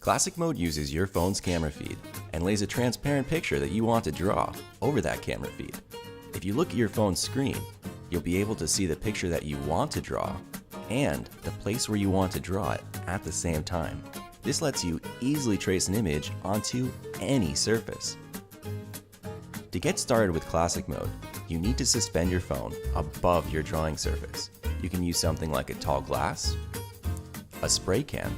Classic Mode uses your phone's camera feed and lays a transparent picture that you want to draw over that camera feed. If you look at your phone's screen, you'll be able to see the picture that you want to draw and the place where you want to draw it at the same time. This lets you easily trace an image onto any surface. To get started with Classic Mode, you need to suspend your phone above your drawing surface. You can use something like a tall glass, a spray can,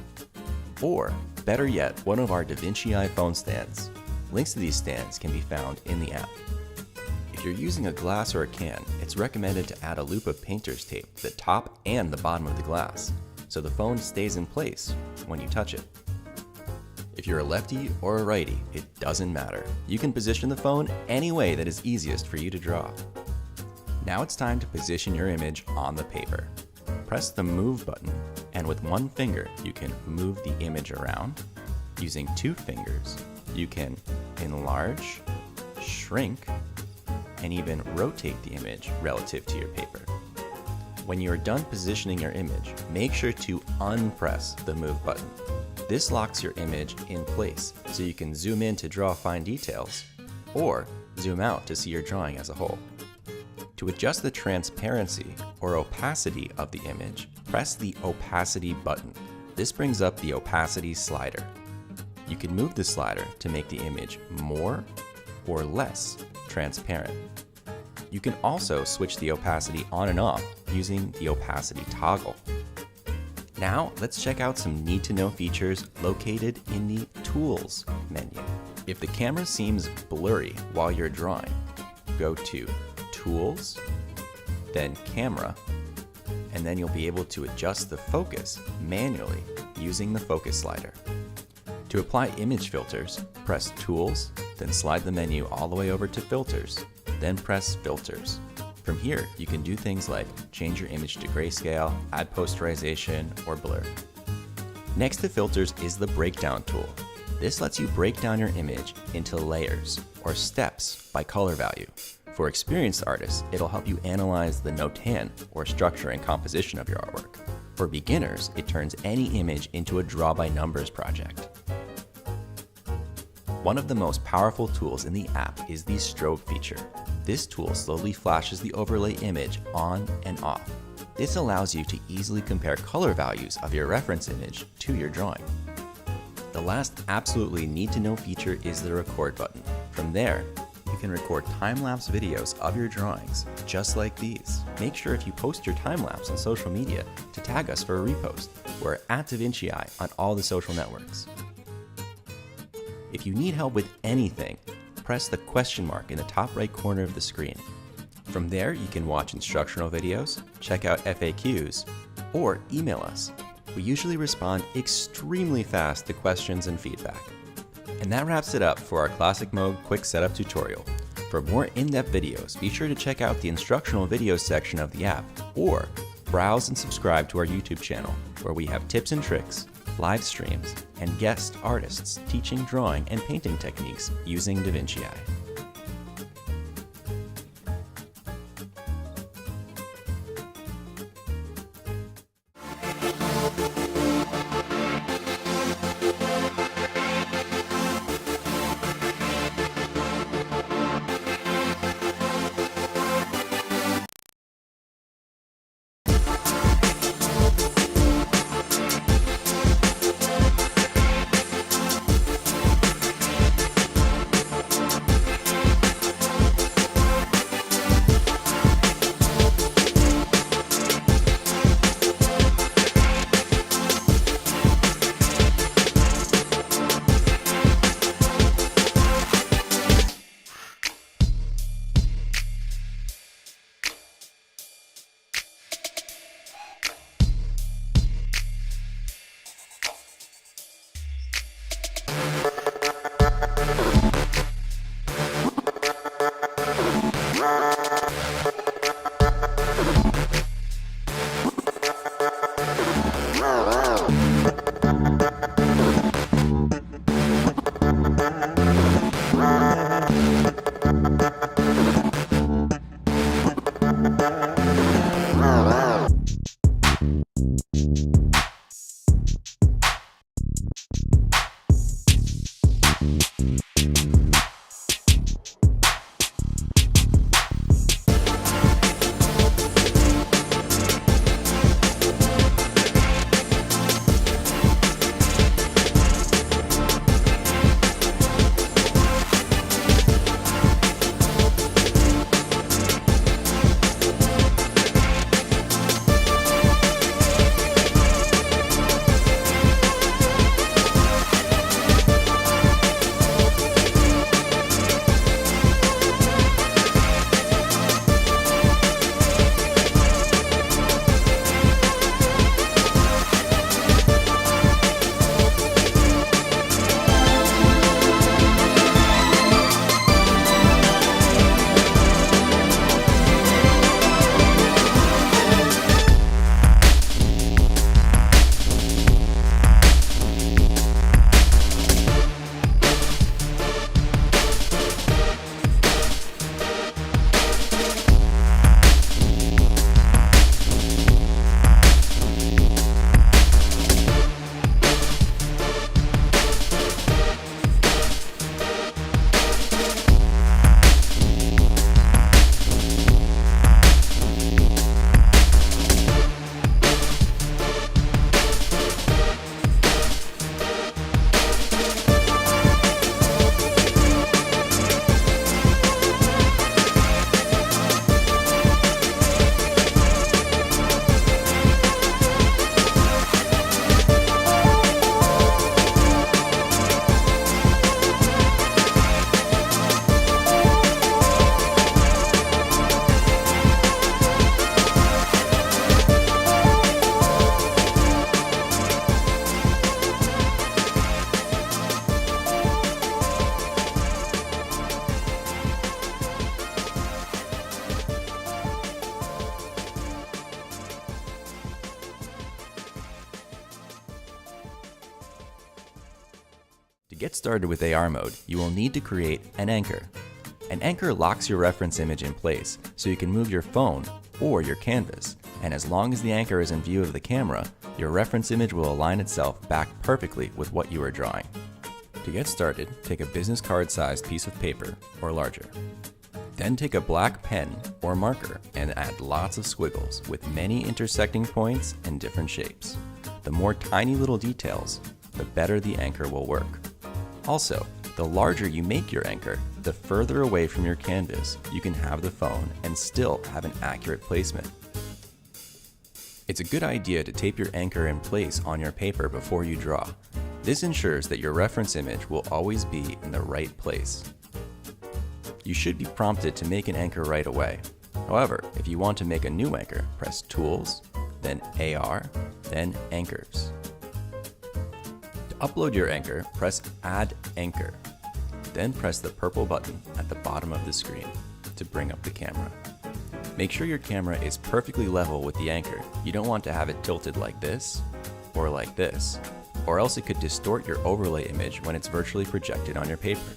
or better yet, one of our Vinci Eye phone stands. Links to these stands can be found in the app. If you're using a glass or a can, it's recommended to add a loop of painter's tape to the top and the bottom of the glass, so the phone stays in place when you touch it. If you're a lefty or a righty, it doesn't matter. You can position the phone any way that is easiest for you to draw. Now it's time to position your image on the paper. Press the Move button, and with one finger you can move the image around. Using 2 fingers, you can enlarge, shrink, and even rotate the image relative to your paper. When you are done positioning your image, make sure to unpress the Move button. This locks your image in place so you can zoom in to draw fine details, or zoom out to see your drawing as a whole. To adjust the transparency or opacity of the image, press the Opacity button. This brings up the opacity slider. You can move the slider to make the image more or less transparent. You can also switch the opacity on and off using the opacity toggle. Now let's check out some need-to-know features located in the Tools menu. If the camera seems blurry while you're drawing, go to Tools, then Camera, and then you'll be able to adjust the focus manually using the focus slider. To apply image filters, press Tools, then slide the menu all the way over to Filters, then press Filters. From here, you can do things like change your image to grayscale, add posterization, or blur. Next to Filters is the Breakdown tool. This lets you break down your image into layers or steps by color value. For experienced artists, it'll help you analyze the notan or structure and composition of your artwork. For beginners, it turns any image into a draw by numbers project. One of the most powerful tools in the app is the strobe feature. This tool slowly flashes the overlay image on and off. This allows you to easily compare color values of your reference image to your drawing. The last absolutely need-to-know feature is the Record button. From there, you can record time-lapse videos of your drawings, just like these. Make sure if you post your time-lapse on social media to tag us for a repost. We're at Vinci Eye on all the social networks. If you need help with anything, press the question mark in the top right corner of the screen. From there, you can watch instructional videos, check out FAQs, or email us. We usually respond extremely fast to questions and feedback. And that wraps it up for our Classic Mode Quick Setup tutorial. For more in-depth videos, be sure to check out the instructional videos section of the app, or browse and subscribe to our YouTube channel, where we have tips and tricks, live streams, and guest artists teaching drawing and painting techniques using Vinci Eye. get started with AR mode, you will need to create an anchor. An anchor locks your reference image in place so you can move your phone or your canvas, and as long as the anchor is in view of the camera, your reference image will align itself back perfectly with what you are drawing. To get started, take a business card-sized piece of paper or larger. Then take a black pen or marker and add lots of squiggles with many intersecting points and different shapes. The more tiny little details, the better the anchor will work. Also, the larger you make your anchor, the further away from your canvas you can have the phone and still have an accurate placement. It's a good idea to tape your anchor in place on your paper before you draw. This ensures that your reference image will always be in the right place. You should be prompted to make an anchor right away. However, if you want to make a new anchor, press Tools, then AR, then Anchors. To upload your anchor, press Add Anchor. Then press the purple button at the bottom of the screen to bring up the camera. Make sure your camera is perfectly level with the anchor. You don't want to have it tilted like this, or else it could distort your overlay image when it's virtually projected on your paper.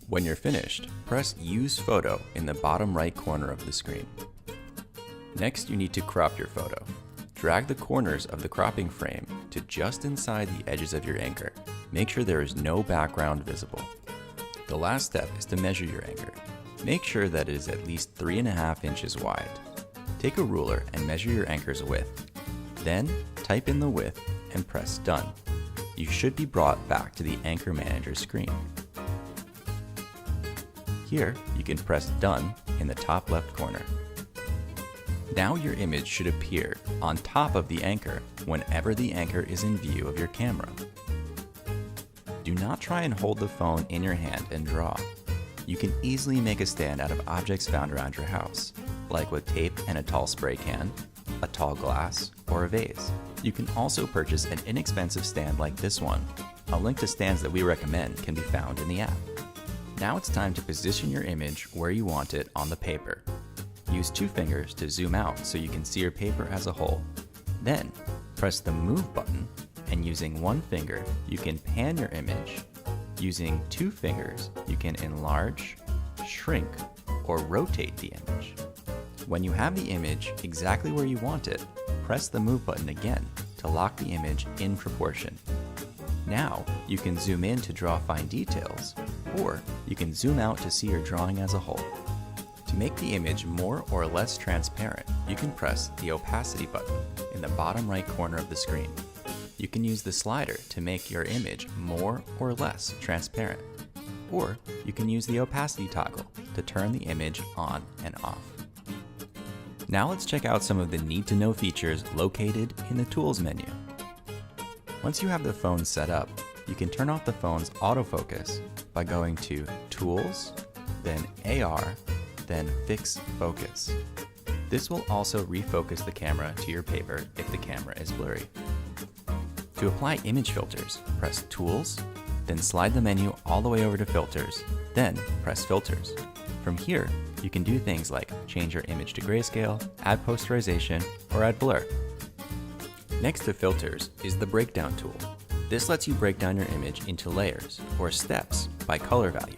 When you're finished, press Use Photo in the bottom right corner of the screen. Next, you need to crop your photo. Drag the corners of the cropping frame to just inside the edges of your anchor. Make sure there is no background visible. The last step is to measure your anchor. Make sure that it is at least 3.5 inches wide. Take a ruler and measure your anchor's width. Then, type in the width and press Done. You should be brought back to the Anchor Manager screen. Here, you can press Done in the top left corner. Now your image should appear on top of the anchor whenever the anchor is in view of your camera. Do not try and hold the phone in your hand and draw. You can easily make a stand out of objects found around your house, like with tape and a tall spray can, a tall glass, or a vase. You can also purchase an inexpensive stand like this one. A link to stands that we recommend can be found in the app. Now it's time to position your image where you want it on the paper. Use 2 fingers to zoom out so you can see your paper as a whole. Then, press the Move button, and using 1 finger, you can pan your image. Using 2 fingers, you can enlarge, shrink, or rotate the image. When you have the image exactly where you want it, press the Move button again to lock the image in proportion. Now, you can zoom in to draw fine details, or you can zoom out to see your drawing as a whole. To make the image more or less transparent, you can press the Opacity button in the bottom right corner of the screen. You can use the slider to make your image more or less transparent, or you can use the opacity toggle to turn the image on and off. Now let's check out some of the need-to-know features located in the Tools menu. Once you have the phone set up, you can turn off the phone's autofocus by going to Tools, then AR, then Fix Focus. This will also refocus the camera to your paper if the camera is blurry. To apply image filters, press Tools, then slide the menu all the way over to Filters, then press Filters. From here, you can do things like change your image to grayscale, add posterization, or add blur. Next to Filters is the Breakdown tool. This lets you break down your image into layers, or steps, by color value.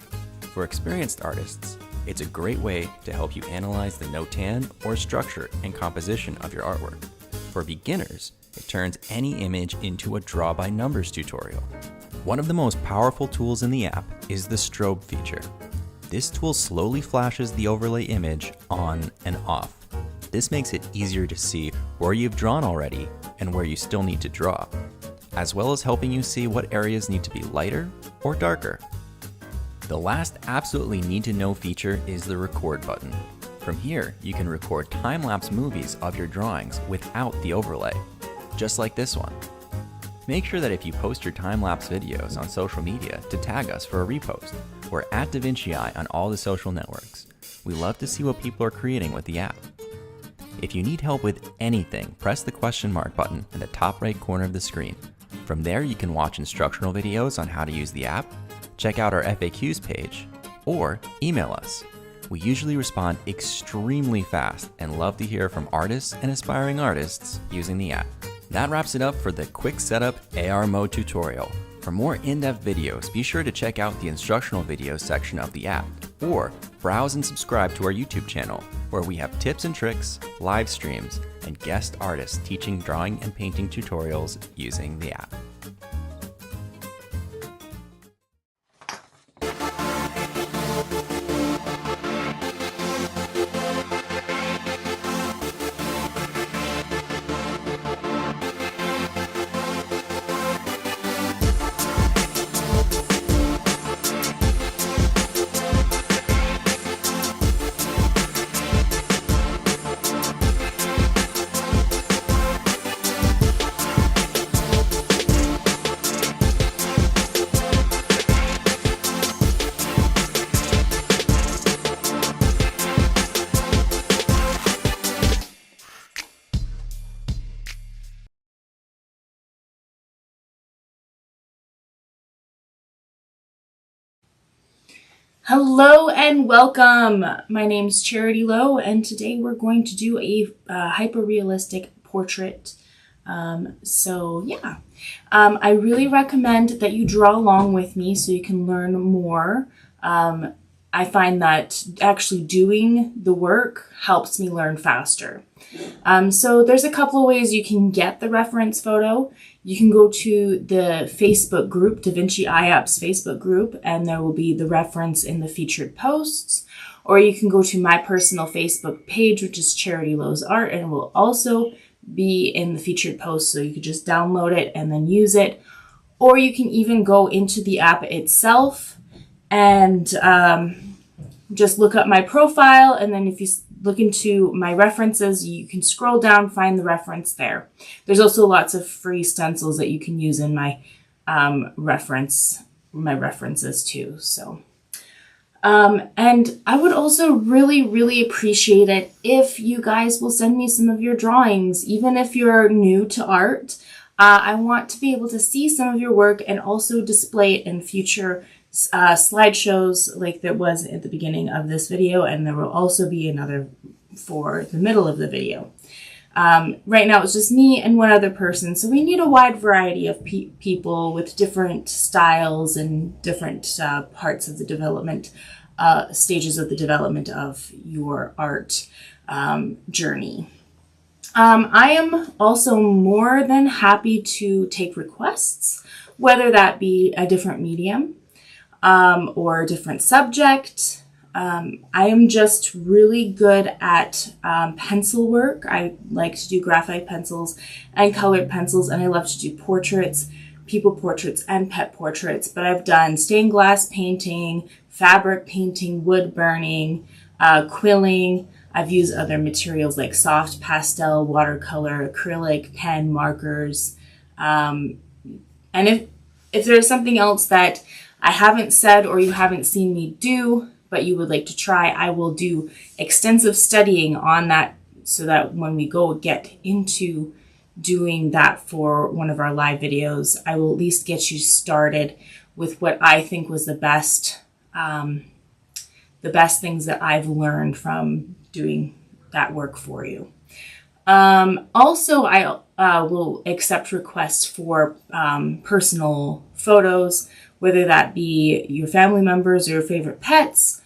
For experienced artists, it's a great way to help you analyze the no-tan or structure and composition of your artwork. For beginners, it turns any image into a draw by numbers tutorial. One of the most powerful tools in the app is the strobe feature. This tool slowly flashes the overlay image on and off. This makes it easier to see where you've drawn already and where you still need to draw, as well as helping you see what areas need to be lighter or darker. The last absolutely need-to-know feature is the Record button. From here, you can record time-lapse movies of your drawings without the overlay, just like this one. Make sure that if you post your time-lapse videos on social media to tag us for a repost. We're at Vinci Eye on all the social networks. We love to see what people are creating with the app. If you need help with anything, press the question mark button in the top right corner of the screen. From there, you can watch instructional videos on how to use the app, check out our FAQs page, or email us. We usually respond extremely fast and love to hear from artists and aspiring artists using the app. That wraps it up for the quick setup AR mode tutorial. For more in-depth videos, be sure to check out the instructional videos section of the app, or browse and subscribe to our YouTube channel, where we have tips and tricks, live streams, and guest artists teaching drawing and painting tutorials using the app. Hello and welcome. My name's Charity Low, and today we're going to do a hyper-realistic portrait. I really recommend that you draw along with me so you can learn more. I find that actually doing the work helps me learn faster. So there's a couple of ways you can get the reference photo. You can go to the Facebook group, Vinci Eye App's Facebook group, and there will be the reference in the featured posts. Or you can go to my personal Facebook page, which is charitylowsart, and it will also be in the featured posts, so you could just download it and then use it. Or you can even go into the app itself and just look up my profile, and then if you look into my references, you can scroll down, find the reference there. There's also lots of free stencils that you can use in my references too. So, and I would also really appreciate it if you guys will send me some of your drawings, even if you're new to art. I want to be able to see some of your work and also display it in future slideshows like there was at the beginning of this video, and there will also be another for the middle of the video. Right now it's just me and one other person, so we need a wide variety of people with different styles and different parts of the development, stages of the development of your art journey. I am also more than happy to take requests, whether that be a different medium or a different subject. I am just really good at pencil work. I like to do graphite pencils and colored pencils, and I love to do portraits, people portraits, and pet portraits. But I've done stained glass painting, fabric painting, wood burning, quilling. I've used other materials like soft pastel, watercolor, acrylic, pen, markers. And if there's something else that I haven't said or you haven't seen me do, but you would like to try, I will do extensive studying on that so that when we get into doing that for one of our live videos, I will at least get you started with what I think was the best things that I've learned from doing that work for you. Also, I will accept requests for personal photos, whether that be your family members or your favorite pets.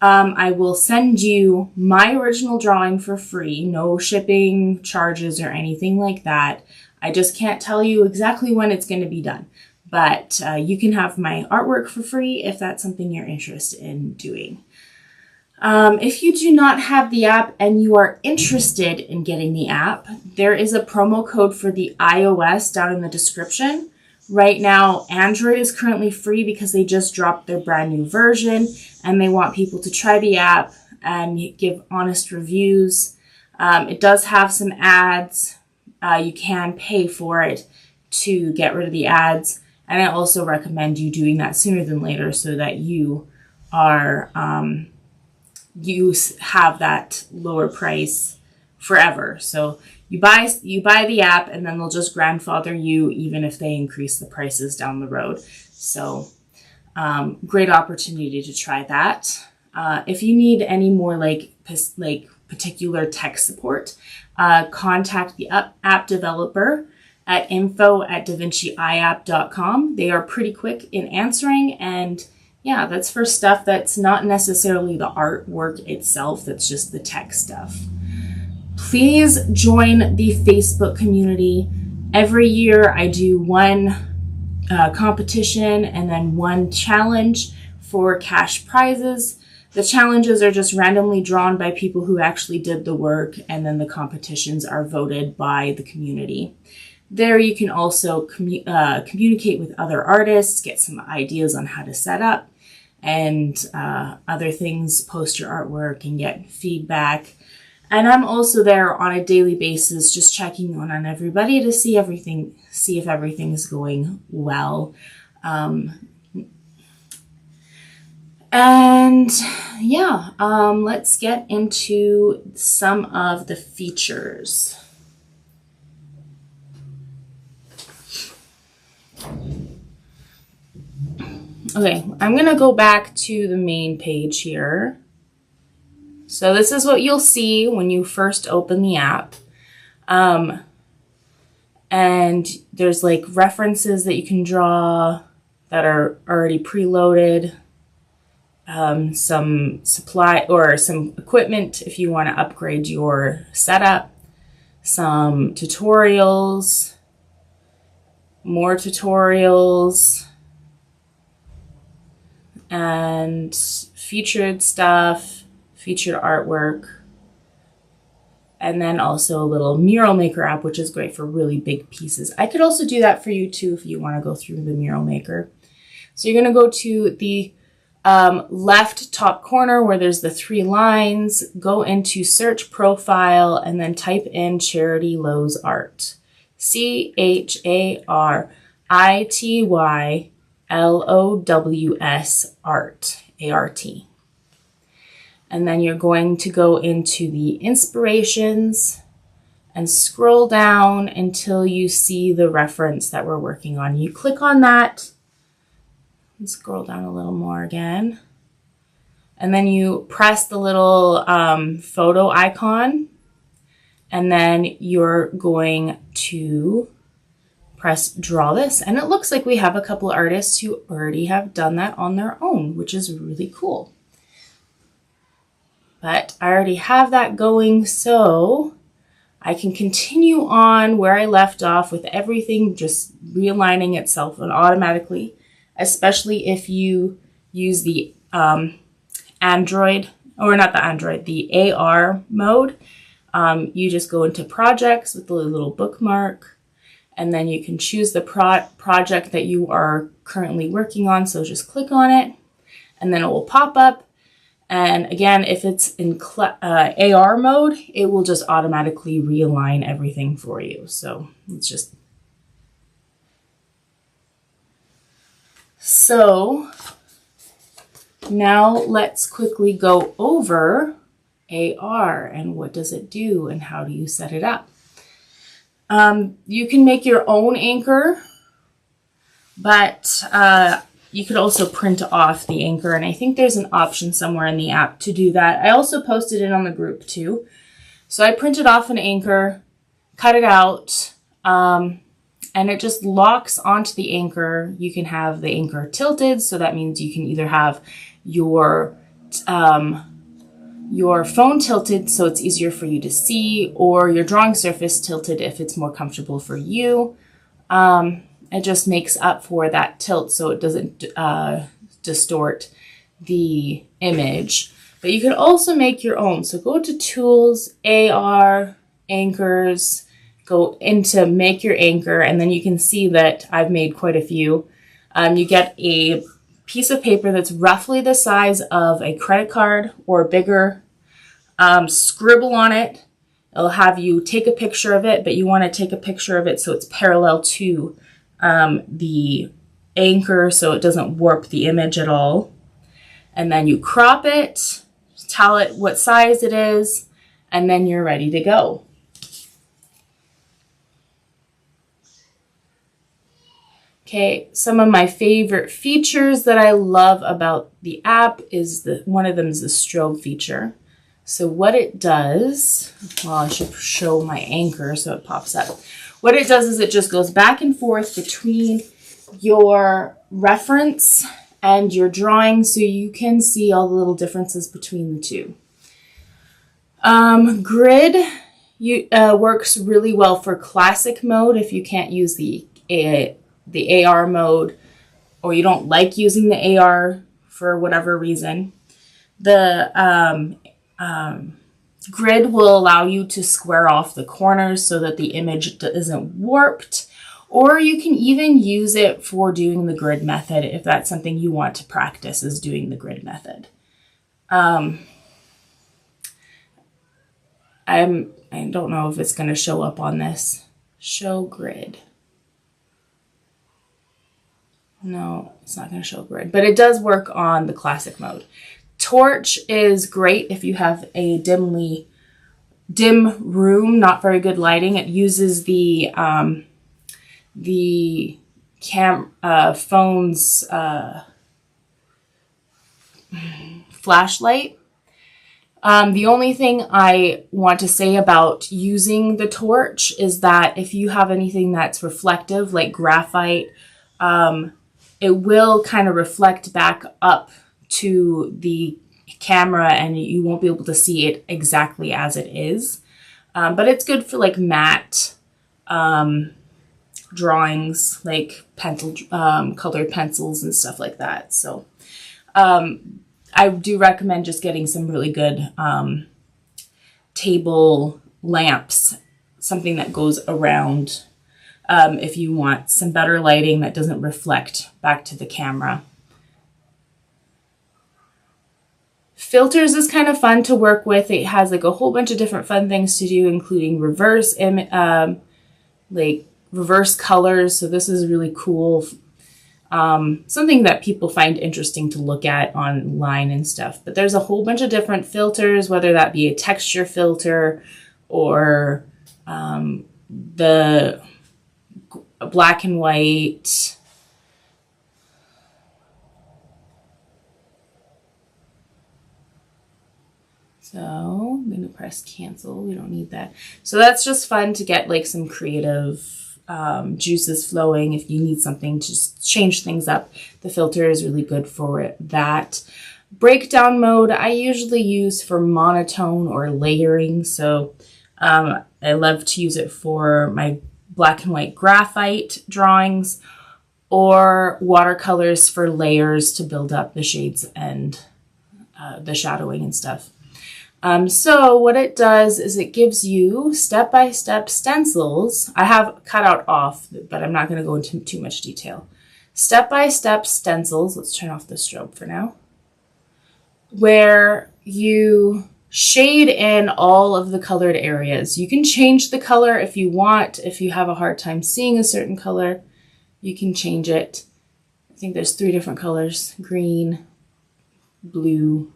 I will send you my original drawing for free, no shipping charges or anything like that. I just can't tell you exactly when it's going to be done, but you can have my artwork for free if that's something you're interested in doing. If you do not have the app and you are interested in getting the app, there is a promo code for the iOS down in the description. Right now, Android is currently free because they just dropped their brand new version and they want people to try the app and give honest reviews. It does have some ads. You can pay for it to get rid of the ads. And I also recommend you doing that sooner than later so that you are, you have that lower price forever. So you buy the app and then they'll just grandfather you even if they increase the prices down the road. So great opportunity to try that. If you need any more like particular tech support, contact the app developer at info@davinciieapp.com. They are pretty quick in answering, and yeah, that's for stuff that's not necessarily the artwork itself, that's just the tech stuff. Please join the Facebook community. Every year I do one competition and then one challenge for cash prizes. The challenges are just randomly drawn by people who actually did the work, and then the competitions are voted by the community. There you can also communicate with other artists, get some ideas on how to set up, and other things, post your artwork and get feedback. And I'm also there on a daily basis, just checking on everybody to see if everything's going well. And yeah, let's get into some of the features. Okay, I'm gonna go back to the main page here. So this is what you'll see when you first open the app. And there's like references that you can draw that are already preloaded. Some supply or some equipment if you want to upgrade your setup. Some tutorials, more tutorials, and featured stuff, featured artwork, and then also a little mural maker app, which is great for really big pieces. I could also do that for you too if you want to go through the mural maker. So you're going to go to the left top corner where there's the 3 lines, go into search profile, and then type in charitylowsart. charitylowsart, A-R-T. And then you're going to go into the inspirations and scroll down until you see the reference that we're working on. You click on that and scroll down a little more again. And then you press the little photo icon, and then you're going to press draw this. And it looks like we have a couple of artists who already have done that on their own, which is really cool. But I already have that going, so I can continue on where I left off with everything just realigning itself and automatically, especially if you use the Android, or not the Android, the AR mode. You just go into projects with the little bookmark, and then you can choose the project that you are currently working on. So just click on it, and then it will pop up. And again, if it's in AR mode, it will just automatically realign everything for you. So let's just... So now let's quickly go over AR and what does it do and how do you set it up. You can make your own anchor, but you could also print off the anchor, and I think there's an option somewhere in the app to do that. I also posted it on the group too. So I printed off an anchor, cut it out, and it just locks onto the anchor. You can have the anchor tilted, so that means you can either have your phone tilted so it's easier for you to see, or your drawing surface tilted if it's more comfortable for you. It just makes up for that tilt so it doesn't distort the image. But you could also make your own. So go to Tools, AR, Anchors, go into Make Your Anchor, and then you can see that I've made quite a few. You get a piece of paper that's roughly the size of a credit card or bigger. Scribble on it. It'll have you take a picture of it, but you want to take a picture of it so it's parallel to the anchor so it doesn't warp the image at all. And then you crop it, tell it what size it is, and then you're ready to go. Okay, some of my favorite features that I love about the app is one of them is the strobe feature. So what it does, well, I should show my anchor so it pops up. what it does is it just goes back and forth between your reference and your drawing, so you can see all the little differences between the two. Grid works really well for classic mode if you can't use the AR mode, or you don't like using the AR for whatever reason. The grid will allow you to square off the corners so that the image isn't warped, or you can even use it for doing the grid method if that's something you want to practice, is doing the grid method. I don't know if it's going to show up on this. Show grid. No, it's not going to show grid, but it does work on the classic mode. Torch is great if you have a dim room, not very good lighting. It uses the phone's flashlight. The only thing I want to say about using the torch is that if you have anything that's reflective, like graphite, it will kind of reflect back up to the camera and you won't be able to see it exactly as it is. But it's good for like matte drawings, like pencil, colored pencils and stuff like that. So I do recommend just getting some really good table lamps, something that goes around if you want some better lighting that doesn't reflect back to the camera. Filters is kind of fun to work with. It has like a whole bunch of different fun things to do, including reverse colors. So this is really cool. Something that people find interesting to look at online and stuff. But there's a whole bunch of different filters, whether that be a texture filter or the black and white. So I'm going to press cancel. We don't need that. So that's just fun to get like some creative juices flowing. If you need something to just change things up, the filter is really good for that. Breakdown mode I usually use for monotone or layering. So I love to use it for my black and white graphite drawings, or watercolors for layers to build up the shades and the shadowing and stuff. So what it does is it gives you step-by-step stencils. I have cut out off, but I'm not going to go into too much detail. Step-by-step stencils. Let's turn off the strobe for now. Where you shade in all of the colored areas. You can change the color if you want. If you have a hard time seeing a certain color, you can change it. I think there's 3 different colors: green, blue.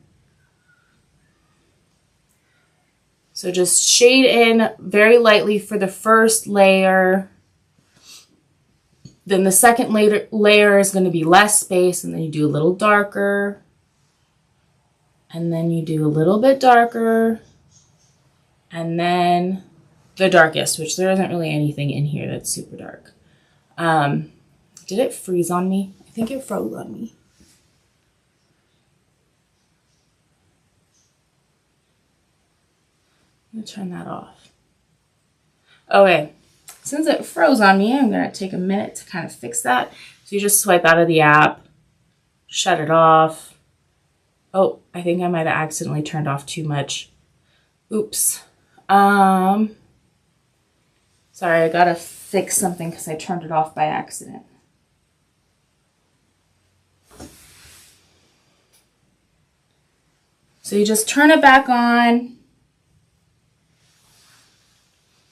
So just shade in very lightly for the first layer. Then the second layer is going to be less space, and then you do a little darker. And then you do a little bit darker. And then the darkest, which there isn't really anything in here that's super dark. Did it freeze on me? I think it froze on me. I'm going to turn that off. Okay, since it froze on me, I'm going to take a minute to kind of fix that. So you just swipe out of the app, shut it off. Oh, I think I might have accidentally turned off too much. Oops. Sorry, I got to fix something because I turned it off by accident. So you just turn it back on.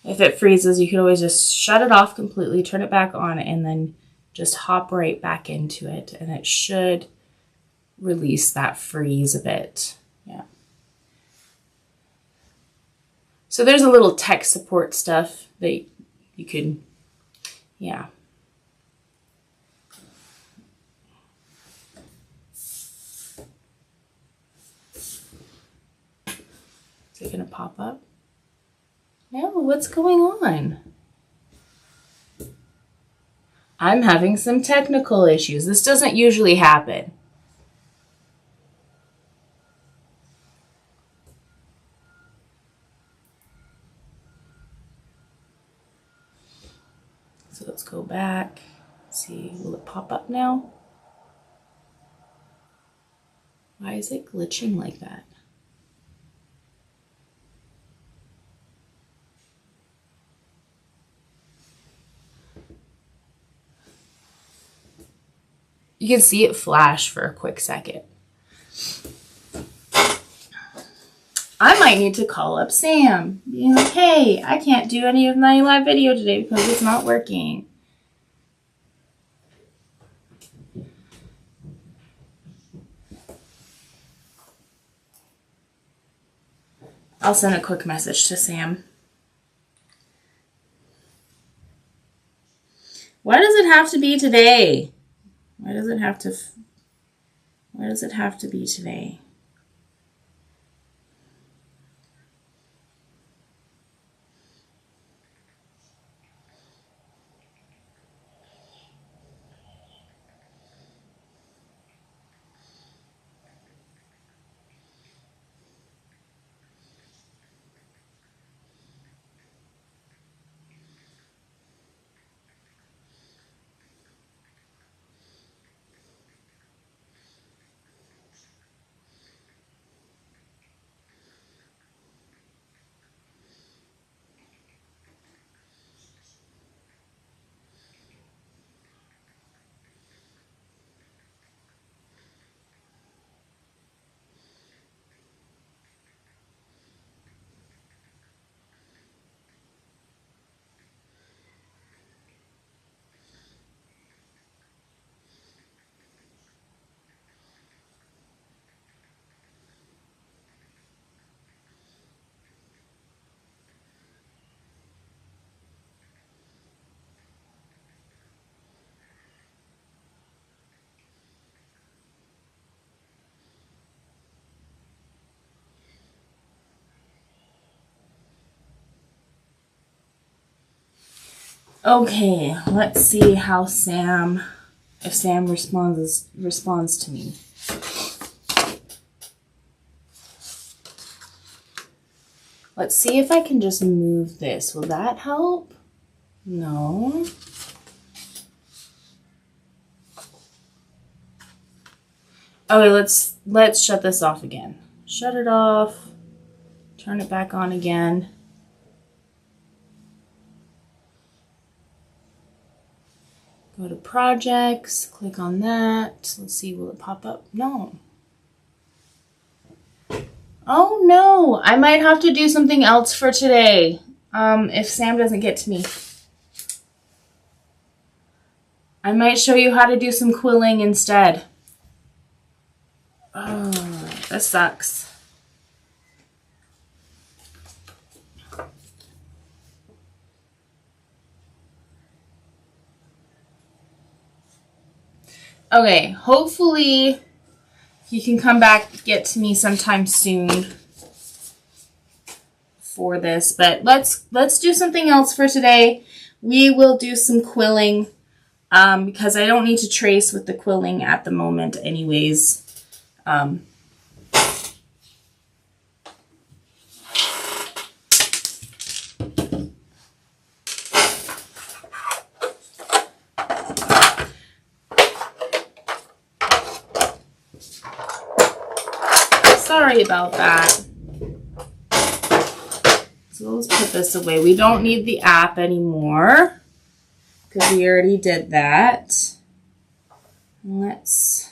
If it freezes, you can always just shut it off completely, turn it back on, and then just hop right back into it. And it should release that freeze a bit. Yeah. So there's a little tech support stuff that you can, yeah. Is it going to pop up? No, what's going on? I'm having some technical issues. This doesn't usually happen. So let's go back. See, will it pop up now? Why is it glitching like that? You can see it flash for a quick second. I might need to call up Sam. Be like, hey, I can't do any of my live video today because it's not working. I'll send a quick message to Sam. Why does it have to be today? Why does it have to be today? Okay, let's see how if Sam responds to me. Let's see if I can just move this. Will that help? No. Okay, let's shut this off again. Shut it off. Turn it back on again. Go to projects, click on that. Let's see, will it pop up? No. Oh no, I might have to do something else for today. If Sam doesn't get to me. I might show you how to do some quilling instead. Oh, that sucks. Okay, hopefully you can come back, get to me sometime soon for this, but let's do something else for today. We will do some quilling because I don't need to trace with the quilling at the moment anyways. Sorry about that. So let's put this away. We don't need the app anymore because we already did that. Let's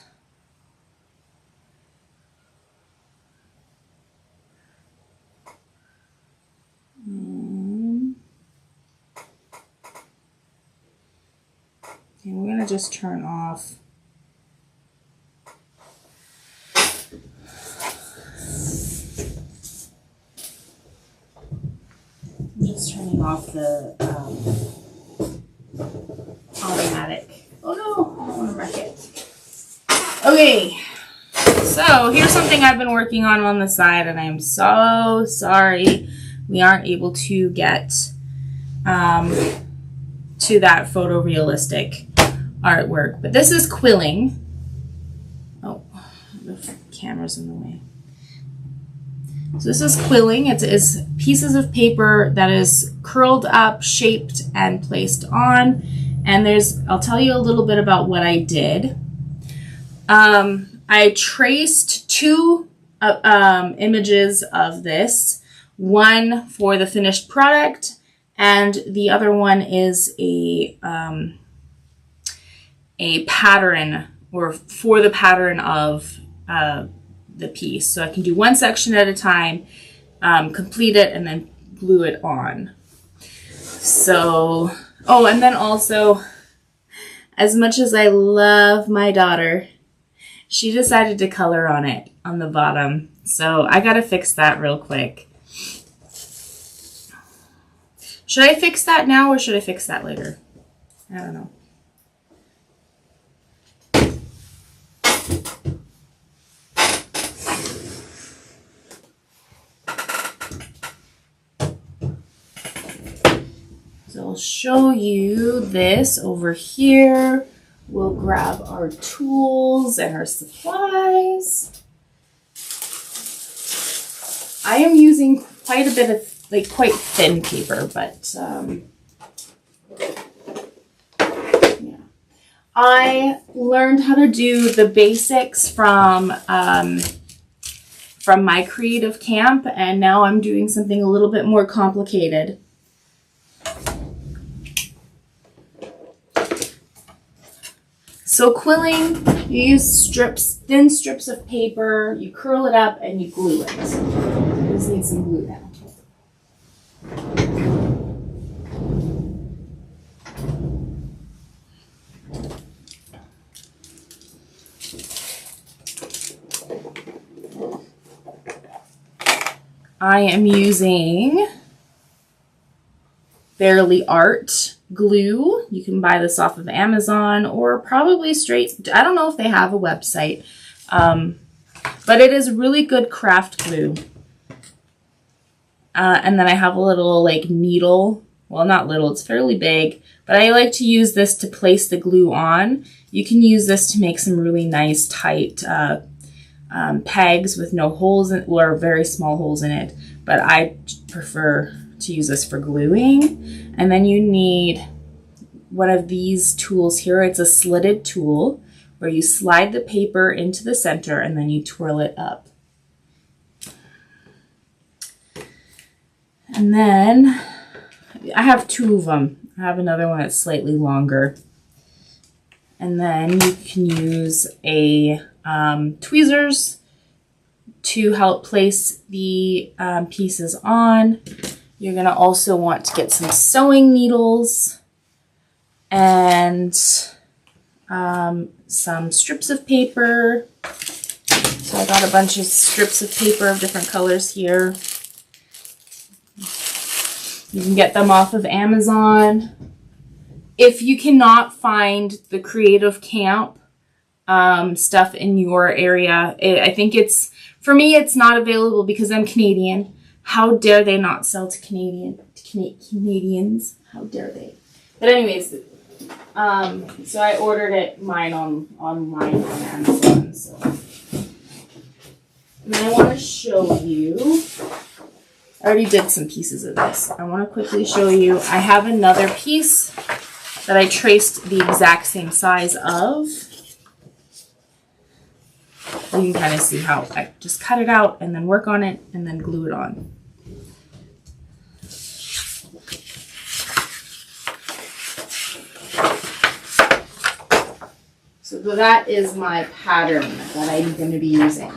okay, we're gonna just turn off. I'm just turning off the automatic. Oh no, I don't want to wreck it. Okay, so here's something I've been working on the side, and I'm so sorry we aren't able to get to that photorealistic. artwork, but this is quilling. Oh, the camera's in the way. So this is quilling. It's pieces of paper that is curled up, shaped, and placed on. And I'll tell you a little bit about what I did. I traced two images of this, one for the finished product, and the other one is a pattern, or for the pattern of the piece. So I can do one section at a time, complete it, and then glue it on. So, oh, and then also, as much as I love my daughter, she decided to color on it on the bottom. So I gotta fix that real quick. Should I fix that now or should I fix that later? I don't know. So I'll show you this over here. We'll grab our tools and our supplies. I am using quite a bit of, like, quite thin paper, but yeah. I learned how to do the basics from my creative camp, and now I'm doing something a little bit more complicated. So quilling, you use thin strips of paper, you curl it up, and you glue it. I just need some glue now. I am using Barely Art glue. You can buy this off of Amazon or probably straight. I don't know if they have a website, but it is really good craft glue. And then I have a little like needle. Well, not little, it's fairly big, but I like to use this to place the glue on. You can use this to make some really nice tight pegs with no holes or very small holes in it, but I prefer to use this for gluing. And then you need one of these tools here. It's a slitted tool where you slide the paper into the center and then you twirl it up. And then I have two of them. I have another one that's slightly longer. And then you can use a tweezers to help place the pieces on. You're going to also want to get some sewing needles and some strips of paper. So I got a bunch of strips of paper of different colors here. You can get them off of Amazon. If you cannot find the Creative Camp stuff in your area, I think for me, it's not available because I'm Canadian. How dare they not sell to Canadians? How dare they? But anyways, so I ordered mine online on Amazon. So. And then I want to show you. I already did some pieces of this. I want to quickly show you. I have another piece that I traced the exact same size of. You can kind of see how I just cut it out and then work on it and then glue it on. So that is my pattern that I'm going to be using.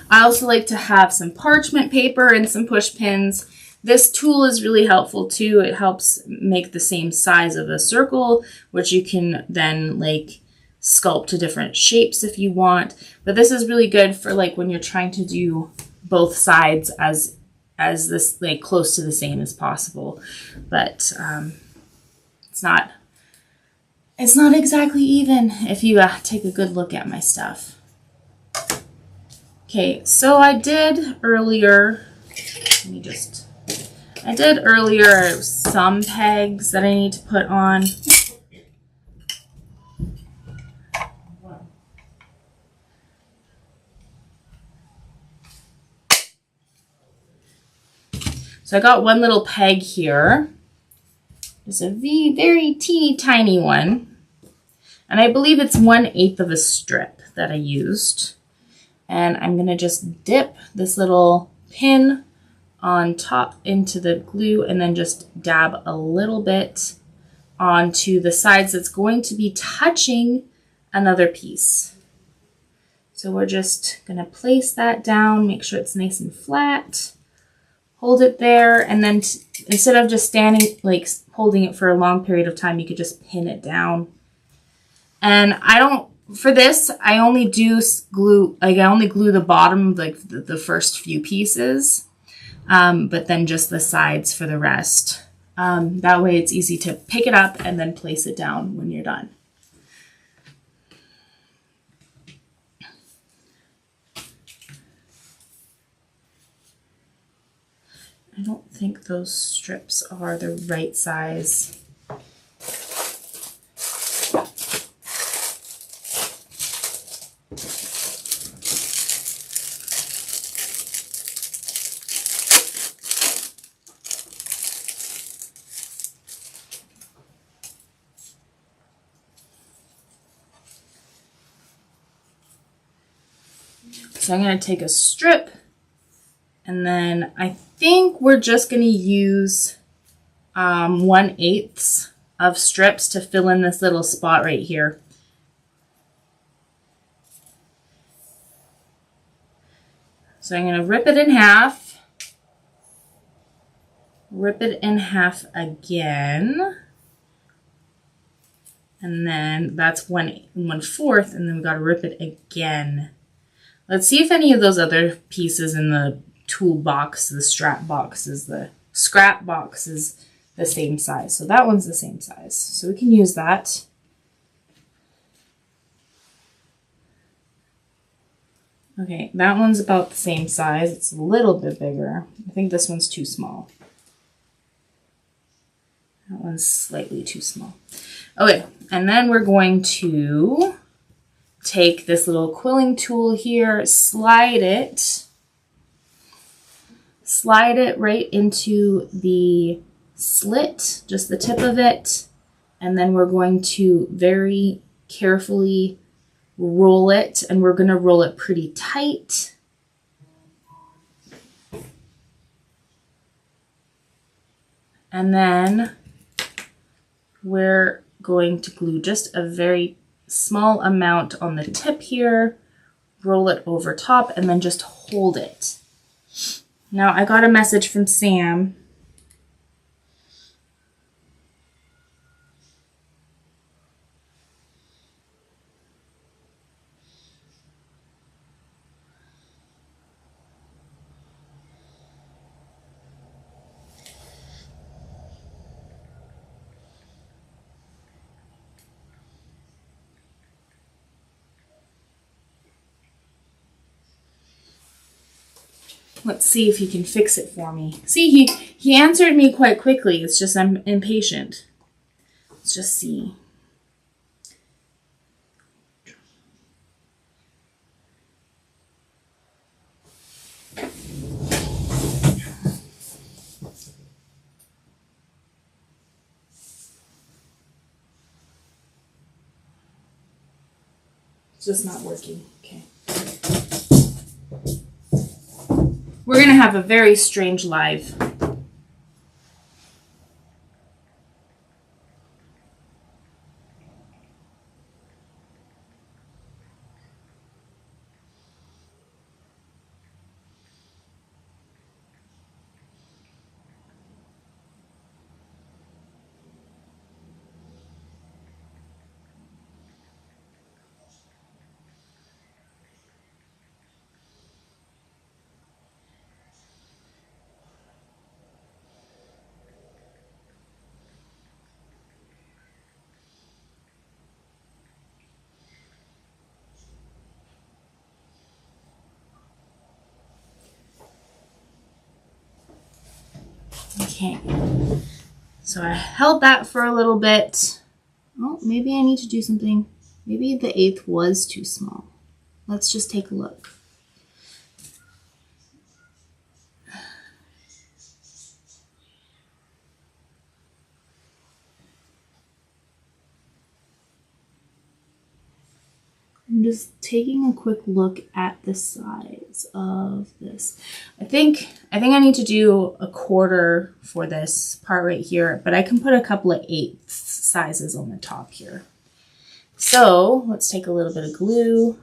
I also like to have some parchment paper and some push pins. This tool is really helpful too. It helps make the same size of a circle, which you can then like sculpt to different shapes if you want. But this is really good for like when you're trying to do both sides as this like close to the same as possible. But it's not exactly even if you take a good look at my stuff. Okay, so I did earlier, I did earlier some pegs that I need to put on. So I got one little peg here. It's a very teeny tiny one. And I believe it's 1/8 of a strip that I used. And I'm gonna just dip this little pin on top into the glue and then just dab a little bit onto the sides that's going to be touching another piece. So we're just gonna place that down, make sure it's nice and flat. Hold it there, and then instead of just standing, like holding it for a long period of time, you could just pin it down. And for this, I only do glue, like I only glue the bottom, like the first few pieces, but then just the sides for the rest. That way it's easy to pick it up and then place it down when you're done. I don't think those strips are the right size. So I'm going to take a strip, and then I think we're just going to use 1/8 of strips to fill in this little spot right here. So I'm going to rip it in half, rip it in half again, and then that's 1/4, and then we got to rip it again. Let's see if any of those other pieces in the toolbox, the strap box, the scrap box is the same size. So that one's the same size. So we can use that. Okay, that one's about the same size. It's a little bit bigger. I think this one's too small. That one's slightly too small. Okay, and then we're going to take this little quilling tool here, slide it right into the slit, just the tip of it, and then we're going to very carefully roll it, and we're going to roll it pretty tight. And then we're going to glue just a very small amount on the tip here, roll it over top, and then just hold it. Now I got a message from Sam. Let's see if he can fix it for me. See, he answered me quite quickly. It's just I'm impatient. Let's just see. It's just not working. Okay. We're going to have a very strange live. Okay. So I held that for a little bit. Oh, maybe I need to do something. Maybe the 1/8 was too small. Let's just take a look. I'm just taking a quick look at the size of this. I think I need to do a 1/4 for this part right here, but I can put a couple of 1/8 sizes on the top here. So let's take a little bit of glue.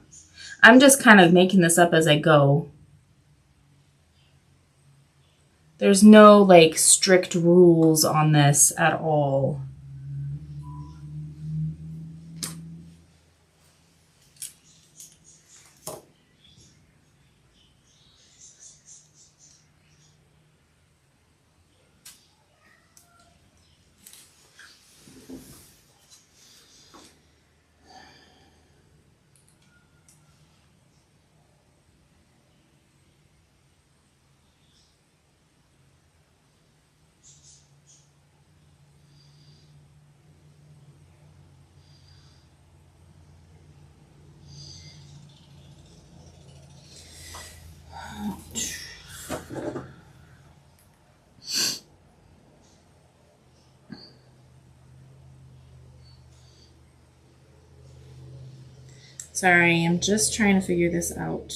I'm just kind of making this up as I go. There's no like strict rules on this at all. Sorry, I'm just trying to figure this out.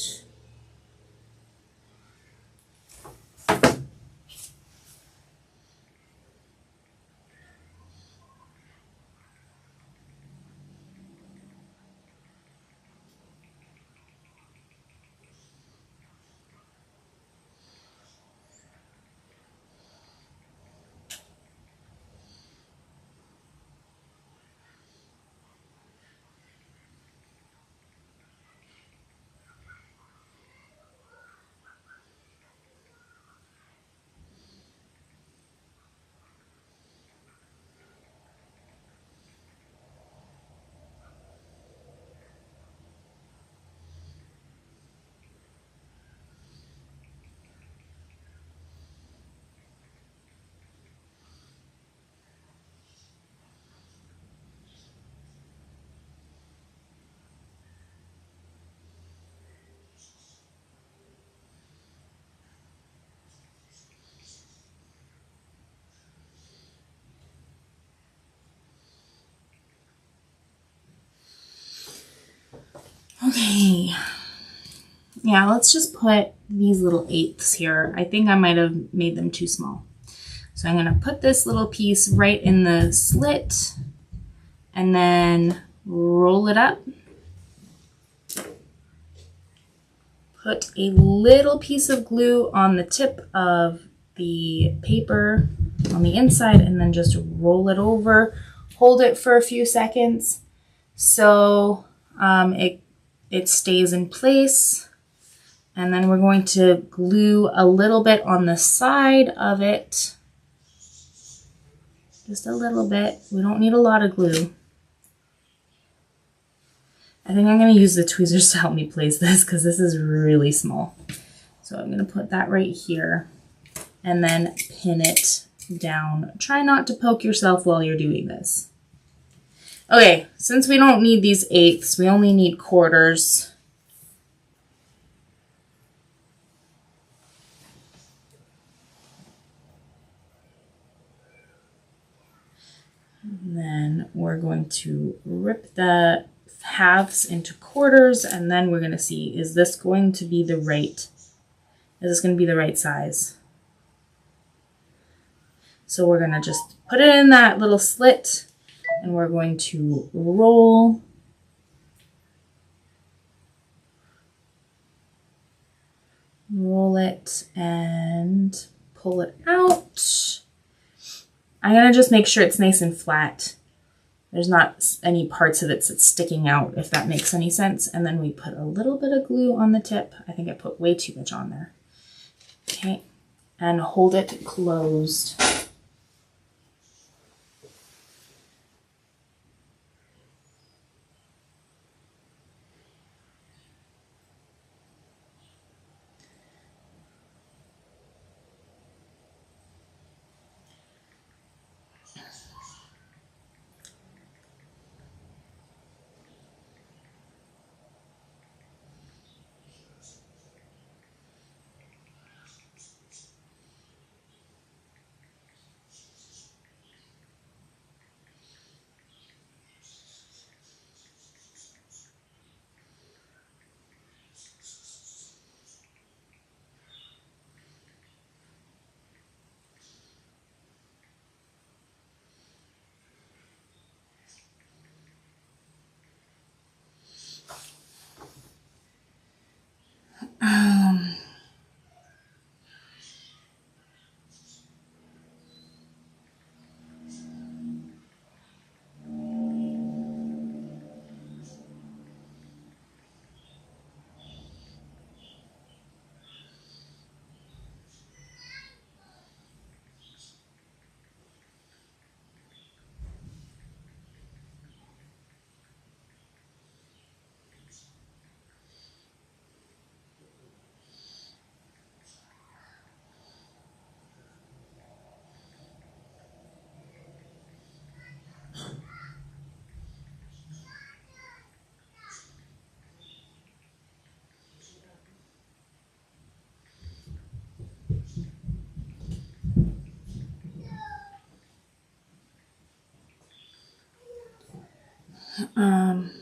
Okay. Yeah, let's just put these little 1/8s here. I think I might have made them too small. So I'm going to put this little piece right in the slit and then roll it up. Put a little piece of glue on the tip of the paper on the inside and then just roll it over. Hold it for a few seconds so it stays in place. And then we're going to glue a little bit on the side of it. Just a little bit. We don't need a lot of glue. I think I'm going to use the tweezers to help me place this because this is really small. So I'm going to put that right here and then pin it down. Try not to poke yourself while you're doing this. Okay, since we don't need these 1/8s, we only need 1/4s. And then we're going to rip the halves into 1/4s and then we're going to see, is this going to be the right size? So we're going to just put it in that little slit and we're going to roll it and pull it out. I'm going to just make sure it's nice and flat. There's not any parts of it that's sticking out, if that makes any sense. And then we put a little bit of glue on the tip. I think I put way too much on there. Okay, and hold it closed. Um,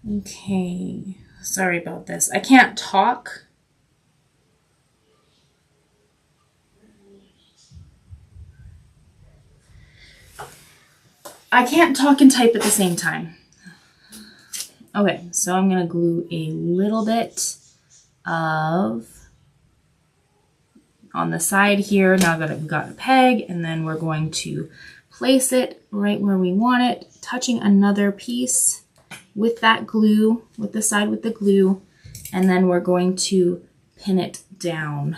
okay, sorry about this. I can't talk. I can't talk and type at the same time. Okay, so I'm going to glue a little bit of on the side here, now that I've got a peg, and then we're going to place it right where we want it, touching another piece with that glue, with the side with the glue, and then we're going to pin it down.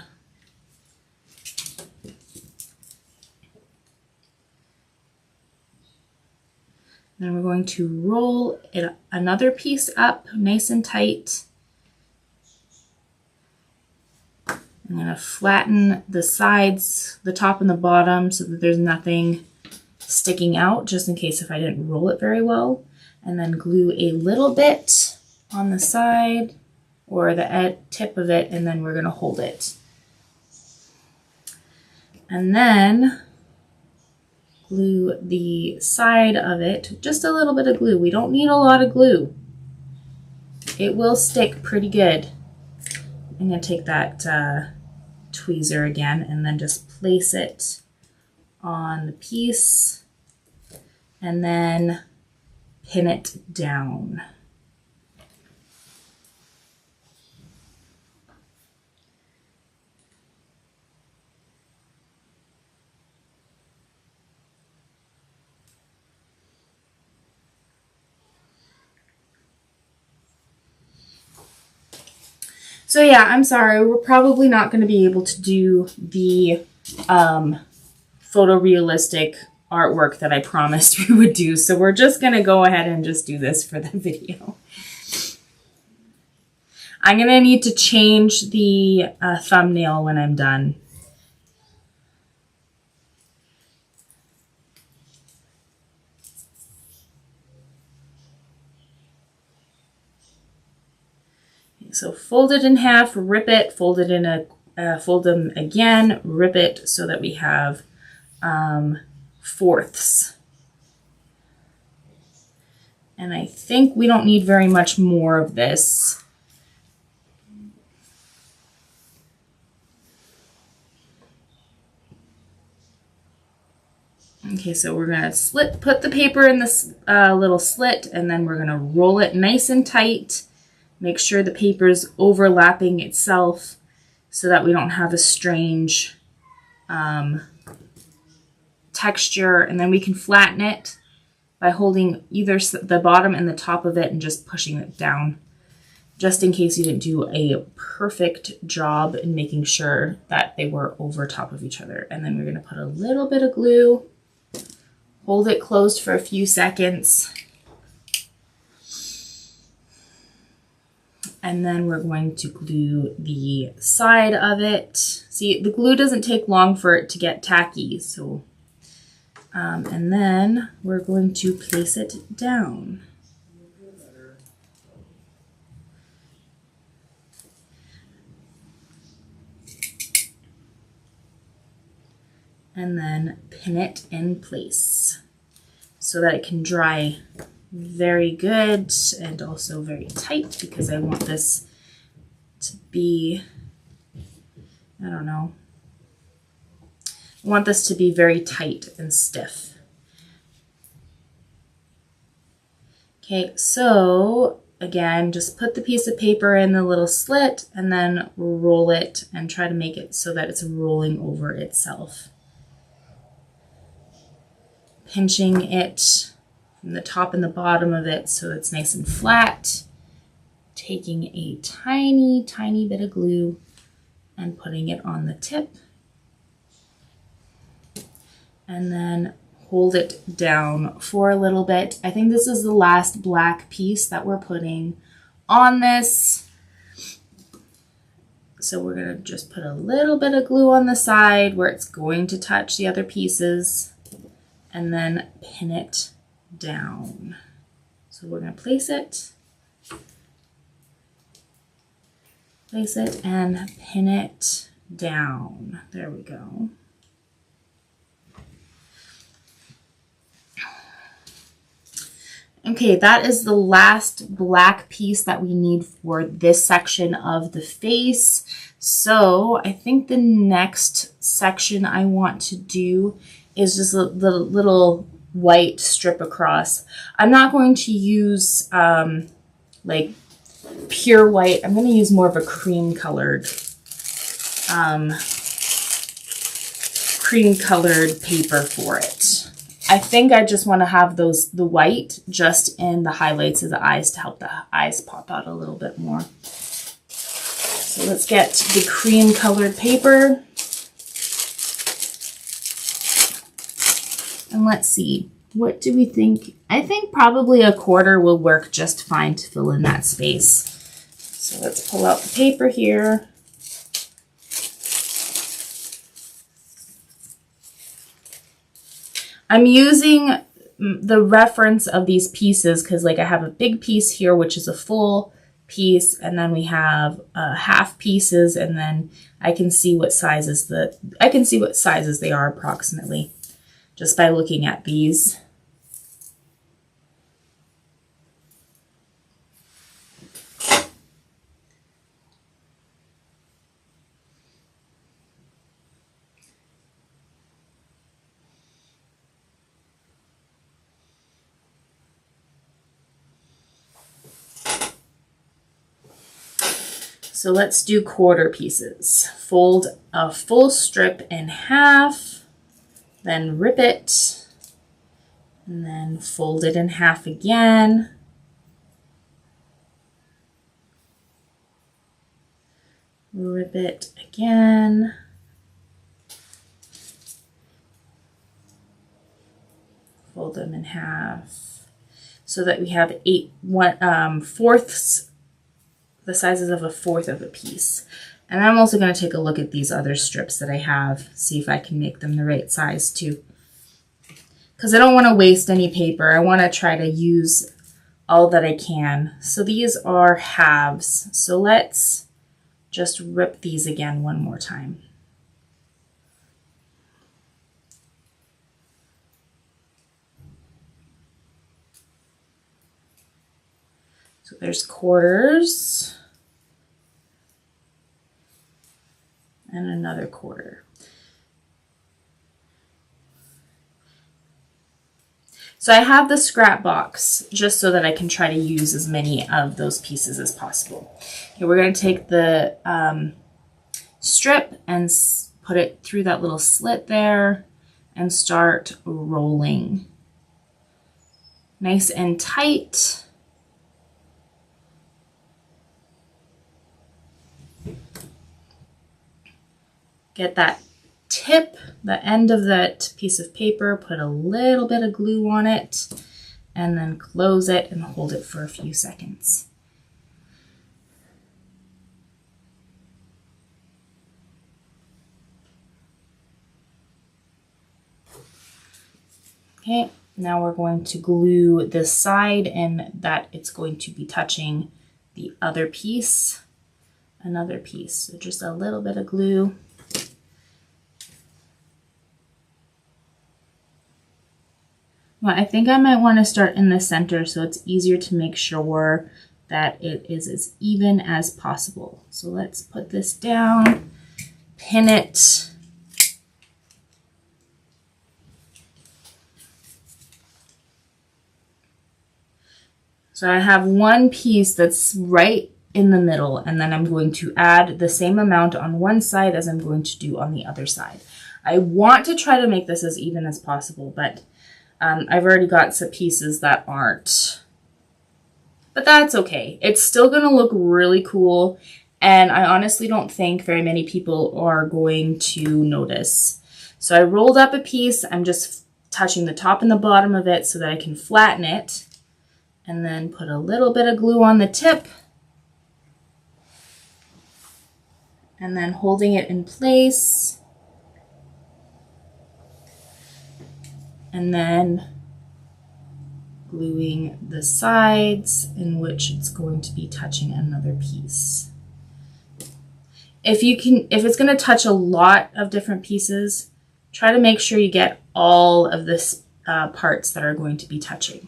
Then we're going to roll it another piece up nice and tight. I'm going to flatten the sides, the top and the bottom, so that there's nothing sticking out, just in case if I didn't roll it very well. And then glue a little bit on the side or the tip of it, and then we're going to hold it. And then glue the side of it, just a little bit of glue. We don't need a lot of glue. It will stick pretty good. I'm going to take that tweezer again and then just place it on the piece and then pin it down. So yeah, I'm sorry, we're probably not going to be able to do the photorealistic artwork that I promised we would do, so we're just going to go ahead and just do this for the video. I'm going to need to change the thumbnail when I'm done. So fold it in half, rip it, fold it in fold them again, rip it so that we have fourths. And I think we don't need very much more of this. Okay, so we're gonna put the paper in this little slit, and then we're gonna roll it nice and tight. Make sure the paper's overlapping itself so that we don't have a strange texture. And then we can flatten it by holding either the bottom and the top of it and just pushing it down, just in case you didn't do a perfect job in making sure that they were over top of each other. And then we're gonna put a little bit of glue, hold it closed for a few seconds, and then we're going to glue the side of it. See, the glue doesn't take long for it to get tacky, so, and then we're going to place it down. And then pin it in place so that it can dry very good and also very tight, because I want this to be, I don't know, I want this to be very tight and stiff. Okay, so again, just put the piece of paper in the little slit and then roll it and try to make it so that it's rolling over itself. Pinching it from the top and the bottom of it so it's nice and flat. Taking a tiny, tiny bit of glue and putting it on the tip. And then hold it down for a little bit. I think this is the last black piece that we're putting on this. So we're gonna just put a little bit of glue on the side where it's going to touch the other pieces and then pin it down. So we're gonna place it and pin it down. There we go. Okay, that is the last black piece that we need for this section of the face. So I think the next section I want to do is just the little white strip across. I'm not going to use like pure white. I'm going to use more of a cream colored paper for it. I think I just want to have the white just in the highlights of the eyes to help the eyes pop out a little bit more. So let's get the cream colored paper. And let's see, what do we think? I think probably a quarter will work just fine to fill in that space. So let's pull out the paper here. I'm using the reference of these pieces because like I have a big piece here, which is a full piece, and then we have half pieces, and then I can see what sizes they are approximately just by looking at these. So let's do quarter pieces. Fold a full strip in half, then rip it, and then fold it in half again. Rip it again. Fold them in half so that we have fourths, the sizes of a fourth of a piece. And I'm also going to take a look at these other strips that I have, see if I can make them the right size too. Because I don't want to waste any paper. I want to try to use all that I can. So these are halves. So let's just rip these again one more time. So there's quarters. And another quarter. So I have the scrap box just so that I can try to use as many of those pieces as possible. Okay, we're going to take the strip and put it through that little slit there and start rolling. Nice and tight. Get that tip, the end of that piece of paper, put a little bit of glue on it, and then close it and hold it for a few seconds. Okay, now we're going to glue this side and that it's going to be touching the other piece, another piece. So just a little bit of glue. Well, I think I might want to start in the center so it's easier to make sure that it is as even as possible. So let's put this down, pin it. So I have one piece that's right in the middle, and then I'm going to add the same amount on one side as I'm going to do on the other side. I want to try to make this as even as possible, but I've already got some pieces that aren't. But that's okay. It's still going to look really cool, and I honestly don't think very many people are going to notice. So I rolled up a piece. I'm just touching the top and the bottom of it so that I can flatten it, and then put a little bit of glue on the tip, and then holding it in place, and then gluing the sides in which it's going to be touching another piece. If it's going to touch a lot of different pieces, try to make sure you get all of the parts that are going to be touching,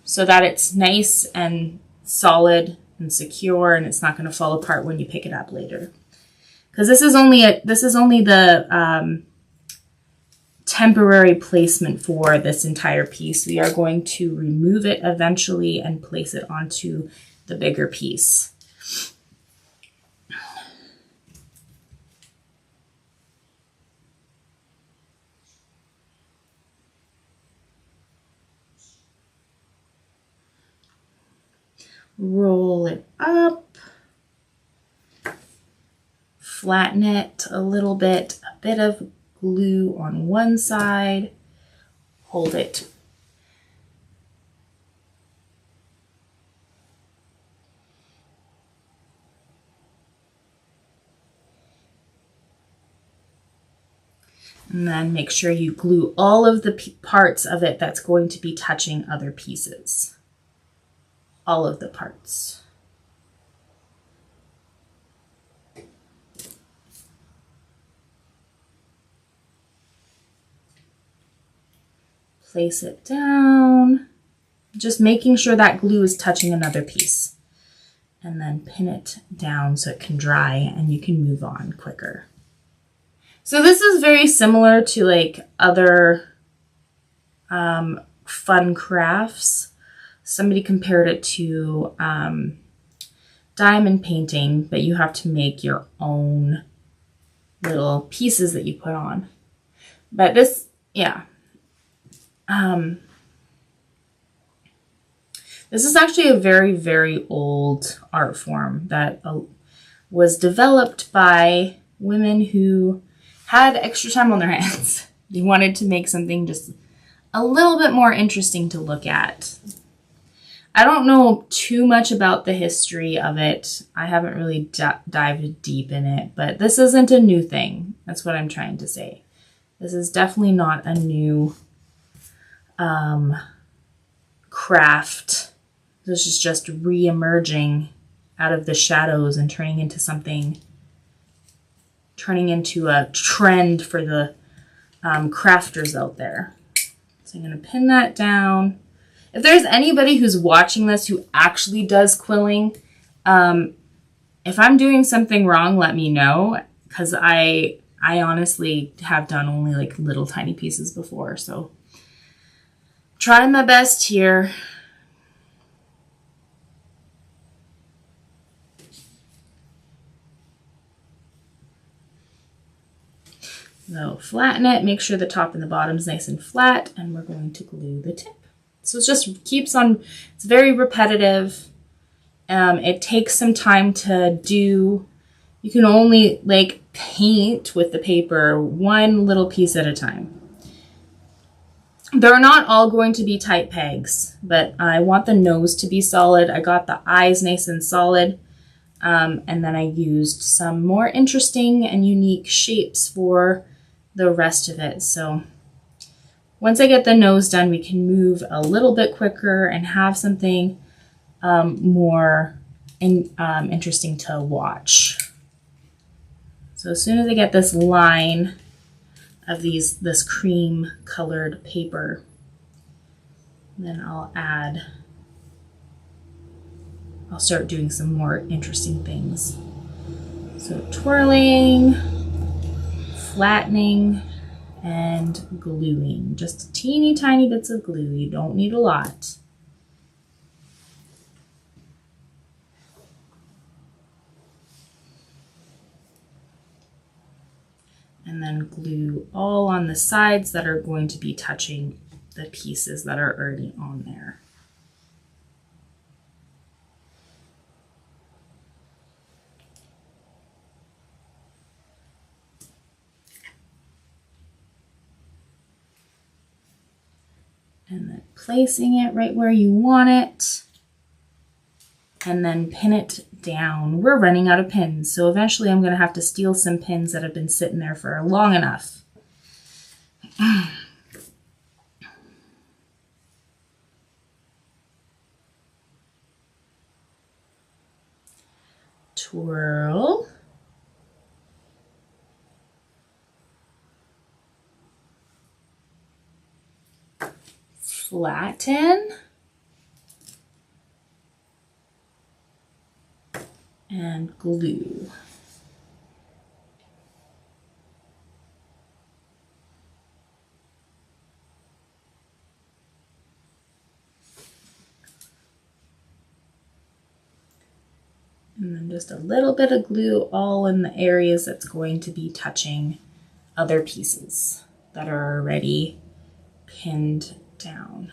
so that it's nice and solid and secure, and it's not going to fall apart when you pick it up later. Because this is only the temporary placement for this entire piece. We are going to remove it eventually and place it onto the bigger piece. Roll it up, flatten it a little bit, a bit of glue on one side, hold it. And then make sure you glue all of the parts of it that's going to be touching other pieces. All of the parts. Place it down, just making sure that glue is touching another piece, and then pin it down so it can dry and you can move on quicker. So this is very similar to like other fun crafts. Somebody compared it to diamond painting, but you have to make your own little pieces that you put on. But this, yeah. This is actually a very, very old art form that was developed by women who had extra time on their hands. They wanted to make something just a little bit more interesting to look at. I don't know too much about the history of it. I haven't really dived deep in it, but this isn't a new thing. That's what I'm trying to say. This is definitely not a new craft. This is just re-emerging out of the shadows and turning into a trend for the crafters out there. So I'm going to pin that down. If there's anybody who's watching this who actually does quilling, if I'm doing something wrong, let me know, because I honestly have done only like little tiny pieces before, so trying my best here. So flatten it, make sure the top and the bottom's nice and flat, and we're going to glue the tip. So it just keeps on, it's very repetitive. It takes some time to do. You can only like paint with the paper one little piece at a time. They're not all going to be tight pegs, but I want the nose to be solid. I got the eyes nice and solid. And then I used some more interesting and unique shapes for the rest of it. So once I get the nose done, we can move a little bit quicker and have something more interesting to watch. So as soon as I get this line of this cream colored paper, then I'll start doing some more interesting things. So twirling, flattening, and gluing. Just teeny tiny bits of glue. You don't need a lot. and then glue all on the sides that are going to be touching the pieces that are already on there. And then placing it right where you want it, and then pin it down. We're running out of pins, so eventually I'm going to have to steal some pins that have been sitting there for long enough. Twirl. Flatten. And glue. And then just a little bit of glue all in the areas that's going to be touching other pieces that are already pinned down.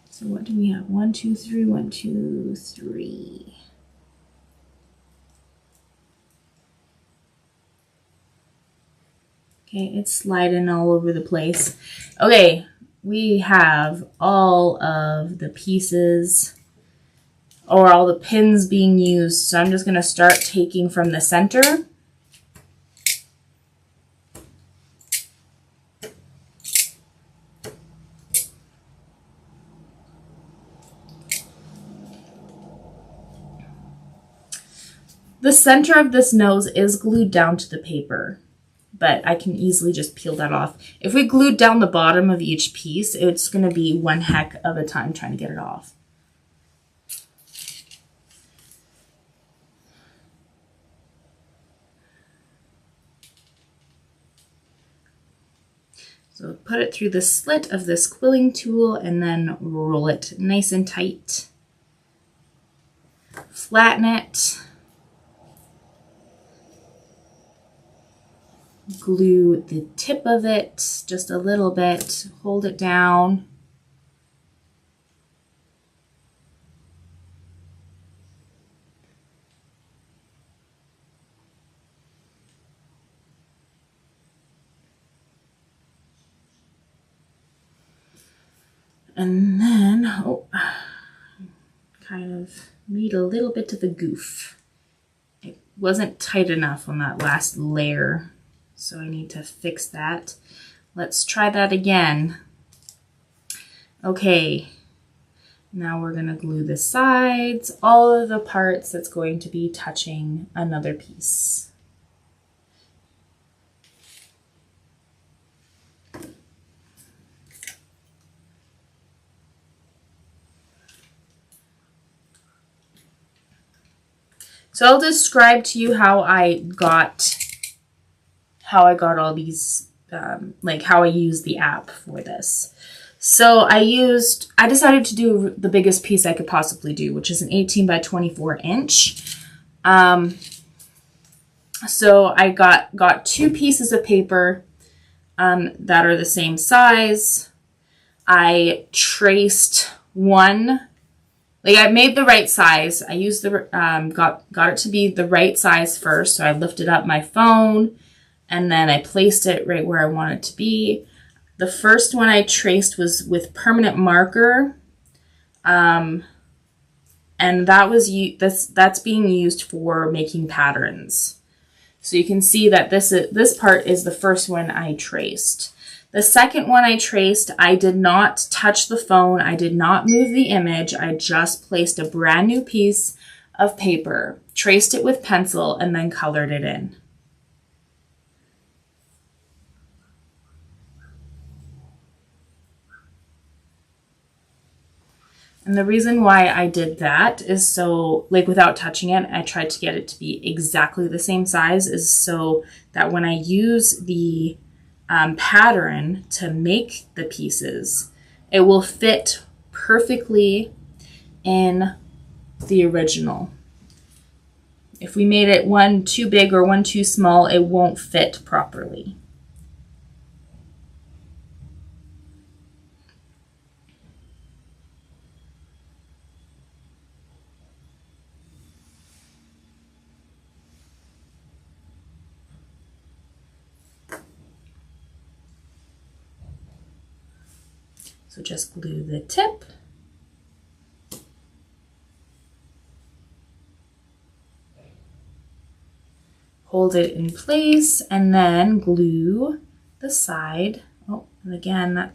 So what do we have? 1, 2, 3, 1, 2, 3. Okay, it's sliding all over the place. Okay, we have all of the pieces or all the pins being used. So I'm just going to start taking from the center. The center of this nose is glued down to the paper, but I can easily just peel that off. If we glued down the bottom of each piece, it's going to be one heck of a time trying to get it off. So put it through the slit of this quilling tool and then roll it nice and tight. Flatten it. Glue the tip of it just a little bit, hold it down. And then, kind of made a little bit of a goof. It wasn't tight enough on that last layer. So I need to fix that. Let's try that again. Okay, now we're gonna glue the sides, all of the parts that's going to be touching another piece. So I'll describe to you how I got all these, like how I used the app for this. So I decided to do the biggest piece I could possibly do, which is an 18 by 24 inch. So I got 2 pieces of paper that are the same size. I traced one, like I made the right size. I used the, got it to be the right size first. So I lifted up my phone and then I placed it right where I want it to be. The first one I traced was with permanent marker. And that's being used for making patterns. So you can see that this part is the first one I traced. The second one I traced, I did not touch the phone. I did not move the image. I just placed a brand new piece of paper, traced it with pencil, and then colored it in. And the reason why I did that is so, like without touching it, I tried to get it to be exactly the same size, is so that when I use the pattern to make the pieces, it will fit perfectly in the original. If we made it one too big or one too small, it won't fit properly. So just glue the tip. Hold it in place and then glue the side. Oh, and again, that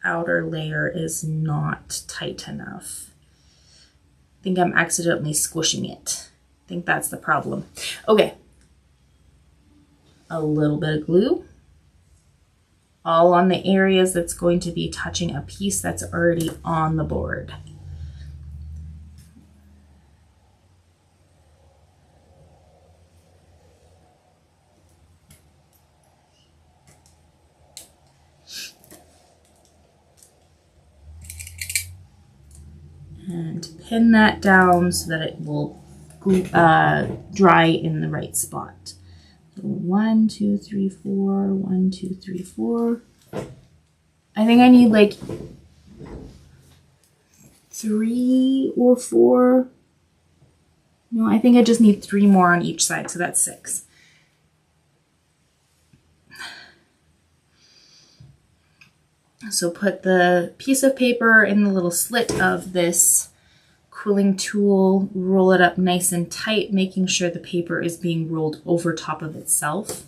outer layer is not tight enough. I think I'm accidentally squishing it. I think that's the problem. Okay. A little bit of glue. All on the areas that's going to be touching a piece that's already on the board. And pin that down so that it will dry in the right spot. So 1, 2, 3, 4, 1, 2, 3, 4. I think I need like 3 or 4. No, I think I just need 3 more on each side, so that's 6. So put the piece of paper in the little slit of this quilling tool, roll it up nice and tight, making sure the paper is being rolled over top of itself.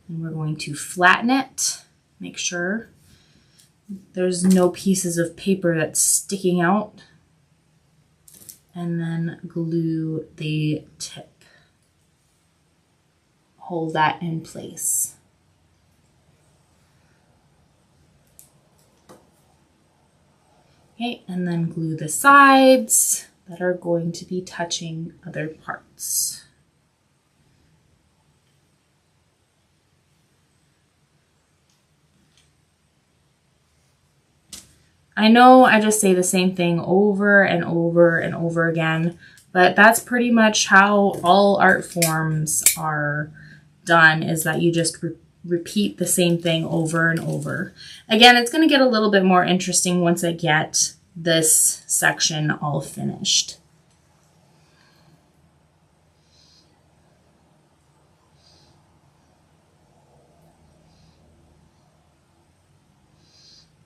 And we're going to flatten it, make sure there's no pieces of paper that's sticking out. And then glue the tip. Hold that in place. Okay, and then glue the sides that are going to be touching other parts. I know I just say the same thing over and over and over again, but that's pretty much how all art forms are done, is that you just repeat the same thing over and over. Again, it's going to get a little bit more interesting once I get this section all finished.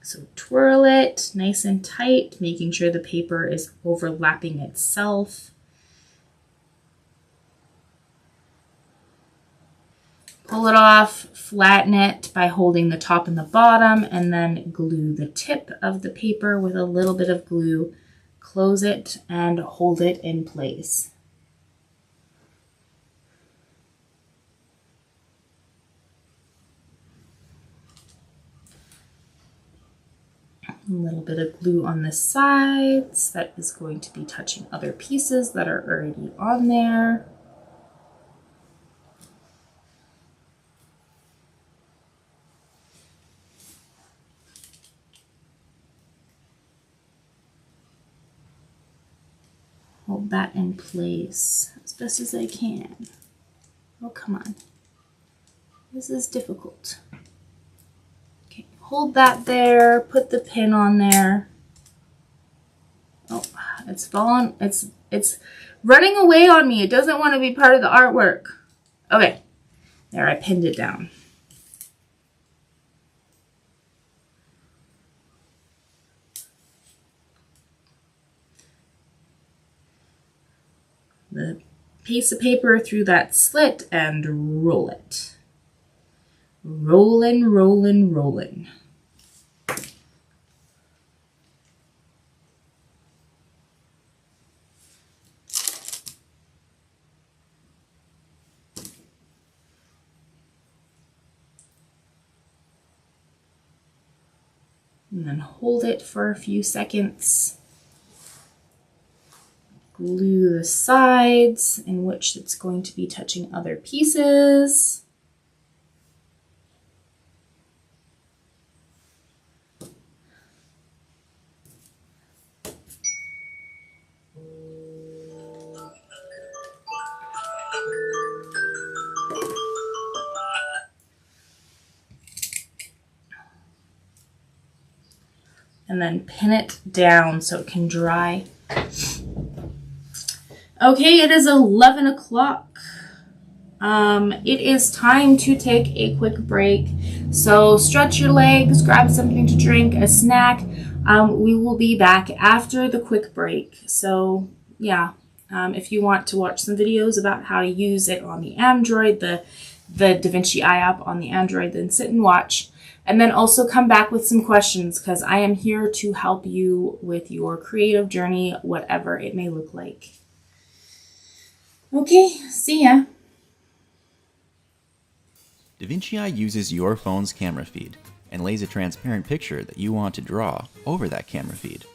So twirl it nice and tight, making sure the paper is overlapping itself. Pull it off, flatten it by holding the top and the bottom, and then glue the tip of the paper with a little bit of glue. Close it and hold it in place. A little bit of glue on the sides that is going to be touching other pieces that are already on there. Hold that in place as best as I can. Oh, come on. This is difficult. Okay, hold that there, put the pin on there. Oh, it's fallen, it's running away on me. It doesn't want to be part of the artwork. Okay, there, I pinned it down. The piece of paper through that slit and roll it. Rollin', rollin', rollin'. And then hold it for a few seconds. Glue the sides in which it's going to be touching other pieces. and then pin it down so it can dry. Okay, it is 11 o'clock. It is time to take a quick break. So stretch your legs, grab something to drink, a snack. We will be back after the quick break. So yeah, if you want to watch some videos about how to use it on the Android, the Vinci Eye App on the Android, then sit and watch. And then also come back with some questions, because I am here to help you with your creative journey, whatever it may look like. Okay, see ya. Vinci Eye uses your phone's camera feed and lays a transparent picture that you want to draw over that camera feed.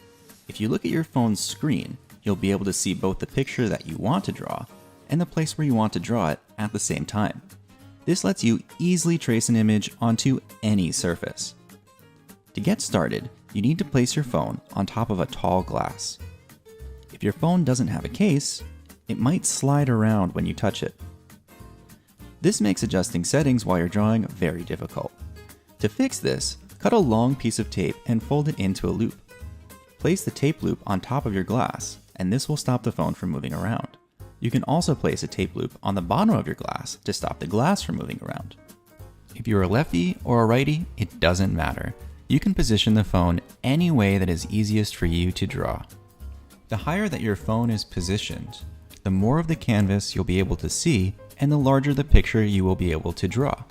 If you look at your phone's screen, you'll be able to see both the picture that you want to draw and the place where you want to draw it at the same time. This lets you easily trace an image onto any surface. To get started, you need to place your phone on top of a tall glass. If your phone doesn't have a case, it might slide around when you touch it. This makes adjusting settings while you're drawing very difficult. To fix this, cut a long piece of tape and fold it into a loop. Place the tape loop on top of your glass, and this will stop the phone from moving around. You can also place a tape loop on the bottom of your glass to stop the glass from moving around. If you're a lefty or a righty, it doesn't matter. You can position the phone any way that is easiest for you to draw. The higher that your phone is positioned, the more of the canvas you'll be able to see and the larger the picture you will be able to draw.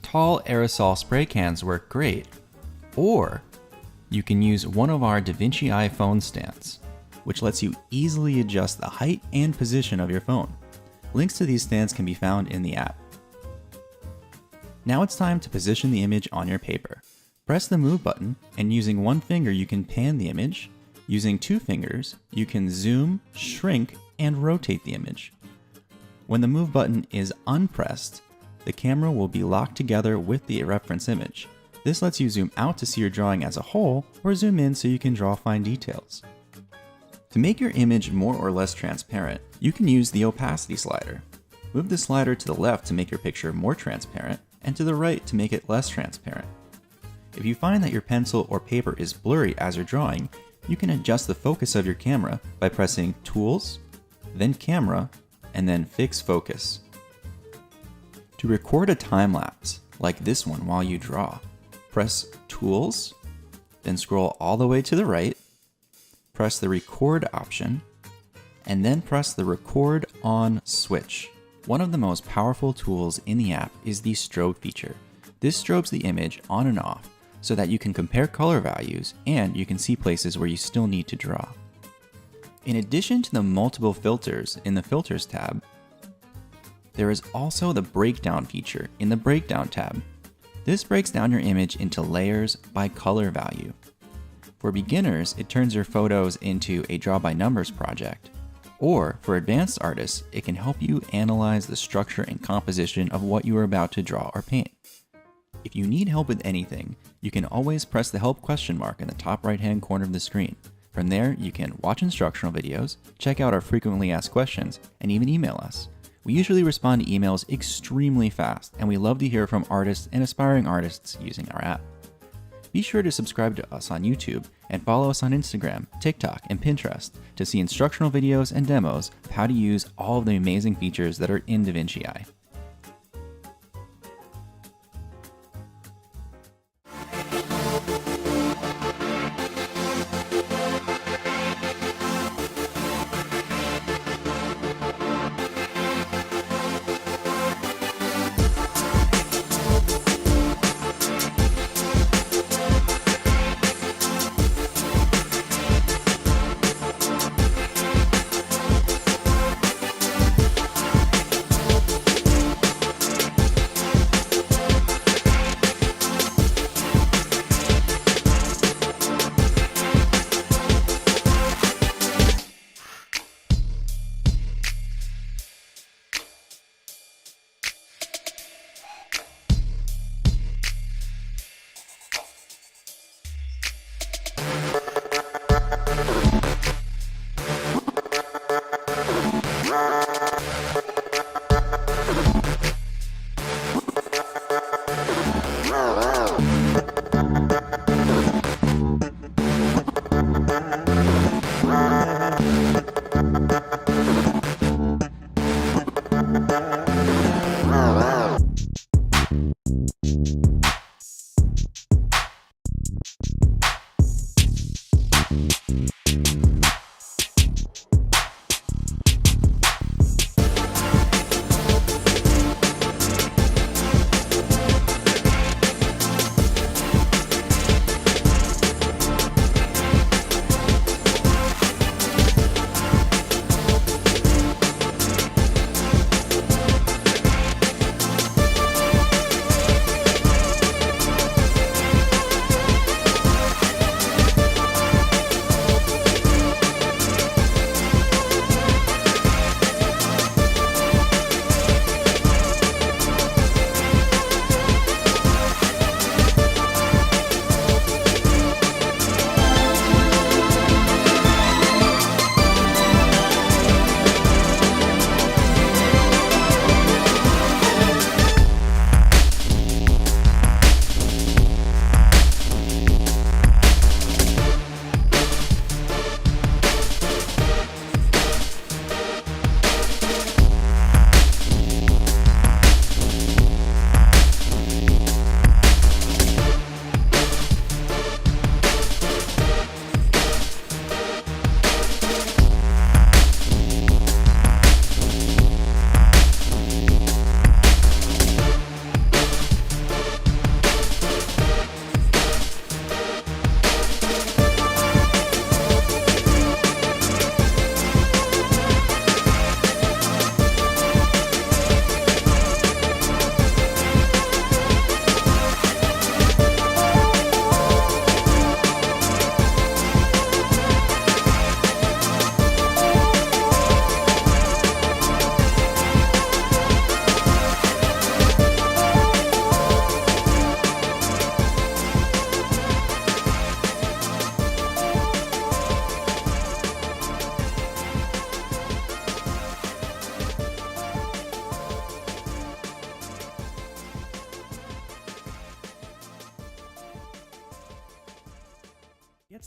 Tall aerosol spray cans work great, or you can use one of our Vinci Eye phone stands, which lets you easily adjust the height and position of your phone. Links to these stands can be found in the app. Now it's time to position the image on your paper. Press the move button, and using one finger you can pan the image. Using 2 fingers, you can zoom, shrink, and rotate the image. When the move button is unpressed, the camera will be locked together with the reference image. This lets you zoom out to see your drawing as a whole, or zoom in so you can draw fine details. To make your image more or less transparent, you can use the opacity slider. Move the slider to the left to make your picture more transparent, and to the right to make it less transparent. If you find that your pencil or paper is blurry as you're drawing, you can adjust the focus of your camera by pressing Tools, then Camera, and then Fix Focus. To record a time lapse, like this one while you draw, press Tools, then scroll all the way to the right, press the Record option, and then press the Record On switch. One of the most powerful tools in the app is the strobe feature. This strobes the image on and off so that you can compare color values and you can see places where you still need to draw. In addition to the multiple filters in the Filters tab, there is also the Breakdown feature in the Breakdown tab. This breaks down your image into layers by color value. For beginners, it turns your photos into a draw by numbers project. Or for advanced artists, it can help you analyze the structure and composition of what you are about to draw or paint. If you need help with anything, you can always press the help question mark in the top right-hand corner of the screen. From there, you can watch instructional videos, check out our frequently asked questions, and even email us. We usually respond to emails extremely fast, and we love to hear from artists and aspiring artists using our app. Be sure to subscribe to us on YouTube and follow us on Instagram, TikTok, and Pinterest to see instructional videos and demos of how to use all of the amazing features that are in Vinci Eye.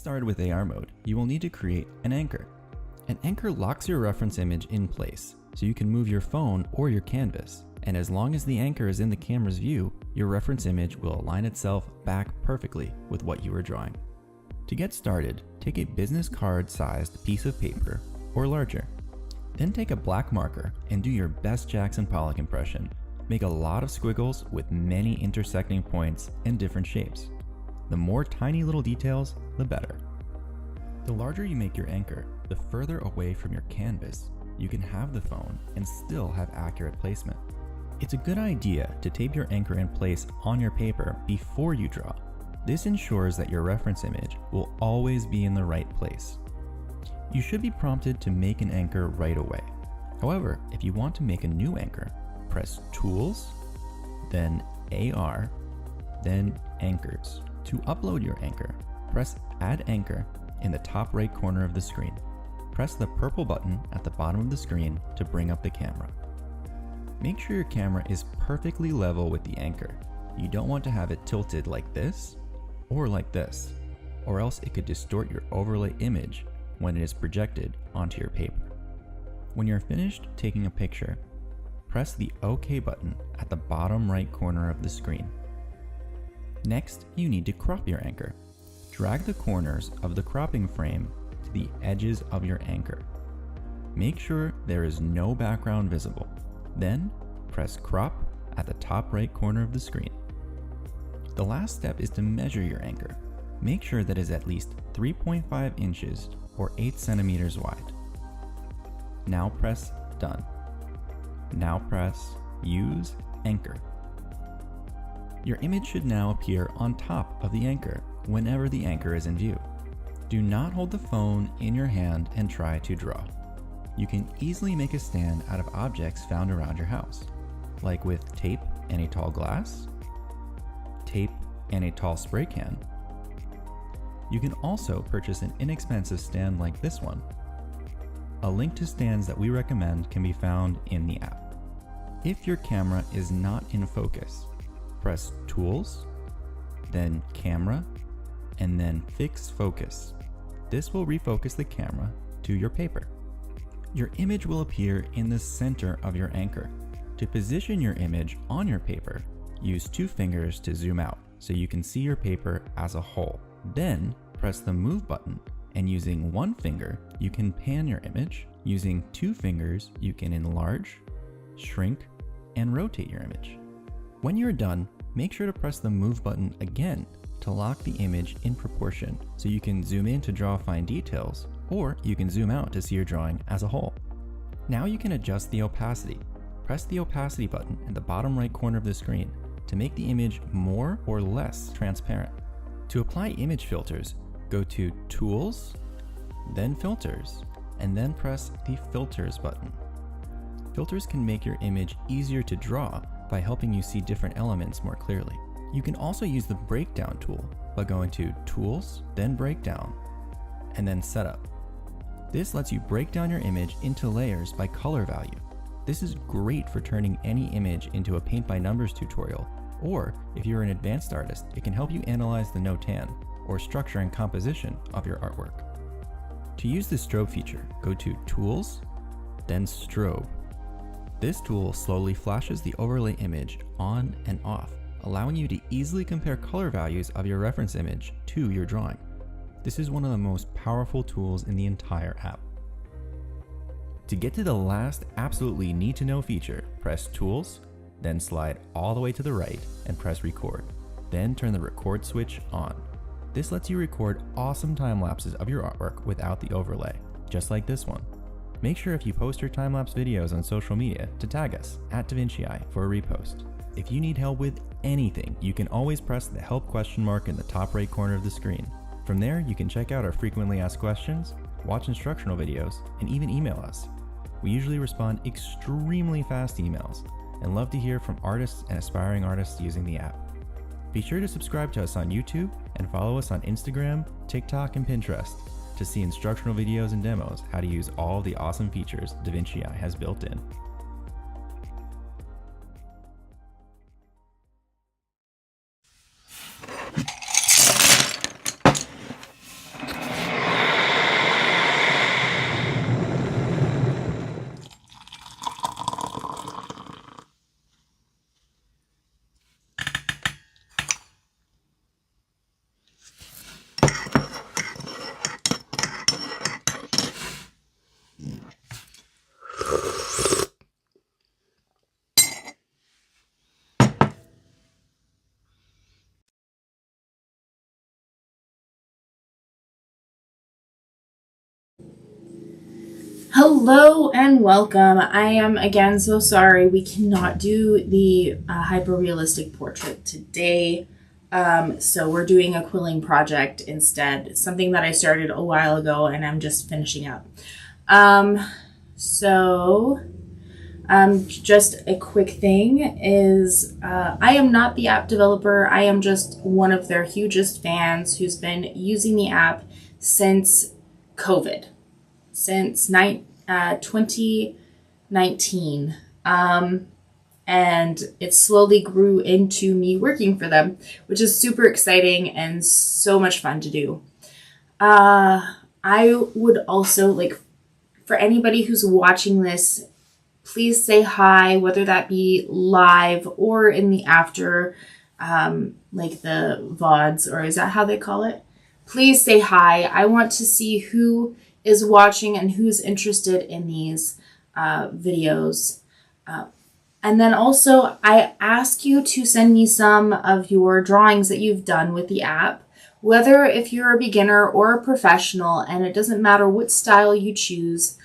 started with AR mode, you will need to create an anchor. An anchor locks your reference image in place, so you can move your phone or your canvas, and as long as the anchor is in the camera's view, your reference image will align itself back perfectly with what you were drawing. To get started, take a business card-sized piece of paper, or larger. Then take a black marker and do your best Jackson Pollock impression. Make a lot of squiggles with many intersecting points and different shapes. The more tiny little details, the better. The larger you make your anchor, the further away from your canvas you can have the phone and still have accurate placement. It's a good idea to tape your anchor in place on your paper before you draw. This ensures that your reference image will always be in the right place. You should be prompted to make an anchor right away. However, if you want to make a new anchor, press Tools, then AR, then Anchors. To upload your anchor, press Add Anchor in the top right corner of the screen. Press the purple button at the bottom of the screen to bring up the camera. Make sure your camera is perfectly level with the anchor. You don't want to have it tilted like this or like this, or else it could distort your overlay image when it is projected onto your paper. When you're finished taking a picture, press the OK button at the bottom right corner of the screen. Next, you need to crop your anchor. Drag the corners of the cropping frame to the edges of your anchor. Make sure there is no background visible. Then, press Crop at the top right corner of the screen. The last step is to measure your anchor. Make sure that it is at least 3.5 inches or 8 centimeters wide. Now press Done. Now press Use Anchor. Your image should now appear on top of the anchor whenever the anchor is in view. Do not hold the phone in your hand and try to draw. You can easily make a stand out of objects found around your house, like with tape and a tall glass, tape and a tall spray can. You can also purchase an inexpensive stand like this one. A link to stands that we recommend can be found in the app. If your camera is not in focus, press Tools, then Camera, and then Fix Focus. This will refocus the camera to your paper. Your image will appear in the center of your anchor. To position your image on your paper, use 2 fingers to zoom out so you can see your paper as a whole. Then press the Move button, and using 1 finger, you can pan your image. Using 2 fingers, you can enlarge, shrink, and rotate your image. When you're done, make sure to press the Move button again to lock the image in proportion so you can zoom in to draw fine details, or you can zoom out to see your drawing as a whole. Now you can adjust the opacity. Press the opacity button in the bottom right corner of the screen to make the image more or less transparent. To apply image filters, go to Tools, then Filters, and then press the Filters button. Filters can make your image easier to draw by helping you see different elements more clearly. You can also use the Breakdown tool by going to Tools, then Breakdown, and then Setup. This lets you break down your image into layers by color value. This is great for turning any image into a paint by numbers tutorial, or if you're an advanced artist, it can help you analyze the no-tan or structure and composition of your artwork. To use the strobe feature, go to Tools, then Strobe. This tool slowly flashes the overlay image on and off, allowing you to easily compare color values of your reference image to your drawing. This is one of the most powerful tools in the entire app. To get to the last absolutely need to know feature, press Tools, then slide all the way to the right and press Record. Then turn the record switch on. This lets you record awesome time lapses of your artwork without the overlay, just like this one. Make sure if you post your time-lapse videos on social media to tag us at Vinci Eye for a repost. If you need help with anything, you can always press the help question mark in the top right corner of the screen. From there, you can check out our frequently asked questions, watch instructional videos, and even email us. We usually respond extremely fast emails and love to hear from artists and aspiring artists using the app. Be sure to subscribe to us on YouTube and follow us on Instagram, TikTok, and Pinterest to see instructional videos and demos how to use all the awesome features Vinci Eye has built in. Hello and welcome. I am again so sorry we cannot do the hyper-realistic portrait today. So we're doing a quilling project instead. It's something that I started a while ago and I'm just finishing up. Just a quick thing is I am not the app developer. I am just one of their hugest fans who's been using the app since COVID. Since 2019. And it slowly grew into me working for them, which is super exciting and so much fun to do. I would also for anybody who's watching this, please say hi, whether that be live or in the after, like the VODs, or is that how they call it? Please say hi. I want to see who is watching and who's interested in these videos. And then also, I ask you to send me some of your drawings that you've done with the app, whether if you're a beginner or a professional, and it doesn't matter what style you choose.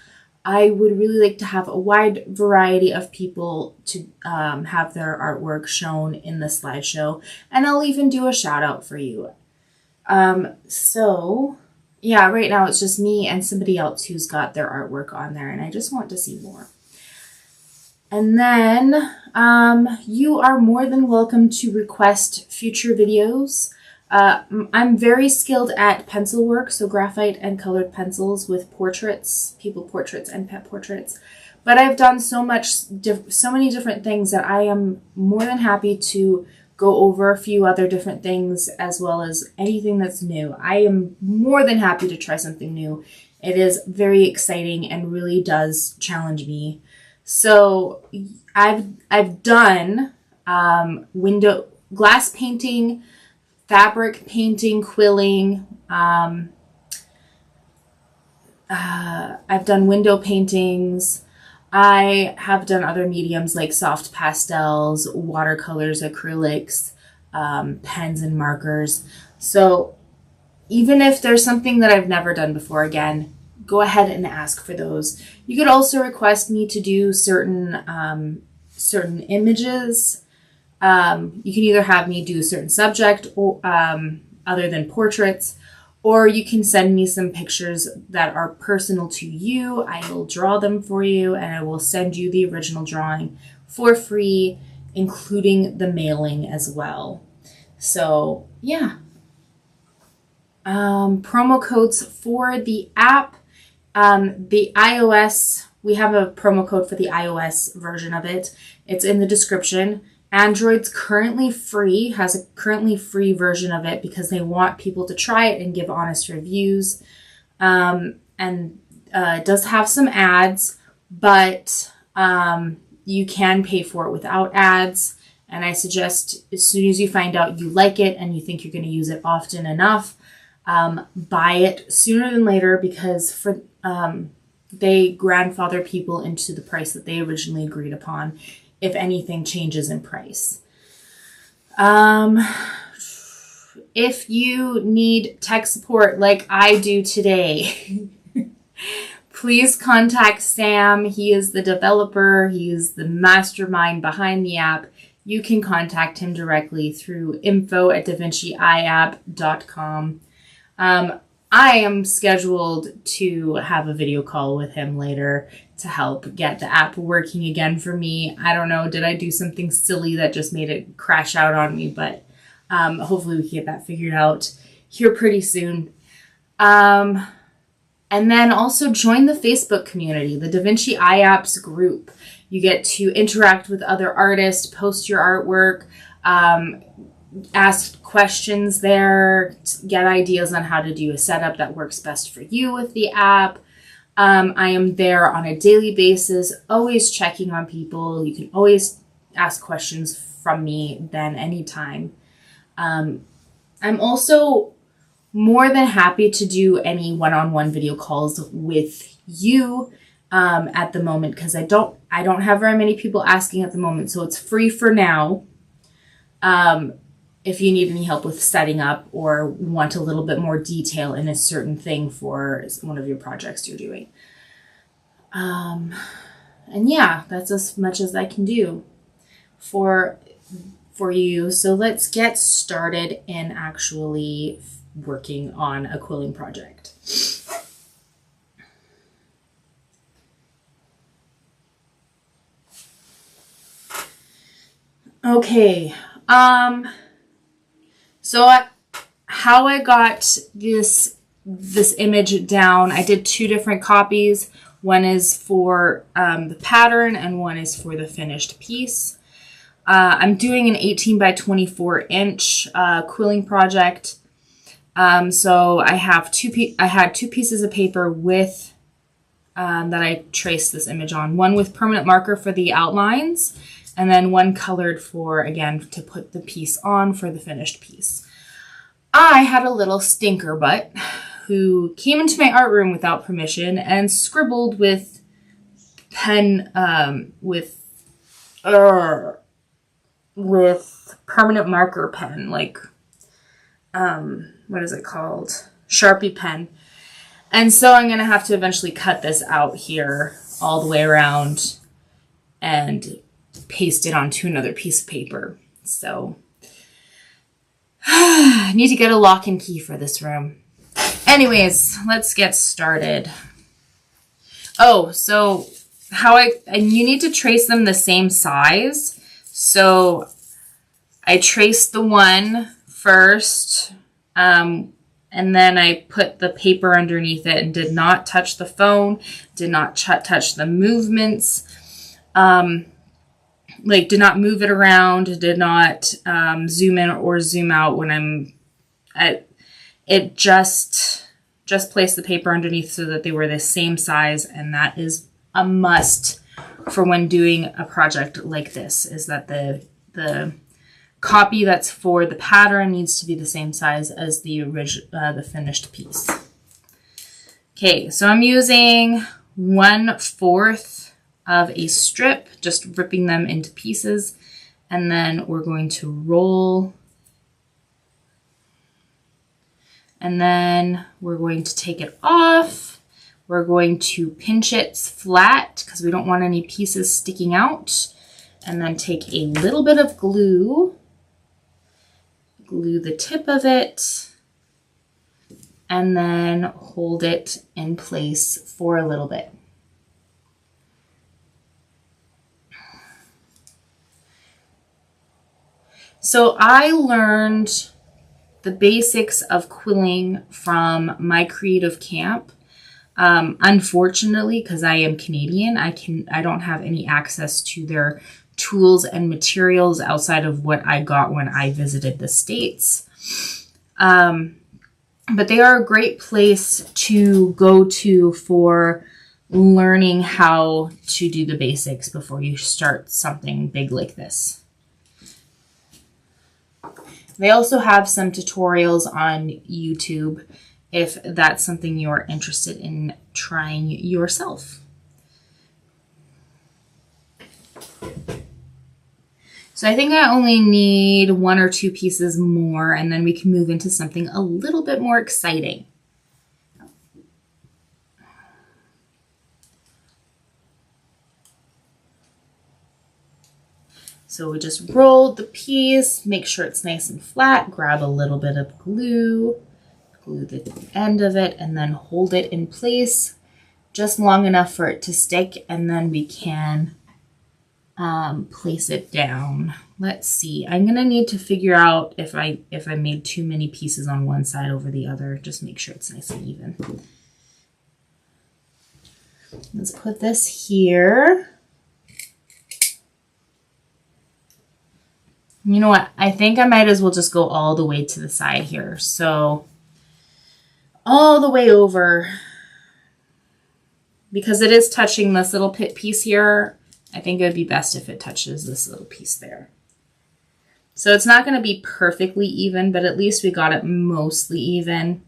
I would really like to have a wide variety of people to have their artwork shown in the slideshow, and I'll even do a shout out for you. Yeah, right now it's just me and somebody else who's got their artwork on there, and I just want to see more. And then you are more than welcome to request future videos. I'm very skilled at pencil work, so graphite and colored pencils with portraits, people portraits and pet portraits. But I've done so many different things that I am more than happy to go over a few other different things as well as anything that's new. I am more than happy to try something new. It is very exciting and really does challenge me. So I've done window glass painting, fabric painting, quilling. I've done window paintings. I have done other mediums like soft pastels, watercolors, acrylics, pens and markers. So even if there's something that I've never done before, again, go ahead and ask for those. You could also request me to do certain images. You can either have me do a certain subject or other than portraits, or you can send me some pictures that are personal to you. I will draw them for you, and I will send you the original drawing for free, including the mailing as well. So yeah. Promo codes for the app. The iOS, we have a promo code for the iOS version of it. It's in the description. Android's currently free, has a currently free version of it because they want people to try it and give honest reviews. It does have some ads, but you can pay for it without ads. And I suggest as soon as you find out you like it and you think you're going to use it often enough, buy it sooner than later, because they grandfather people into the price that they originally agreed upon if anything changes in price. If you need tech support like I do today, please contact Sam. He is the developer. He is the mastermind behind the app. You can contact him directly through info@vinciieapp.com. I am scheduled to have a video call with him later to help get the app working again for me. I don't know, did I do something silly that just made it crash out on me? But hopefully we can get that figured out here pretty soon. And then also join the Facebook community, the Vinci Eye Apps group. You get to interact with other artists, post your artwork, ask questions there, get ideas on how to do a setup that works best for you with the app. I am there on a daily basis, always checking on people. You can always ask questions from me then anytime. I'm also more than happy to do any one-on-one video calls with you at the moment, because I don't have very many people asking at the moment, so it's free for now. If you need any help with setting up or want a little bit more detail in a certain thing for one of your projects you're doing. And yeah, that's as much as I can do for you. So let's get started in actually working on a quilling project. Okay, so how I got this image down, I did two different copies. One is for the pattern and one is for the finished piece. I'm doing an 18 by 24 inch quilling project. So I have I had two pieces of paper with that I traced this image on. One with permanent marker for the outlines, and then one colored for, again, to put the piece on for the finished piece. I had a little stinker butt who came into my art room without permission and scribbled with with permanent marker pen, like, what is it called? Sharpie pen. And so I'm going to have to eventually cut this out here all the way around and paste it onto another piece of paper. So I need to get a lock and key for this room. Anyways, let's get started. Oh, so you need to trace them the same size. So I traced the one first, and then I put the paper underneath it and did not touch the phone, did not touch the movements, did not move it around, did not zoom in or zoom out when it just placed the paper underneath so that they were the same size. And that is a must for when doing a project like this, is that the copy that's for the pattern needs to be the same size as the finished piece. Okay, so I'm using 1/4 of a strip, just ripping them into pieces, and then we're going to roll, and then we're going to take it off. We're going to pinch it flat because we don't want any pieces sticking out, and then take a little bit of glue the tip of it, and then hold it in place for a little bit. So I learned the basics of quilling from my creative camp. Unfortunately, because I am Canadian, I don't have any access to their tools and materials outside of what I got when I visited the States. But they are a great place to go to for learning how to do the basics before you start something big like this. They also have some tutorials on YouTube if that's something you're interested in trying yourself. So I think I only need 1 or 2 pieces more, and then we can move into something a little bit more exciting. So we just roll the piece, make sure it's nice and flat, grab a little bit of glue the end of it, and then hold it in place just long enough for it to stick, and then we can place it down. Let's see. I'm gonna need to figure out if I made too many pieces on one side over the other. Just make sure it's nice and even. Let's put this here. You know what? I think I might as well just go all the way to the side here. So all the way over, because it is touching this little piece here. I think it would be best if it touches this little piece there. So it's not going to be perfectly even, but at least we got it mostly even.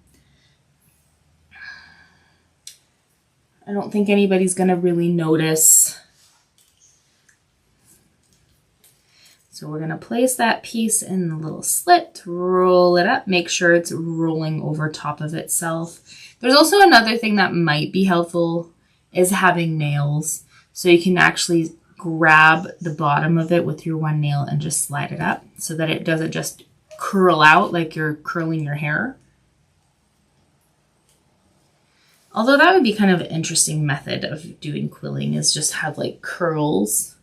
I don't think anybody's going to really notice. So we're going to place that piece in the little slit, roll it up, make sure it's rolling over top of itself. There's also another thing that might be helpful is having nails. So you can actually grab the bottom of it with your one nail and just slide it up so that it doesn't just curl out like you're curling your hair. Although that would be kind of an interesting method of doing quilling, is just have like curls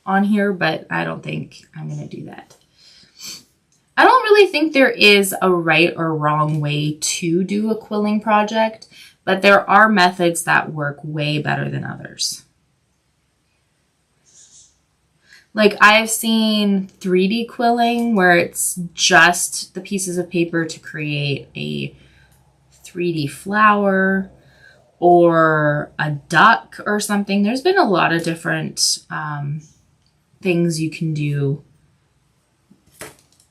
on here, but I don't think I'm going to do that. I don't really think there is a right or wrong way to do a quilling project, but there are methods that work way better than others. Like I've seen 3D quilling where it's just the pieces of paper to create a 3D flower or a duck or something. There's been a lot of different things you can do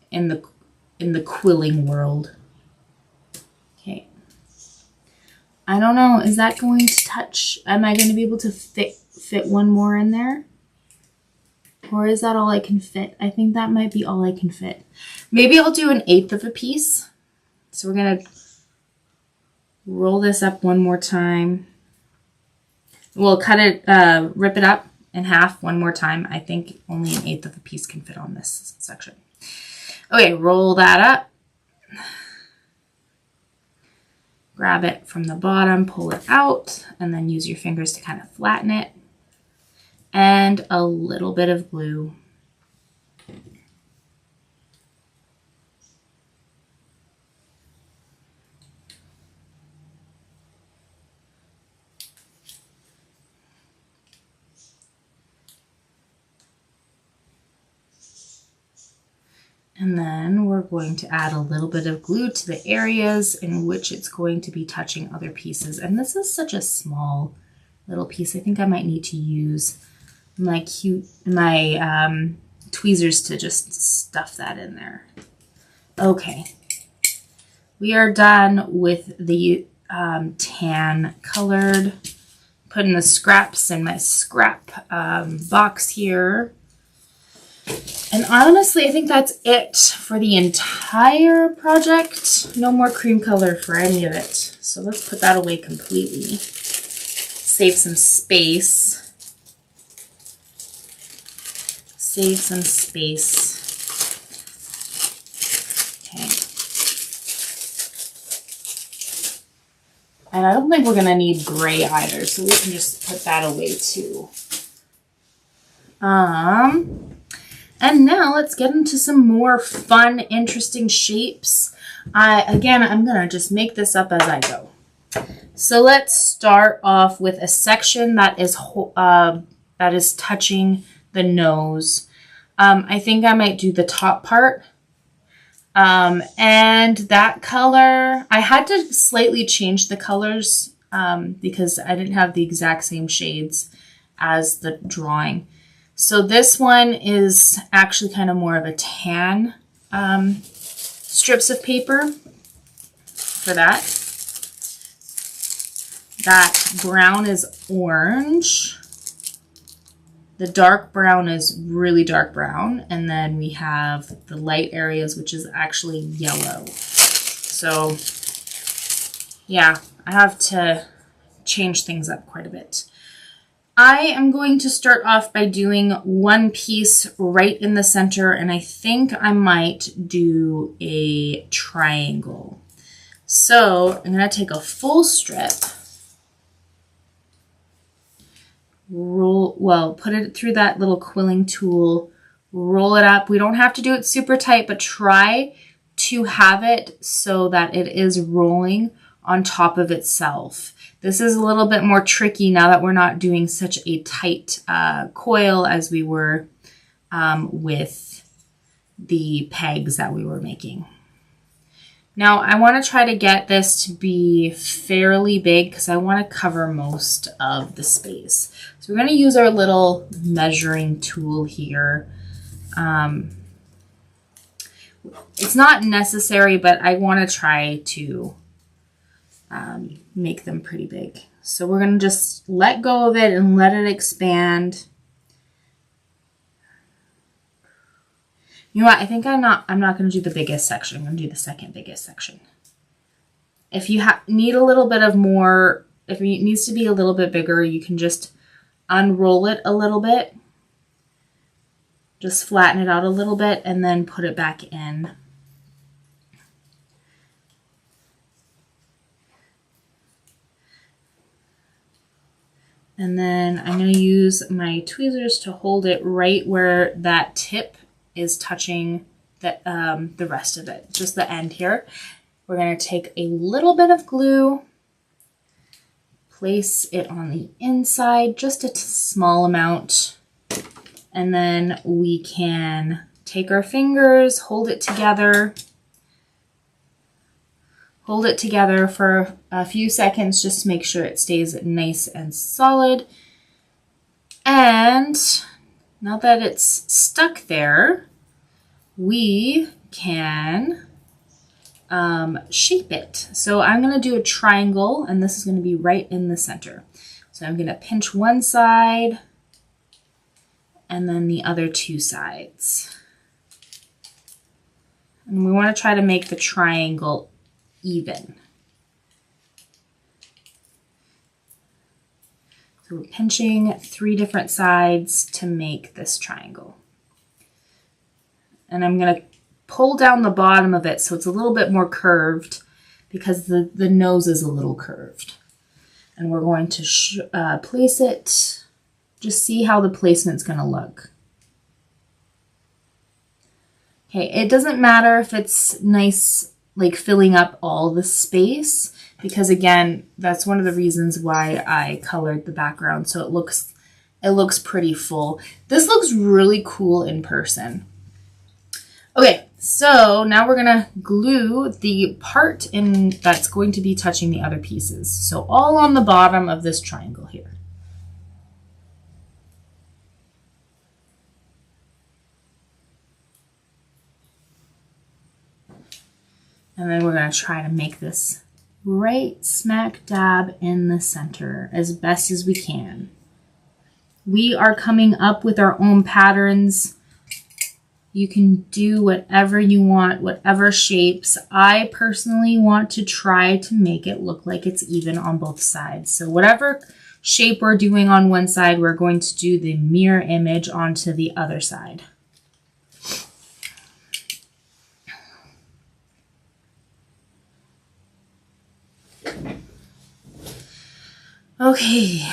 in the quilling world. Okay. I don't know. Is that going to touch? Am I going to be able to fit one more in there? Or is that all I can fit? I think that might be all I can fit. Maybe I'll do 1/8 of a piece. So we're going to roll this up one more time. We'll cut it, rip it up in half one more time. I think only 1/8 of a piece can fit on this section. Okay, roll that up. Grab it from the bottom, pull it out, and then use your fingers to kind of flatten it. And a little bit of glue. And then we're going to add a little bit of glue to the areas in which it's going to be touching other pieces. And this is such a small little piece. I think I might need to use my tweezers to just stuff that in there. Okay. We are done with the tan colored. Putting the scraps in my scrap box here. And honestly, I think that's it for the entire project. No more cream color for any of it. So let's put that away completely. Save some space. Save some space. Okay. And I don't think we're going to need gray either, so we can just put that away too. And now let's get into some more fun, interesting shapes. Again, I'm going to just make this up as I go. So let's start off with a section that is touching the nose. I think I might do the top part. And that color, I had to slightly change the colors because I didn't have the exact same shades as the drawing. So this one is actually kind of more of a tan strips of paper for that. That brown is orange. The dark brown is really dark brown. And then we have the light areas, which is actually yellow. So yeah, I have to change things up quite a bit. I am going to start off by doing one piece right in the center, and I think I might do a triangle. So I'm going to take a full strip, put it through that little quilling tool, roll it up. We don't have to do it super tight, but try to have it so that it is rolling on top of itself. This is a little bit more tricky now that we're not doing such a tight coil as we were with the pegs that we were making. Now I want to try to get this to be fairly big because I want to cover most of the space. So we're going to use our little measuring tool here. It's not necessary, but I want to try to make them pretty big. So we're going to just let go of it and let it expand. You know what? I think I'm not going to do the biggest section. I'm going to do the second biggest section. If you need a little bit of more if it needs to be a little bit bigger, you can just unroll it a little bit. Just flatten it out a little bit and then put it back in. And then I'm going to use my tweezers to hold it right where that tip is touching the rest of it, just the end here. We're going to take a little bit of glue, place it on the inside, just a small amount, and then we can take our fingers, hold it together for a few seconds just to make sure it stays nice and solid. And now that it's stuck there, we can shape it. So I'm going to do a triangle, and this is going to be right in the center. So I'm going to pinch one side and then the other two sides. And we want to try to make the triangle even. So we're pinching 3 different sides to make this triangle. And I'm going to pull down the bottom of it so it's a little bit more curved because the nose is a little curved. And we're going to place it, just see how the placement's going to look. Okay, it doesn't matter if it's nice, like filling up all the space, because again, that's one of the reasons why I colored the background so it looks pretty full. This looks really cool in person. Okay, so now we're gonna glue the part in that's going to be touching the other pieces. So all on the bottom of this triangle here. And then we're gonna try to make this right smack dab in the center as best as we can. We are coming up with our own patterns. You can do whatever you want, whatever shapes. I personally want to try to make it look like it's even on both sides. So whatever shape we're doing on one side, we're going to do the mirror image onto the other side. Okay,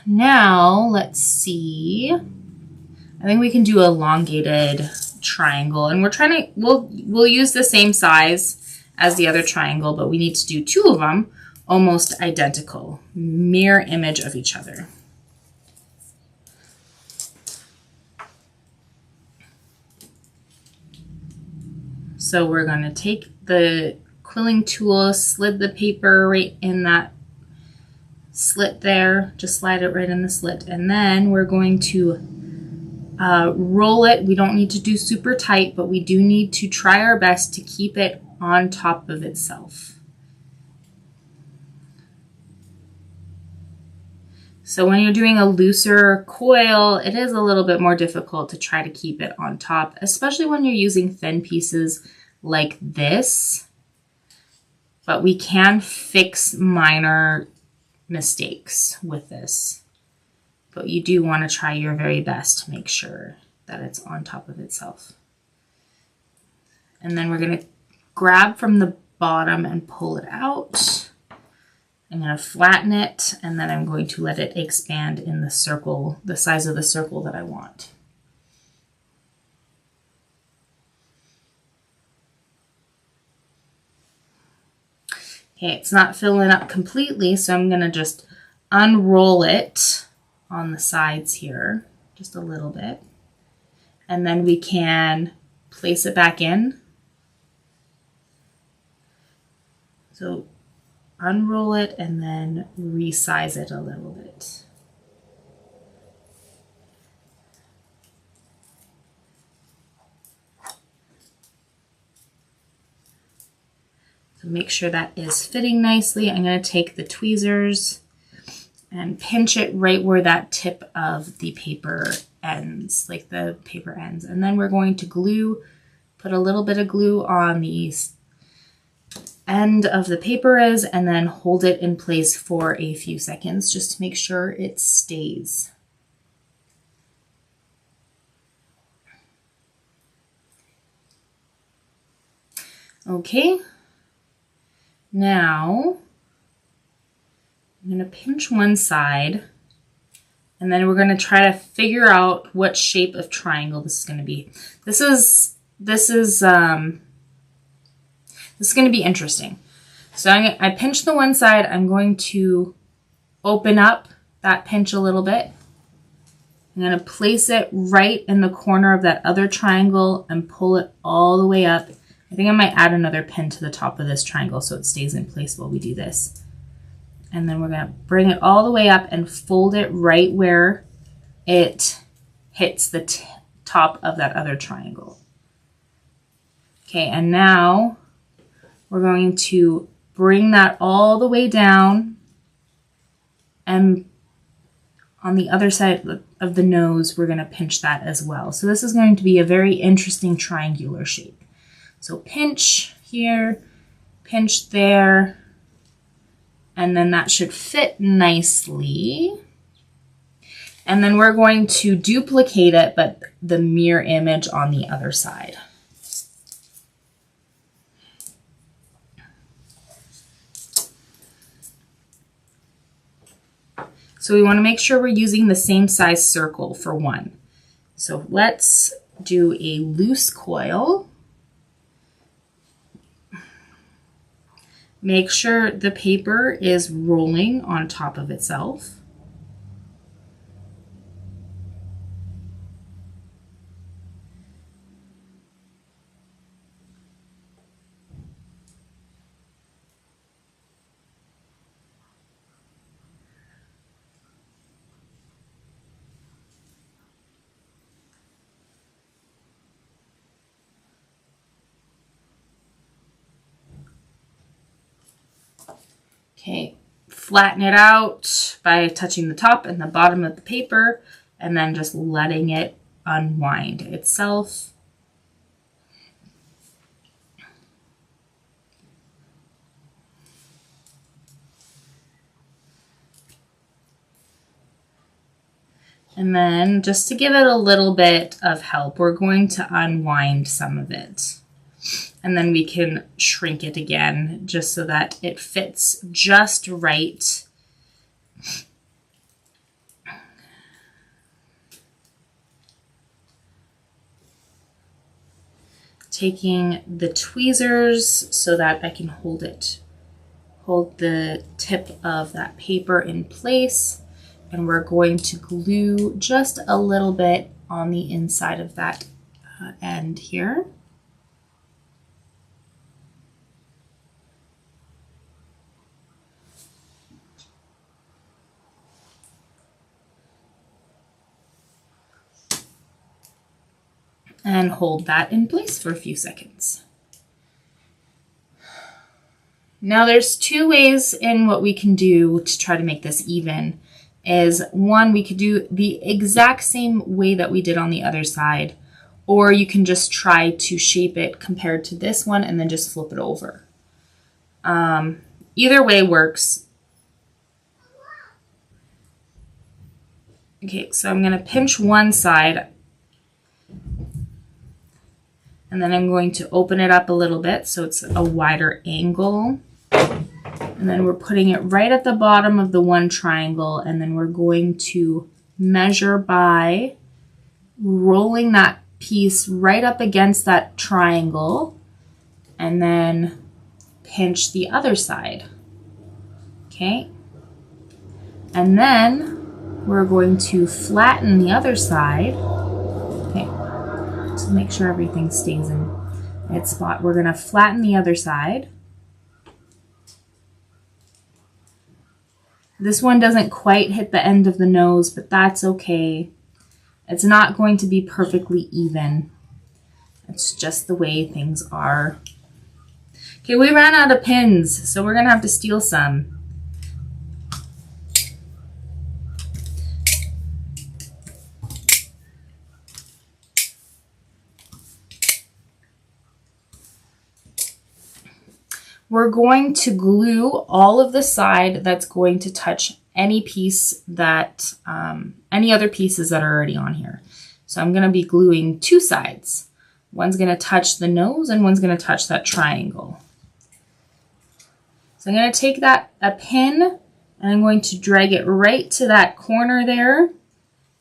now let's see. I think we can do elongated triangle, and we'll use the same size as the other triangle, but we need to do 2 of them almost identical, mirror image of each other. So we're going to take the quilling tool, slid the paper right in that slit there, just slide it right in the slit, and then we're going to roll it. We don't need to do super tight, but we do need to try our best to keep it on top of itself. So when you're doing a looser coil, it is a little bit more difficult to try to keep it on top, especially when you're using thin pieces like this. But we can fix minor mistakes with this. But you do want to try your very best to make sure that it's on top of itself. And then we're going to grab from the bottom and pull it out. I'm going to flatten it, and then I'm going to let it expand in the circle, the size of the circle that I want. Okay, it's not filling up completely, so I'm going to just unroll it on the sides here, just a little bit. And then we can place it back in. So unroll it and then resize it a little bit. So make sure that is fitting nicely. I'm going to take the tweezers and pinch it right where that tip of the paper ends, like the paper ends. And then we're going to glue, put a little bit of glue on the end of the paper is, and then hold it in place for a few seconds just to make sure it stays. Okay, now I'm going to pinch one side, and then we're going to try to figure out what shape of triangle this is going to be. This is going to be interesting. So I pinch the one side. I'm going to open up that pinch a little bit. I'm going to place it right in the corner of that other triangle and pull it all the way up. I think I might add another pin to the top of this triangle so it stays in place while we do this. And then we're going to bring it all the way up and fold it right where it hits the top of that other triangle. Okay, and now we're going to bring that all the way down, and on the other side of the nose, we're going to pinch that as well. So this is going to be a very interesting triangular shape. So pinch here, pinch there, and then that should fit nicely. And then we're going to duplicate it, but the mirror image on the other side. So we want to make sure we're using the same size circle for one. So let's do a loose coil. Make sure the paper is rolling on top of itself. Okay, flatten it out by touching the top and the bottom of the paper and then just letting it unwind itself. And then just to give it a little bit of help, we're going to unwind some of it. And then we can shrink it again just so that it fits just right. Taking the tweezers so that I can hold the tip of that paper in place. And we're going to glue just a little bit on the inside of that end here. And hold that in place for a few seconds. Now there's two ways in what we can do to try to make this even. Is one, we could do the exact same way that we did on the other side, or you can just try to shape it compared to this one and then just flip it over. Either way works. Okay, so I'm going to pinch one side. And then I'm going to open it up a little bit so it's a wider angle. And then we're putting it right at the bottom of the one triangle. And then we're going to measure by rolling that piece right up against that triangle. And then pinch the other side. Okay. And then we're going to flatten the other side. Okay. To make sure everything stays in its spot. We're going to flatten the other side. This one doesn't quite hit the end of the nose, but that's okay. It's not going to be perfectly even. It's just the way things are. Okay, we ran out of pins, so we're going to have to steal some. we're going to glue all of the side that's going to touch any piece that, any other pieces that are already on here. So I'm going to be gluing two sides. One's going to touch the nose and one's going to touch that triangle. So I'm going to take a pin, and I'm going to drag it right to that corner there,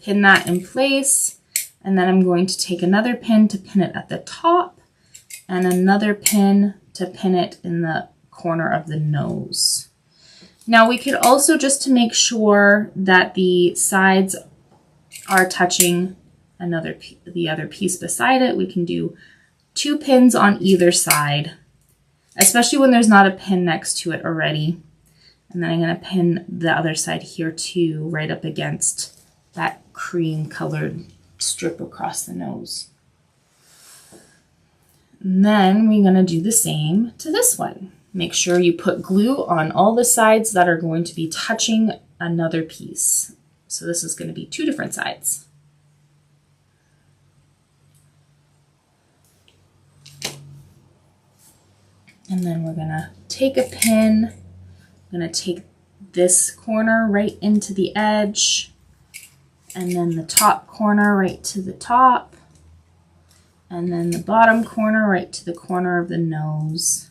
pin that in place, and then I'm going to take another pin to pin it at the top, and another pin to pin it in the corner of the nose. Now we could also, just to make sure that the sides are touching the other piece beside it, we can do 2 pins on either side, especially when there's not a pin next to it already. And then I'm going to pin the other side here too, right up against that cream colored strip across the nose. And then we're going to do the same to this one. Make sure you put glue on all the sides that are going to be touching another piece. So this is going to be 2 different sides. And then we're going to take a pin. I'm going to take this corner right into the edge, and then the top corner right to the top, and then the bottom corner right to the corner of the nose.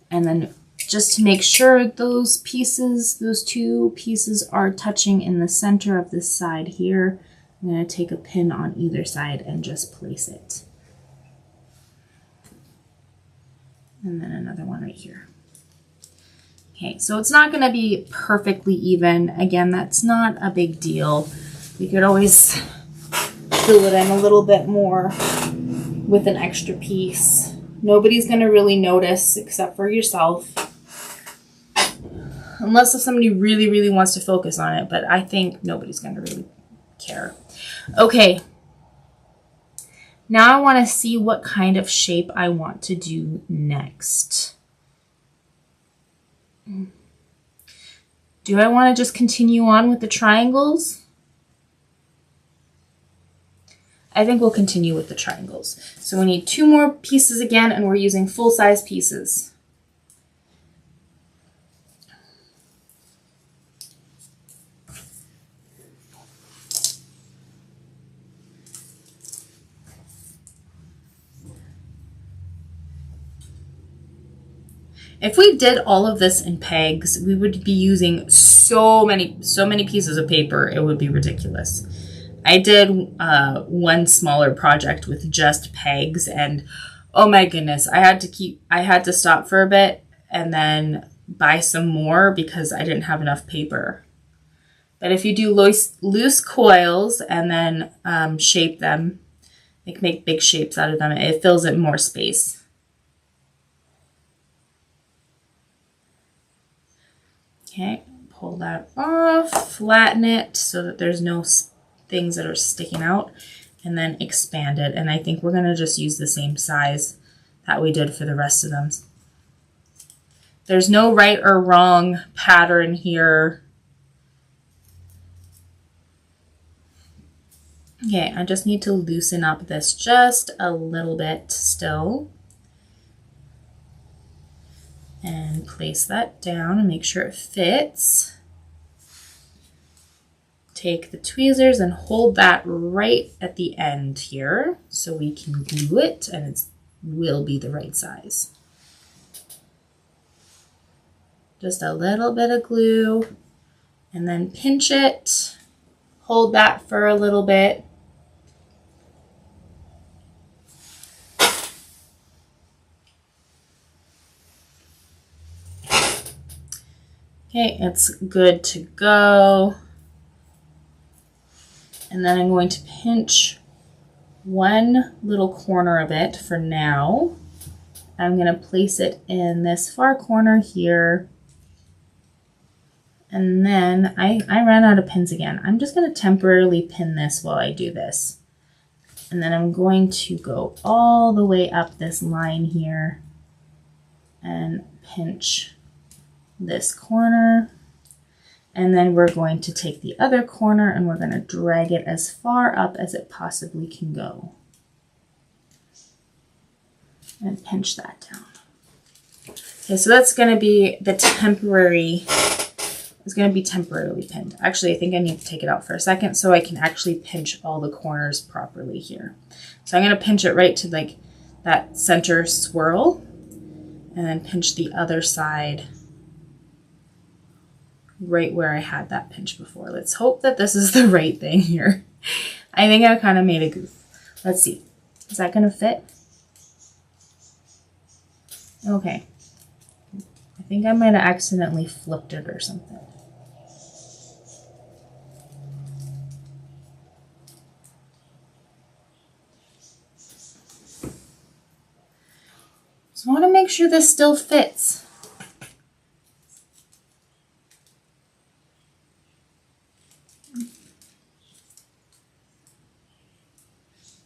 And then just to make sure those 2 pieces are touching in the center of this side here, I'm going to take a pin on either side and just place it. And then another one right here. Okay, so it's not going to be perfectly even. Again, that's not a big deal. You could always fill it in a little bit more with an extra piece. Nobody's going to really notice except for yourself. Unless if somebody really, really wants to focus on it, but I think nobody's going to really care. Okay. Now I want to see what kind of shape I want to do next. Do I want to just continue on with the triangles? I think we'll continue with the triangles. So we need 2 more pieces again, and we're using full-size pieces. If we did all of this in pegs, we would be using so many pieces of paper, it would be ridiculous. I did one smaller project with just pegs, and oh my goodness, I had to stop for a bit and then buy some more because I didn't have enough paper. But if you do loose coils and then shape them, like make big shapes out of them, it fills in more space. Okay, pull that off, flatten it so that there's no things that are sticking out, and then expand it. And I think we're going to just use the same size that we did for the rest of them. There's no right or wrong pattern here. Okay, I just need to loosen up this just a little bit still. And place that down and make sure it fits. Take the tweezers and hold that right at the end here so we can glue it, and it will be the right size. Just a little bit of glue, and then pinch it. Hold that for a little bit. Okay, it's good to go. And then I'm going to pinch one little corner of it for now. I'm going to place it in this far corner here. And then I ran out of pins again. I'm just going to temporarily pin this while I do this. And then I'm going to go all the way up this line here and pinch this corner, and then we're going to take the other corner and we're going to drag it as far up as it possibly can go and pinch that down. Okay, so that's going to be the temporary, it's going to be temporarily pinned. Actually, I think I need to take it out for a second so I can actually pinch all the corners properly here. So I'm going to pinch it right to like that center swirl and then pinch the other side right where I had that pinch before. Let's hope that this is the right thing here. I think I kind of made a goof. Let's see. Is that going to fit? Okay. I think I might have accidentally flipped it or something. So I want to make sure this still fits.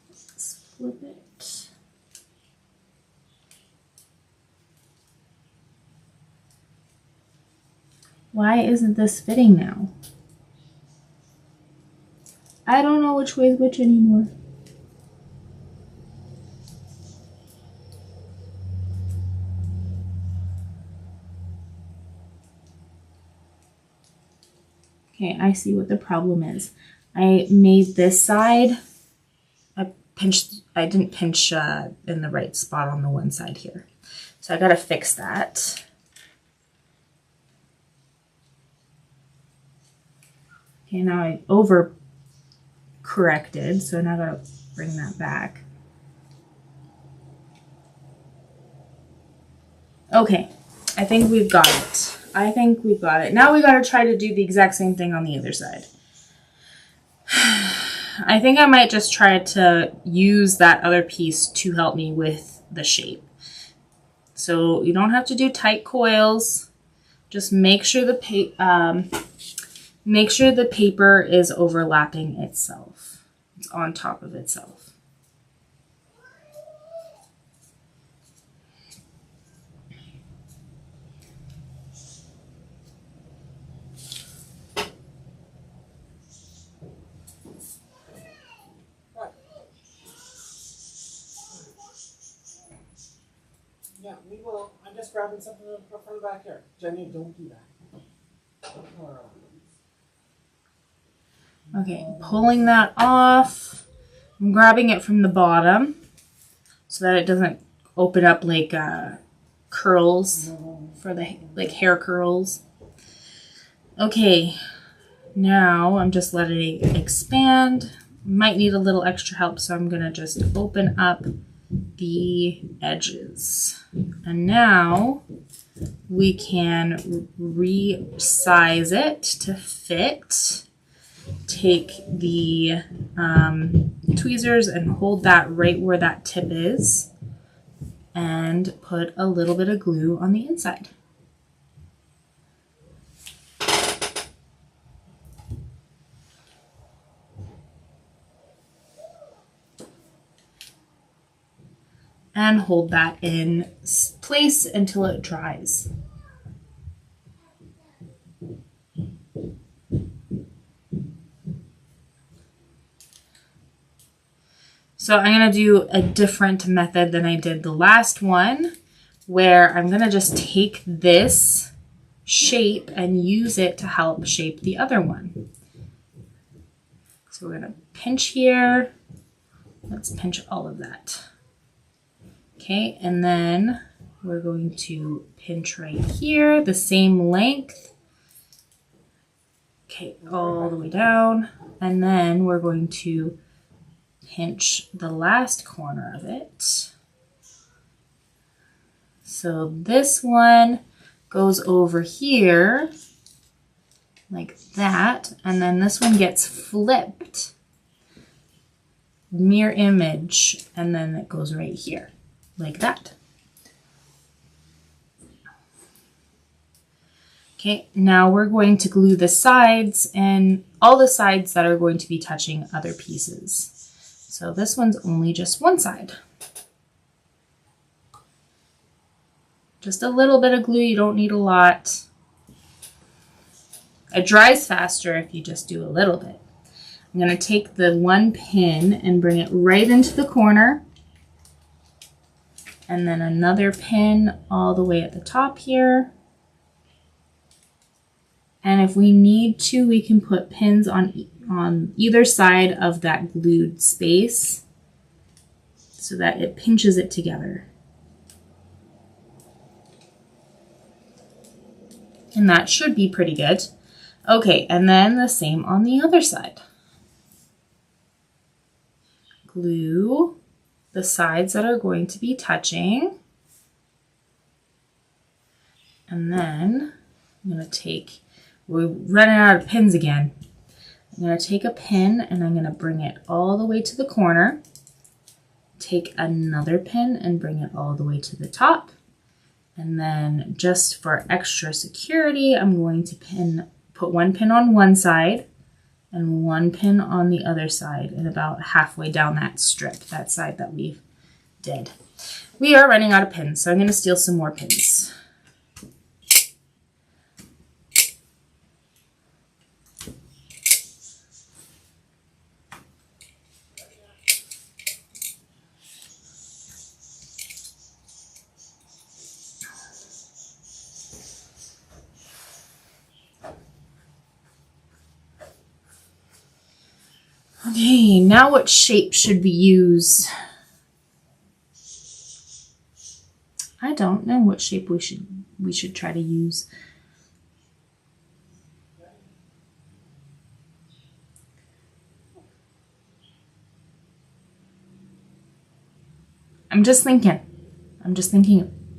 Let's flip it. Why isn't this fitting now? I don't know which way is which anymore. Okay, I see what the problem is. I made this side, I didn't pinch in the right spot on the one side here. So I gotta fix that. Okay, now I over corrected, so now I gotta bring that back. Okay, I think we've got it. I think we've got it. Now we gotta try to do the exact same thing on the other side. I think I might just try to use that other piece to help me with the shape. So you don't have to do tight coils. Just make sure the paper is overlapping itself. It's on top of itself. Yeah, we will. I'm just grabbing something from the back here. Jenny, don't do that. Okay, pulling that off. I'm grabbing it from the bottom so that it doesn't open up like curls for the like hair curls. Okay, now I'm just letting it expand. Might need a little extra help, so I'm gonna just open up the edges. And now we can resize it to fit. Take the tweezers and hold that right where that tip is and put a little bit of glue on the inside. And hold that in place until it dries. So I'm going to do a different method than I did the last one, where I'm going to just take this shape and use it to help shape the other one. So we're going to pinch here. Let's pinch all of that. Okay, and then we're going to pinch right here, the same length. Okay, all the way down. And then we're going to pinch the last corner of it. So this one goes over here like that, and then this one gets flipped, mirror image, and then it goes right here like that. Okay, now we're going to glue the sides and all the sides that are going to be touching other pieces. So this one's only just one side. Just a little bit of glue, you don't need a lot. It dries faster if you just do a little bit. I'm going to take the one pin and bring it right into the corner and then another pin all the way at the top here. And if we need to, we can put pins on either side of that glued space so that it pinches it together. And that should be pretty good. Okay, and then the same on the other side. Glue the sides that are going to be touching. And then I'm going to take, we're running out of pins again. I'm going to take a pin and I'm going to bring it all the way to the corner. Take another pin and bring it all the way to the top. And then just for extra security, I'm going to put one pin on one side and one pin on the other side and about halfway down that strip, that side that we did. We are running out of pins, so I'm going to steal some more pins. Okay, now what shape should we use? I don't know what shape we should try to use. I'm just thinking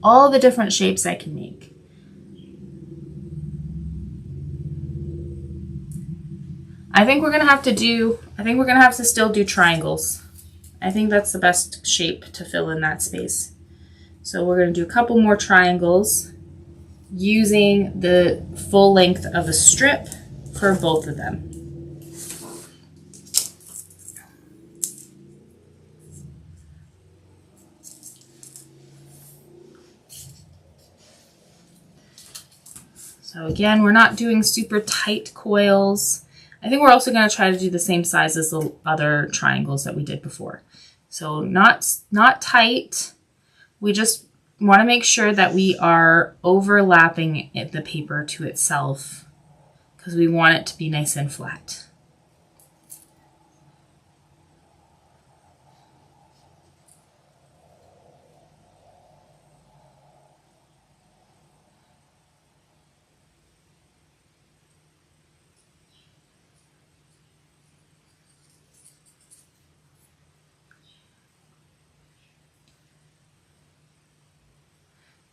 all the different shapes I can make. I think we're gonna have to still do triangles. I think that's the best shape to fill in that space. So we're gonna do a couple more triangles using the full length of a strip for both of them. So again, we're not doing super tight coils. I think we're also going to try to do the same size as the other triangles that we did before. So not tight. We just want to make sure that we are overlapping the paper to itself because we want it to be nice and flat.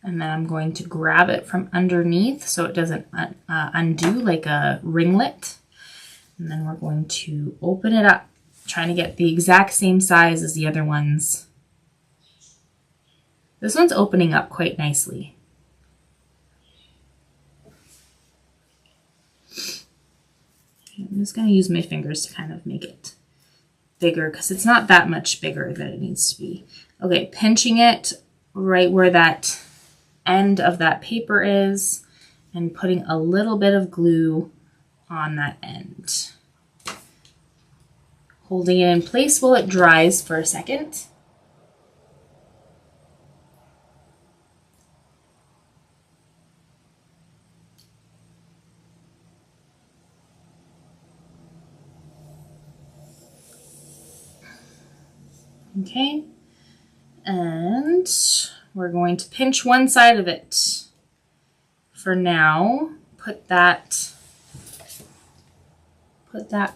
And then I'm going to grab it from underneath so it doesn't undo like a ringlet. And then we're going to open it up, trying to get the exact same size as the other ones. This one's opening up quite nicely. I'm just going to use my fingers to kind of make it bigger because it's not that much bigger than it needs to be. Okay, pinching it right where that end of that paper is and putting a little bit of glue on that end. Holding it in place while it dries for a second. Okay, and we're going to pinch one side of it for now. Put that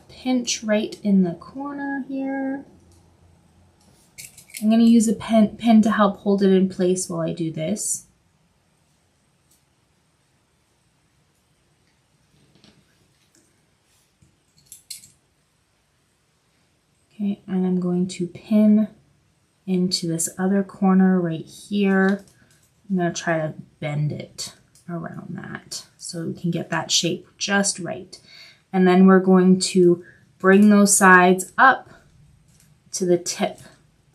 pinch right in the corner here. I'm going to use a pen to help hold it in place while I do this. Okay, and I'm going to pin into this other corner right here. I'm going to try to bend it around that so we can get that shape just right. And then we're going to bring those sides up to the tip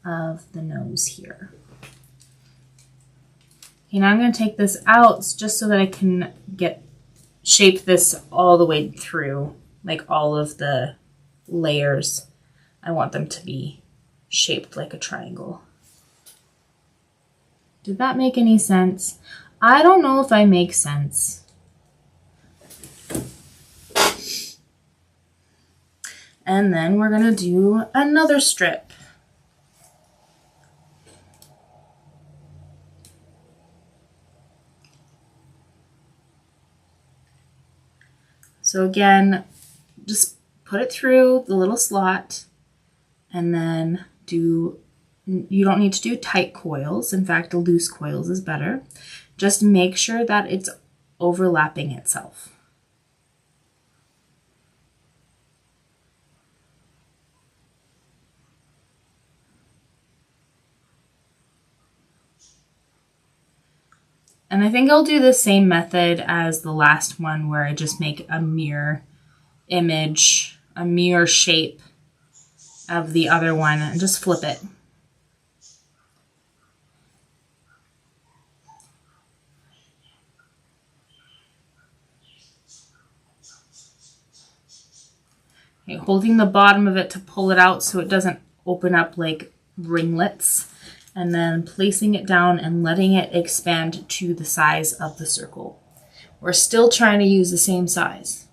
of the nose here. Okay, now I'm going to take this out just so that I can shape this all the way through, like all of the layers. I want them to be shaped like a triangle. Did that make any sense? I don't know if I make sense. And then we're going to do another strip. So again, just put it through the little slot and then you don't need to do tight coils. In fact, loose coils is better. Just make sure that it's overlapping itself. And I think I'll do the same method as the last one where I just make a mirror image, a mirror shape of the other one and just flip it. Okay, holding the bottom of it to pull it out so it doesn't open up like ringlets, and then placing it down and letting it expand to the size of the circle. We're still trying to use the same size.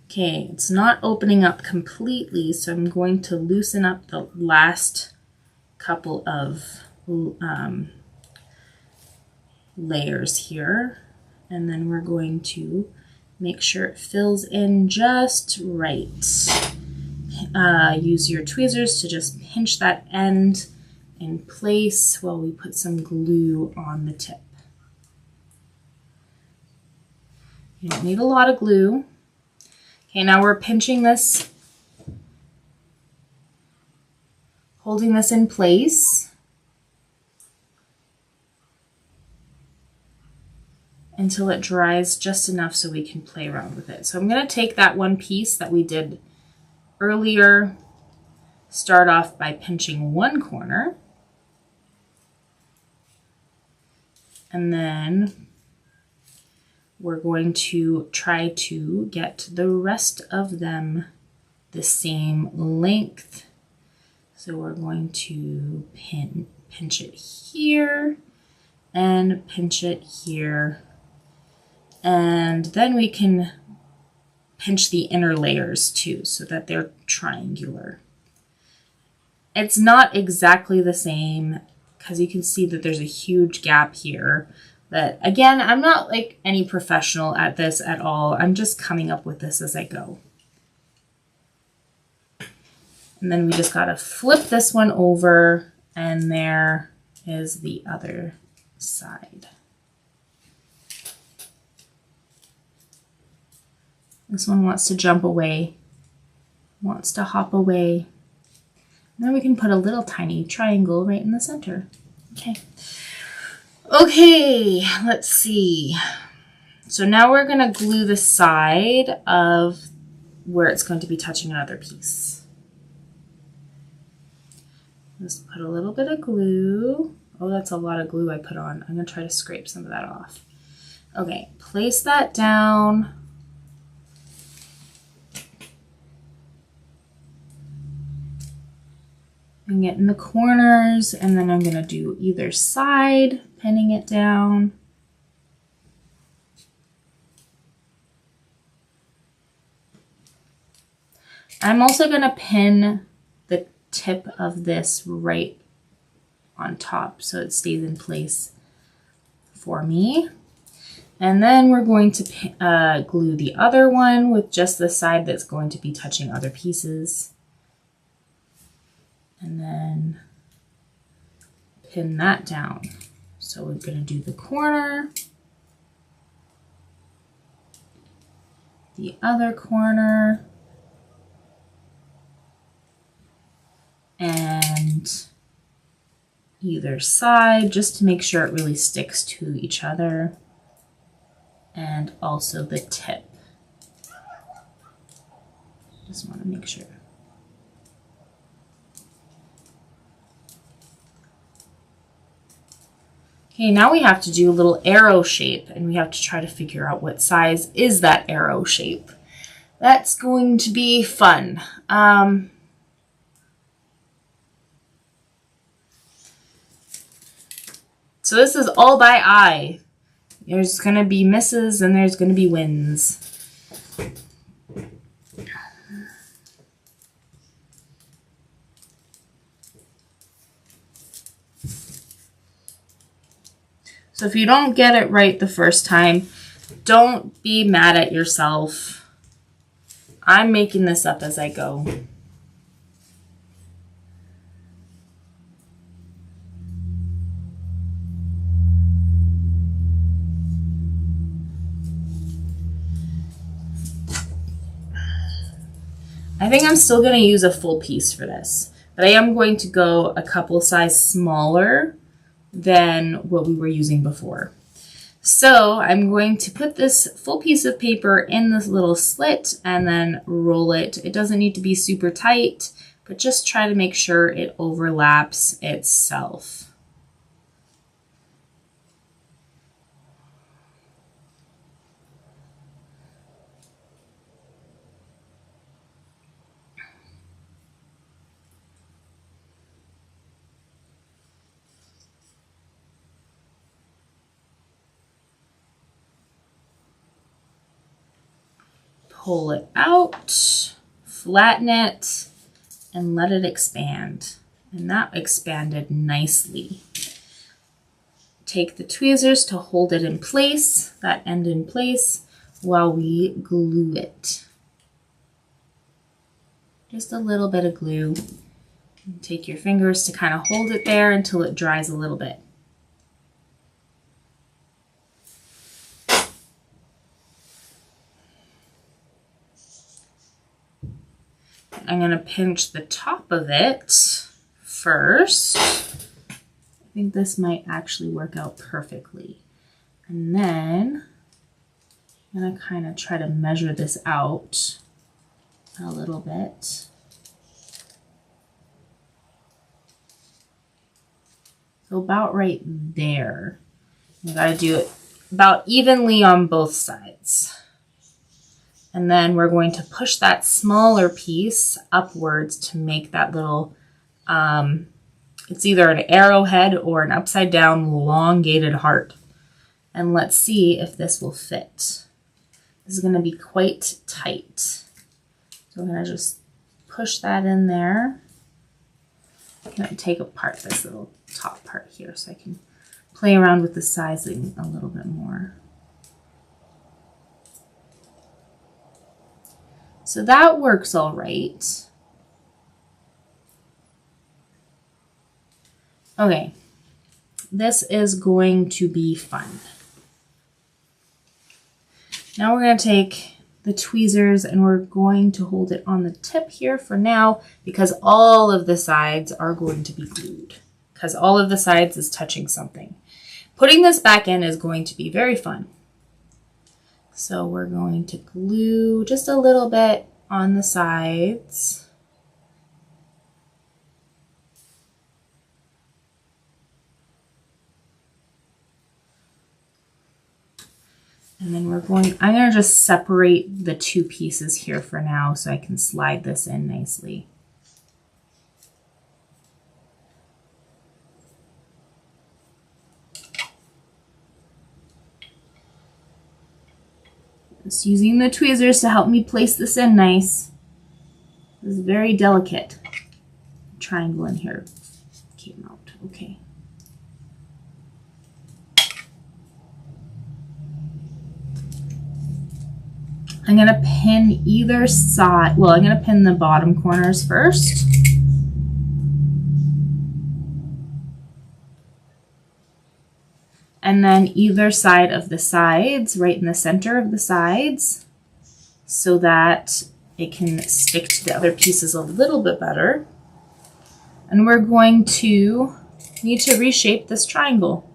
Okay, it's not opening up completely, so I'm going to loosen up the last couple of layers here, and then we're going to make sure it fills in just right. Use your tweezers to just pinch that end in place while we put some glue on the tip. You don't need a lot of glue. Okay, now we're pinching this, holding this in place until it dries just enough so we can play around with it. So I'm going to take that one piece that we did earlier, start off by pinching one corner, and then we're going to try to get the rest of them the same length. So we're going to pinch it here and pinch it here. And then we can pinch the inner layers too so that they're triangular. It's not exactly the same because you can see that there's a huge gap here. But again, I'm not like any professional at this at all. I'm just coming up with this as I go. And then we just gotta flip this one over, and there is the other side. This one wants to jump away, wants to hop away. And then we can put a little tiny triangle right in the center. Okay. Okay, let's see. So now we're gonna glue the side of where it's going to be touching another piece. Just put a little bit of glue. Oh, that's a lot of glue I put on. I'm gonna try to scrape some of that off. Okay, place that down. And get in the corners, and then I'm gonna do either side, pinning it down. I'm also gonna pin the tip of this right on top so it stays in place for me. And then we're going to glue the other one with just the side that's going to be touching other pieces. And then pin that down. So we're going to do the corner, the other corner, and either side, just to make sure it really sticks to each other, and also the tip. Just want to make sure. Okay, now we have to do a little arrow shape, and we have to try to figure out what size is that arrow shape. That's going to be fun. So this is all by eye. There's going to be misses and there's going to be wins. So if you don't get it right the first time, don't be mad at yourself. I'm making this up as I go. I think I'm still going to use a full piece for this, but I am going to go a couple size smaller than what we were using before. So I'm going to put this full piece of paper in this little slit and then roll it. It doesn't need to be super tight, but just try to make sure it overlaps itself. Pull it out, flatten it, and let it expand. And that expanded nicely. Take the tweezers to hold it in place, that end in place, while we glue it. Just a little bit of glue. Take your fingers to kind of hold it there until it dries a little bit. I'm going to pinch the top of it first. I think this might actually work out perfectly. And then I'm going to kind of try to measure this out a little bit. So about right there. You got to do it about evenly on both sides. And then we're going to push that smaller piece upwards to make that little, it's either an arrowhead or an upside down elongated heart. And let's see if this will fit. This is going to be quite tight. So I'm going to just push that in there. I'm going to take apart this little top part here so I can play around with the sizing a little bit more. So that works all right. Okay, this is going to be fun. Now we're going to take the tweezers and we're going to hold it on the tip here for now because all of the sides are going to be glued because all of the sides is touching something. Putting this back in is going to be very fun. So we're going to glue just a little bit on the sides. And then I'm going to just separate the two pieces here for now so I can slide this in nicely. Just using the tweezers to help me place this in nice. This is very delicate. Triangle in here came out. Okay. I'm going to pin either side. Well, I'm going to pin the bottom corners first. And then either side of the sides, right in the center of the sides, so that it can stick to the other pieces a little bit better. And we're going to need to reshape this triangle.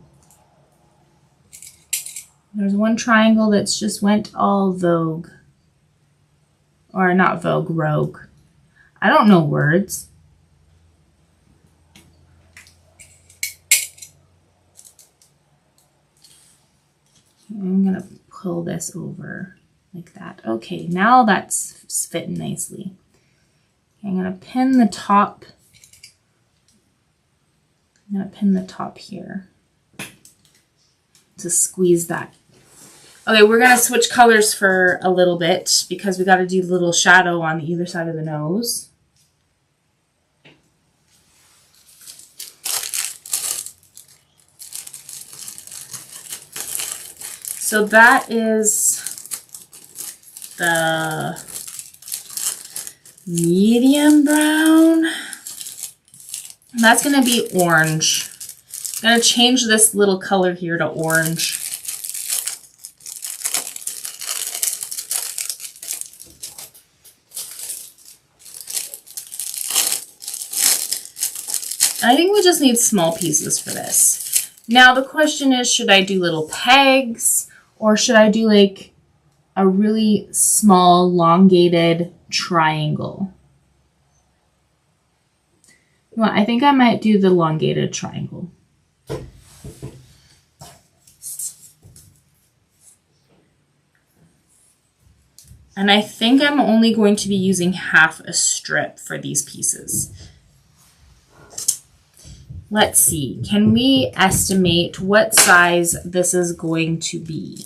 There's one triangle that's just went all vogue. Or not vogue, rogue. I don't know words. I'm gonna pull this over like that. Okay, now that's fitting nicely. Okay, I'm gonna pin the top. I'm gonna pin the top here to squeeze that. Okay, we're gonna switch colors for a little bit because we gotta do a little shadow on either side of the nose. So that is the medium brown. And that's gonna be orange. I'm gonna change this little color here to orange. I think we just need small pieces for this. Now the question is, should I do little pegs or should I do like a really small elongated triangle? Well, I think I might do the elongated triangle. And I think I'm only going to be using half a strip for these pieces. Let's see, can we estimate what size this is going to be?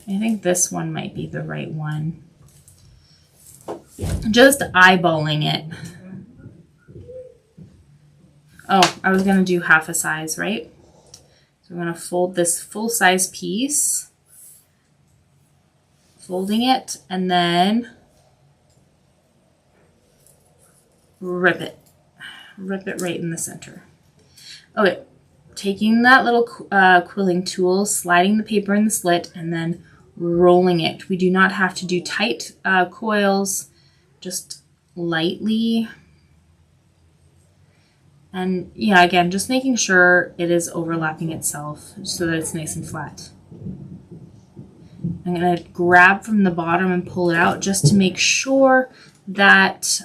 I think this one might be the right one. Just eyeballing it. Oh, I was gonna do half a size, right? So I'm gonna fold this full size piece, folding it, and then rip it right in the center. Okay, taking that little quilling tool, sliding the paper in the slit, and then rolling it. We do not have to do tight coils, just lightly. And yeah, again, just making sure it is overlapping itself so that it's nice and flat. I'm gonna grab from the bottom and pull it out just to make sure that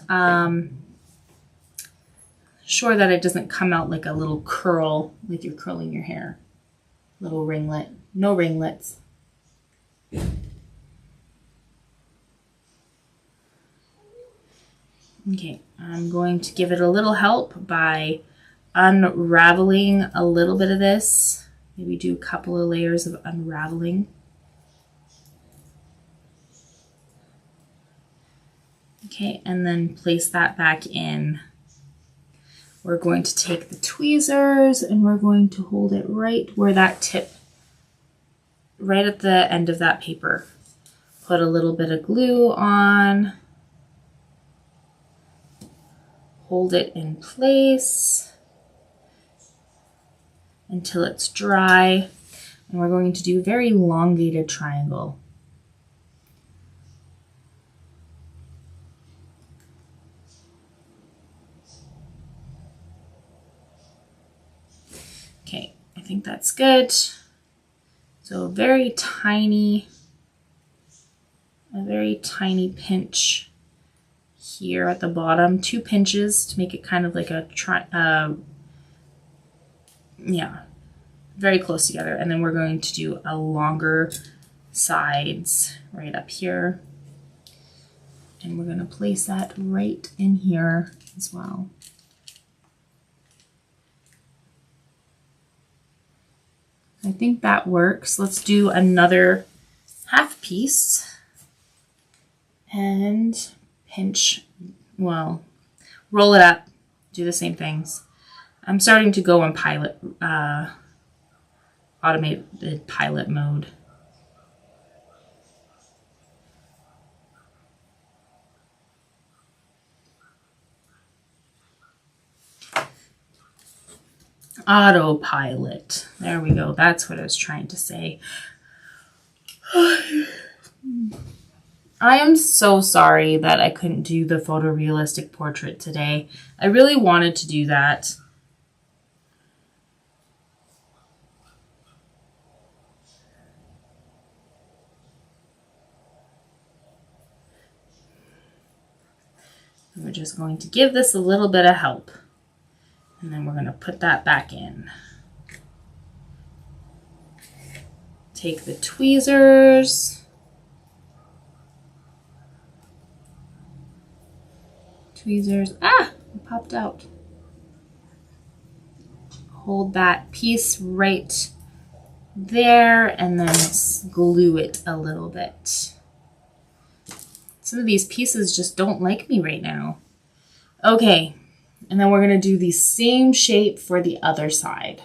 it doesn't come out like a little curl like you're curling your hair. Little ringlet, no ringlets. Okay, I'm going to give it a little help by unraveling a little bit of this. Maybe do a couple of layers of unraveling. Okay, and then place that back in. We're going to take the tweezers and we're going to hold it right where that tip, right at the end of that paper. Put a little bit of glue on. Hold it in place until it's dry. And we're going to do a very elongated triangle. Okay, I think that's good. So a very tiny pinch here at the bottom, 2 pinches to make it kind of like a very close together. And then we're going to do a longer sides right up here. And we're going to place that right in here as well. I think that works. Let's do another half piece and pinch, well, roll it up, do the same things. I'm starting to go in automated pilot mode. Autopilot. There we go. That's what I was trying to say. I am so sorry that I couldn't do the photorealistic portrait today. I really wanted to do that. We're just going to give this a little bit of help. And then we're going to put that back in. Take the tweezers. Ah, it popped out. Hold that piece right there and then glue it a little bit. Some of these pieces just don't like me right now. Okay, and then we're going to do the same shape for the other side.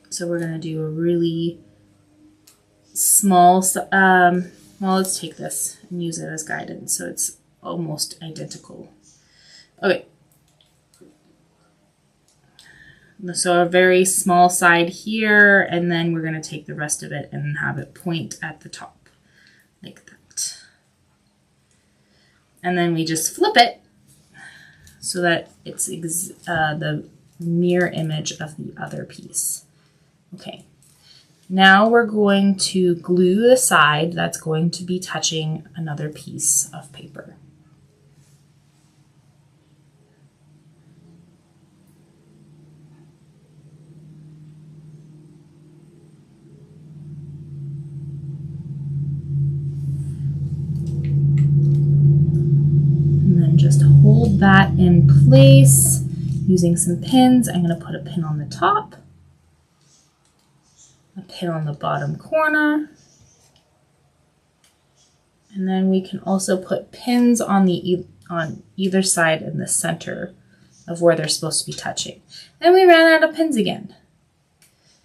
So we're going to do a really small, well, let's take this and use it as guidance so it's almost identical. Okay. So a very small side here, and then we're going to take the rest of it and have it point at the top, like that. And then we just flip it so that it's the mirror image of the other piece. Okay, now we're going to glue the side that's going to be touching another piece of paper. And then just hold that in place using some pins. I'm going to put a pin on the top. A pin on the bottom corner. And then we can also put pins on on either side in the center of where they're supposed to be touching. And we ran out of pins again.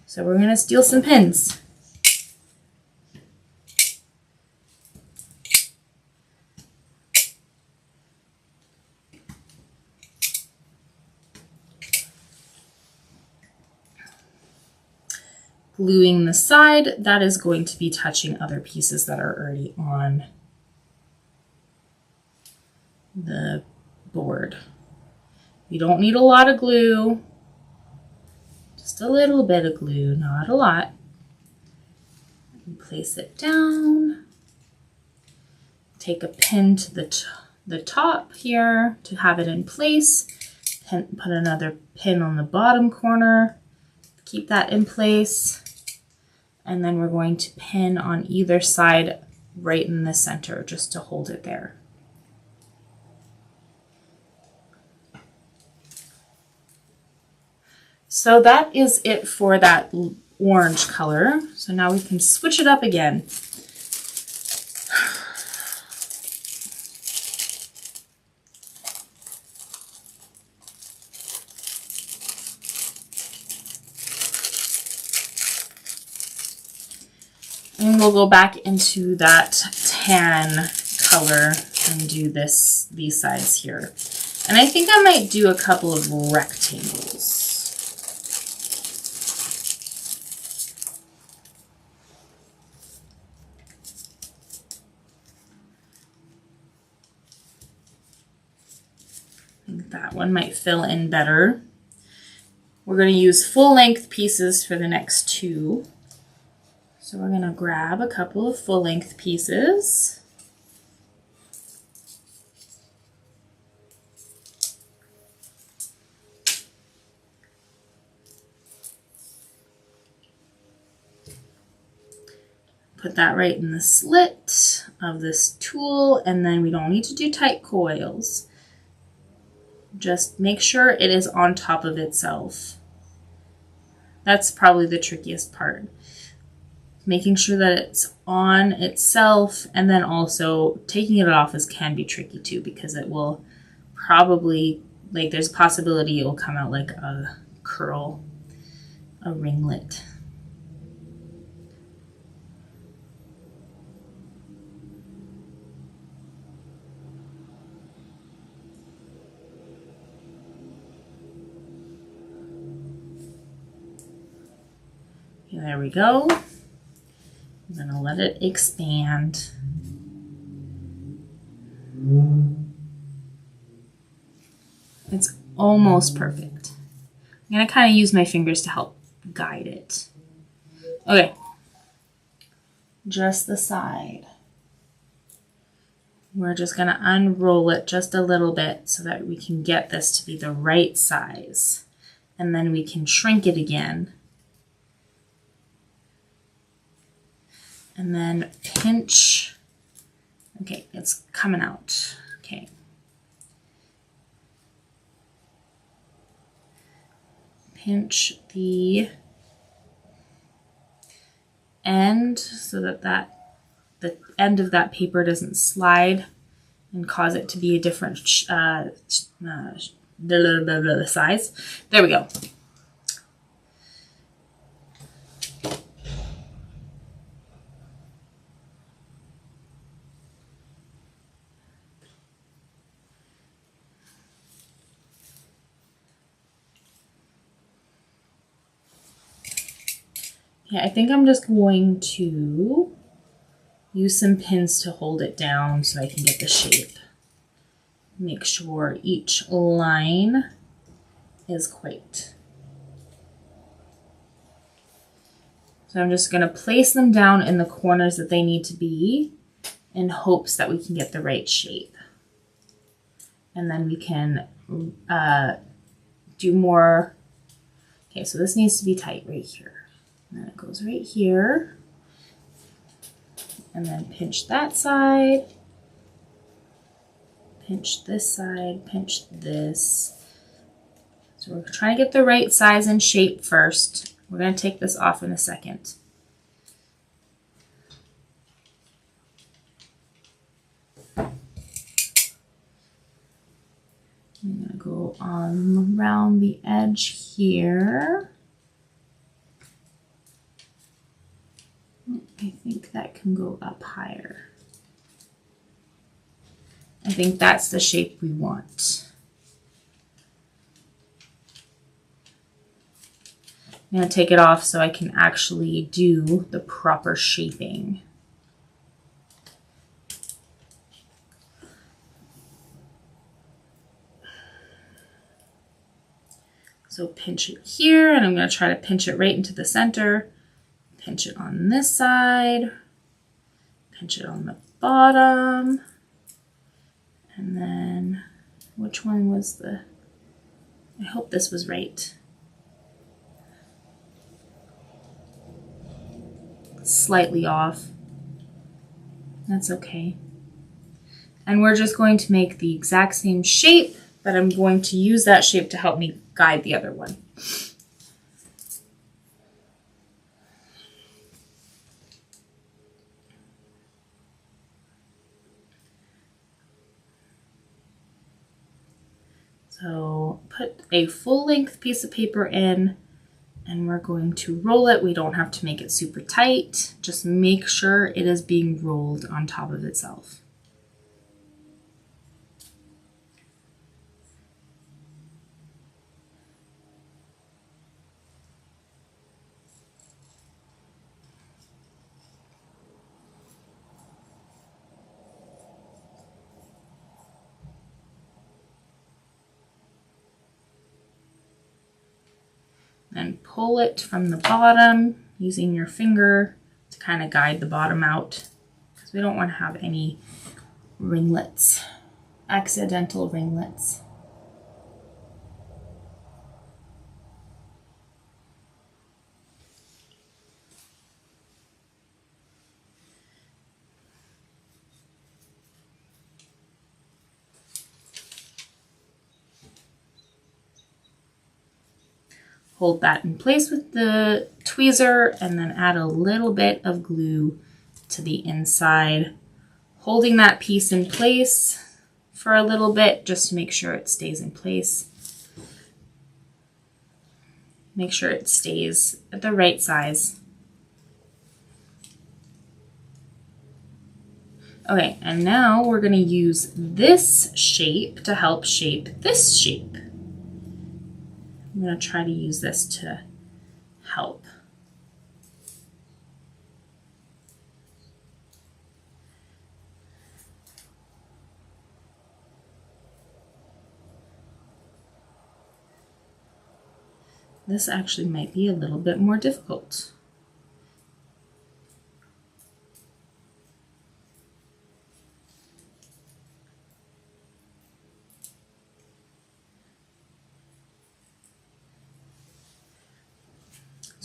So we're going to steal some pins. Gluing the side that is going to be touching other pieces that are already on the board. You don't need a lot of glue, just a little bit of glue, not a lot. And place it down. Take a pin to the top here to have it in place. Put another pin on the bottom corner. Keep that in place. And then we're going to pin on either side right in the center just to hold it there. So that is it for that orange color. So now we can switch it up again. And we'll go back into that tan color and do these sides here. And I think I might do a couple of rectangles. I think that one might fill in better. We're going to use full-length pieces for the next two. So we're going to grab a couple of full-length pieces. Put that right in the slit of this tool, and then we don't need to do tight coils. Just make sure it is on top of itself. That's probably the trickiest part. Making sure that it's on itself, and then also taking it off can be tricky too, because it will probably, like, there's a possibility it will come out like a curl, a ringlet. There we go. I'm going to let it expand. It's almost perfect. I'm going to kind of use my fingers to help guide it. Okay. Just the side. We're just going to unroll it just a little bit so that we can get this to be the right size. And then we can shrink it again. And then pinch. Okay, it's coming out. Okay. Pinch the end so that the end of that paper doesn't slide and cause it to be a different size. There we go. Yeah, I think I'm just going to use some pins to hold it down so I can get the shape. Make sure each line is quite. So I'm just going to place them down in the corners that they need to be in hopes that we can get the right shape. And then we can do more. Okay, so this needs to be tight right here. And then it goes right here. And then pinch that side. Pinch this side, pinch this. So we're trying to get the right size and shape first. We're going to take this off in a second. I'm going to go on around the edge here. I think that can go up higher. I think that's the shape we want. I'm going to take it off so I can actually do the proper shaping. So pinch it here, and I'm going to try to pinch it right into the center. Pinch it on this side. Pinch it on the bottom. And then, which one was the, I hope this was right. Slightly off. That's okay. And we're just going to make the exact same shape, but I'm going to use that shape to help me guide the other one. So put a full-length piece of paper in, and we're going to roll it. We don't have to make it super tight. Just make sure it is being rolled on top of itself. And pull it from the bottom using your finger to kind of guide the bottom out, because we don't want to have any ringlets, accidental ringlets. Hold that in place with the tweezer and then add a little bit of glue to the inside, holding that piece in place for a little bit just to make sure it stays in place. Make sure it stays at the right size. Okay, and now we're going to use this shape to help shape this shape. I'm going to try to use this to help. This actually might be a little bit more difficult.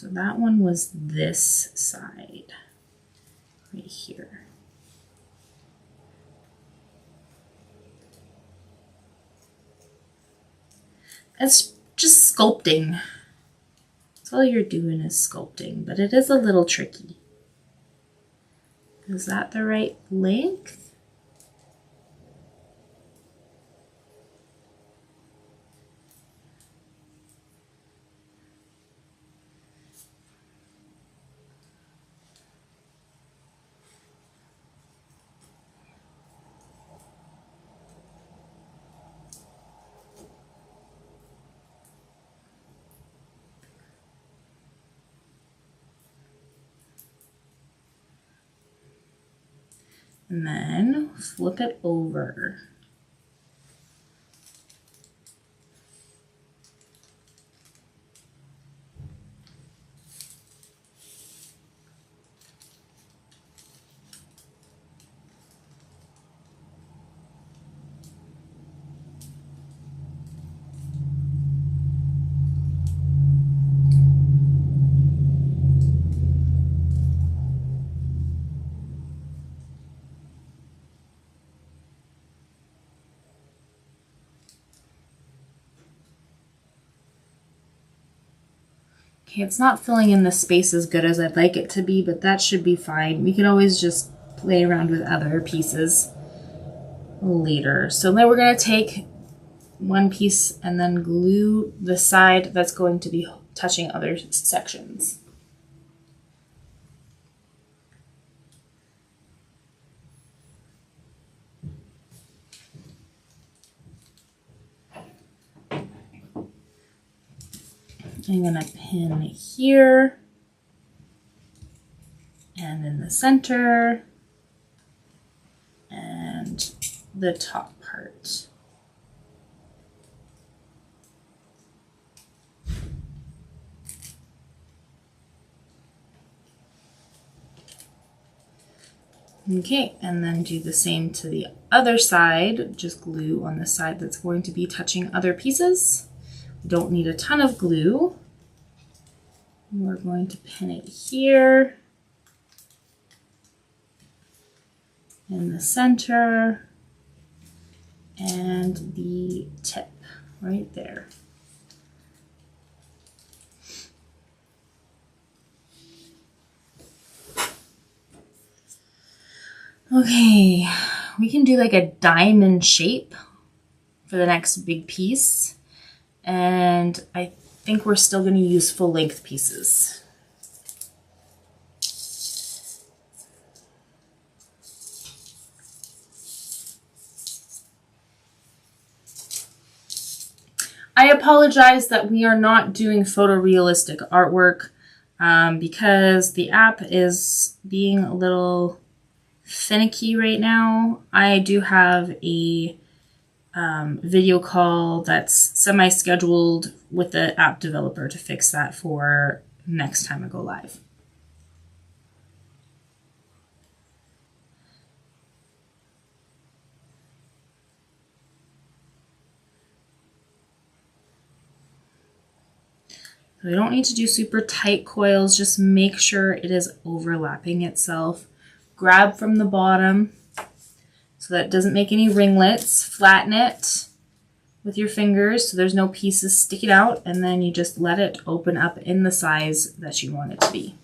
So that one was this side, right here. It's just sculpting. That's all you're doing is sculpting, but it is a little tricky. Is that the right length? And then flip it over. Okay, it's not filling in the space as good as I'd like it to be, but that should be fine. We can always just play around with other pieces later. So then we're going to take one piece and then glue the side that's going to be touching other sections. I'm going to pin here and in the center and the top part. Okay, and then do the same to the other side. Just glue on the side that's going to be touching other pieces. We don't need a ton of glue. We're going to pin it here in the center and the tip right there. Okay, we can do like a diamond shape for the next big piece. And I think we're still going to use full length pieces. I apologize that we are not doing photorealistic artwork because the app is being a little finicky right now. I do have a video call that's semi-scheduled with the app developer to fix that for next time I go live. So we don't need to do super tight coils, just make sure it is overlapping itself. Grab from the bottom so that it doesn't make any ringlets. Flatten it with your fingers so there's no pieces sticking out, and then you just let it open up in the size that you want it to be.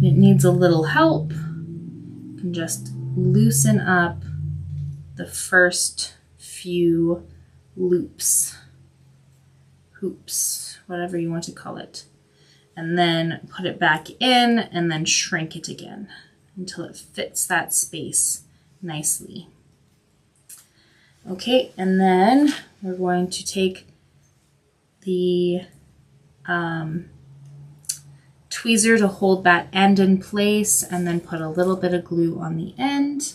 It needs a little help. You can just loosen up the first few loops, hoops, whatever you want to call it, and then put it back in and then shrink it again until it fits that space nicely. Okay, and then we're going to take the tweezer to hold that end in place and then put a little bit of glue on the end.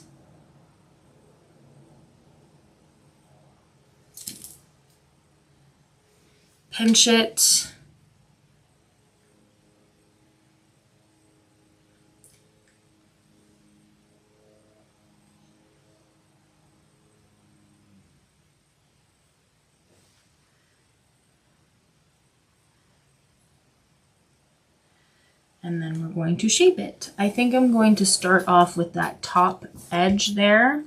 Pinch it. and then we're going to shape it. I think I'm going to start off with that top edge there.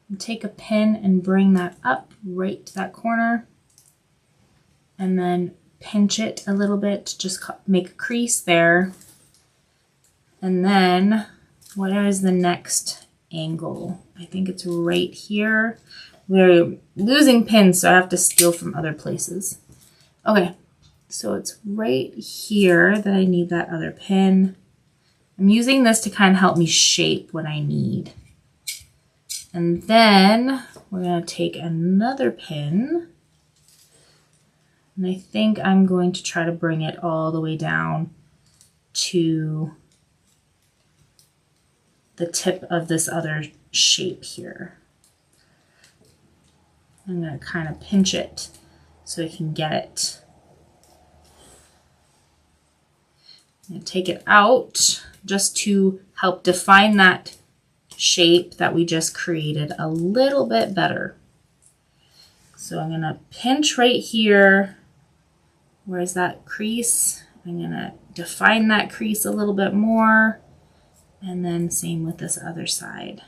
And take a pin and bring that up right to that corner. And then pinch it a little bit, just make a crease there. And then what is the next angle? I think it's right here. We're losing pins, so I have to steal from other places. Okay, so it's right here that I need that other pin. I'm using this to kind of help me shape what I need. And then we're going to take another pin. And I think I'm going to try to bring it all the way down to the tip of this other shape here. I'm going to kind of pinch it so I can get it. I'm going to take it out just to help define that shape that we just created a little bit better. So I'm going to pinch right here. Where's that crease? I'm going to define that crease a little bit more. And then same with this other side.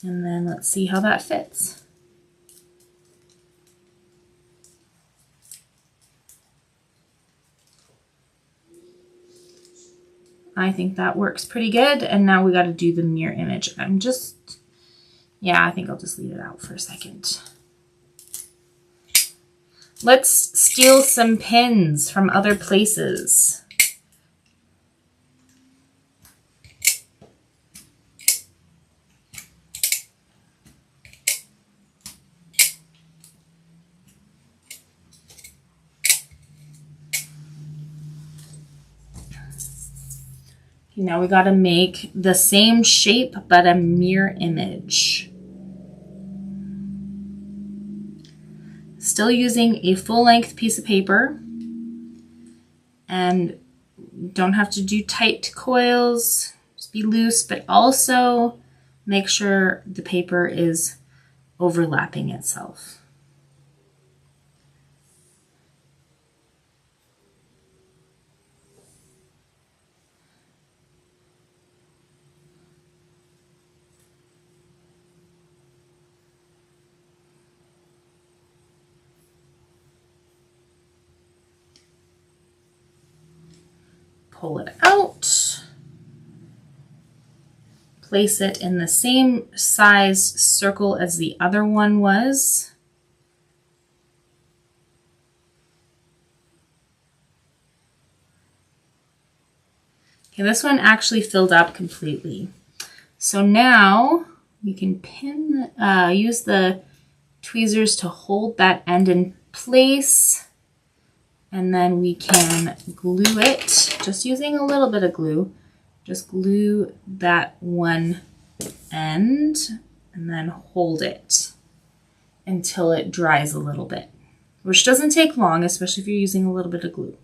And then let's see how that fits. I think that works pretty good. And now we got to do the mirror image. Yeah, I think I'll just leave it out for a second. Let's steal some pins from other places. Now we got to make the same shape, but a mirror image. Still using a full-length piece of paper, and don't have to do tight coils, just be loose, but also make sure the paper is overlapping itself. Pull it out, place it in the same size circle as the other one was. Okay, this one actually filled up completely. So now we can use the tweezers to hold that end in place. And then we can glue it, just using a little bit of glue. Just glue that one end and then hold it until it dries a little bit, which doesn't take long, especially if you're using a little bit of glue.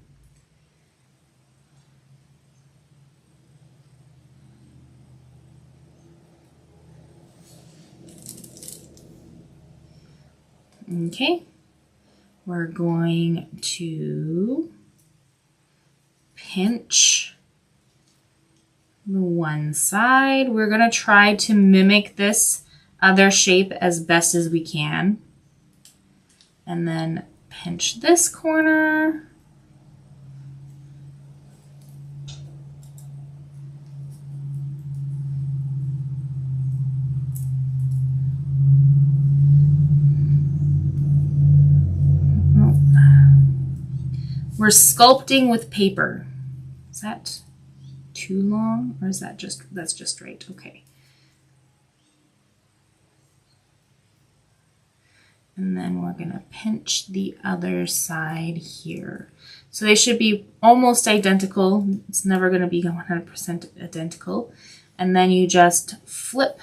Okay. We're going to pinch the one side. We're going to try to mimic this other shape as best as we can. And then pinch this corner. We're sculpting with paper. Is that too long, or is that that's just right? Okay. And then we're gonna pinch the other side here. So they should be almost identical. It's never gonna be 100% identical. And then you just flip.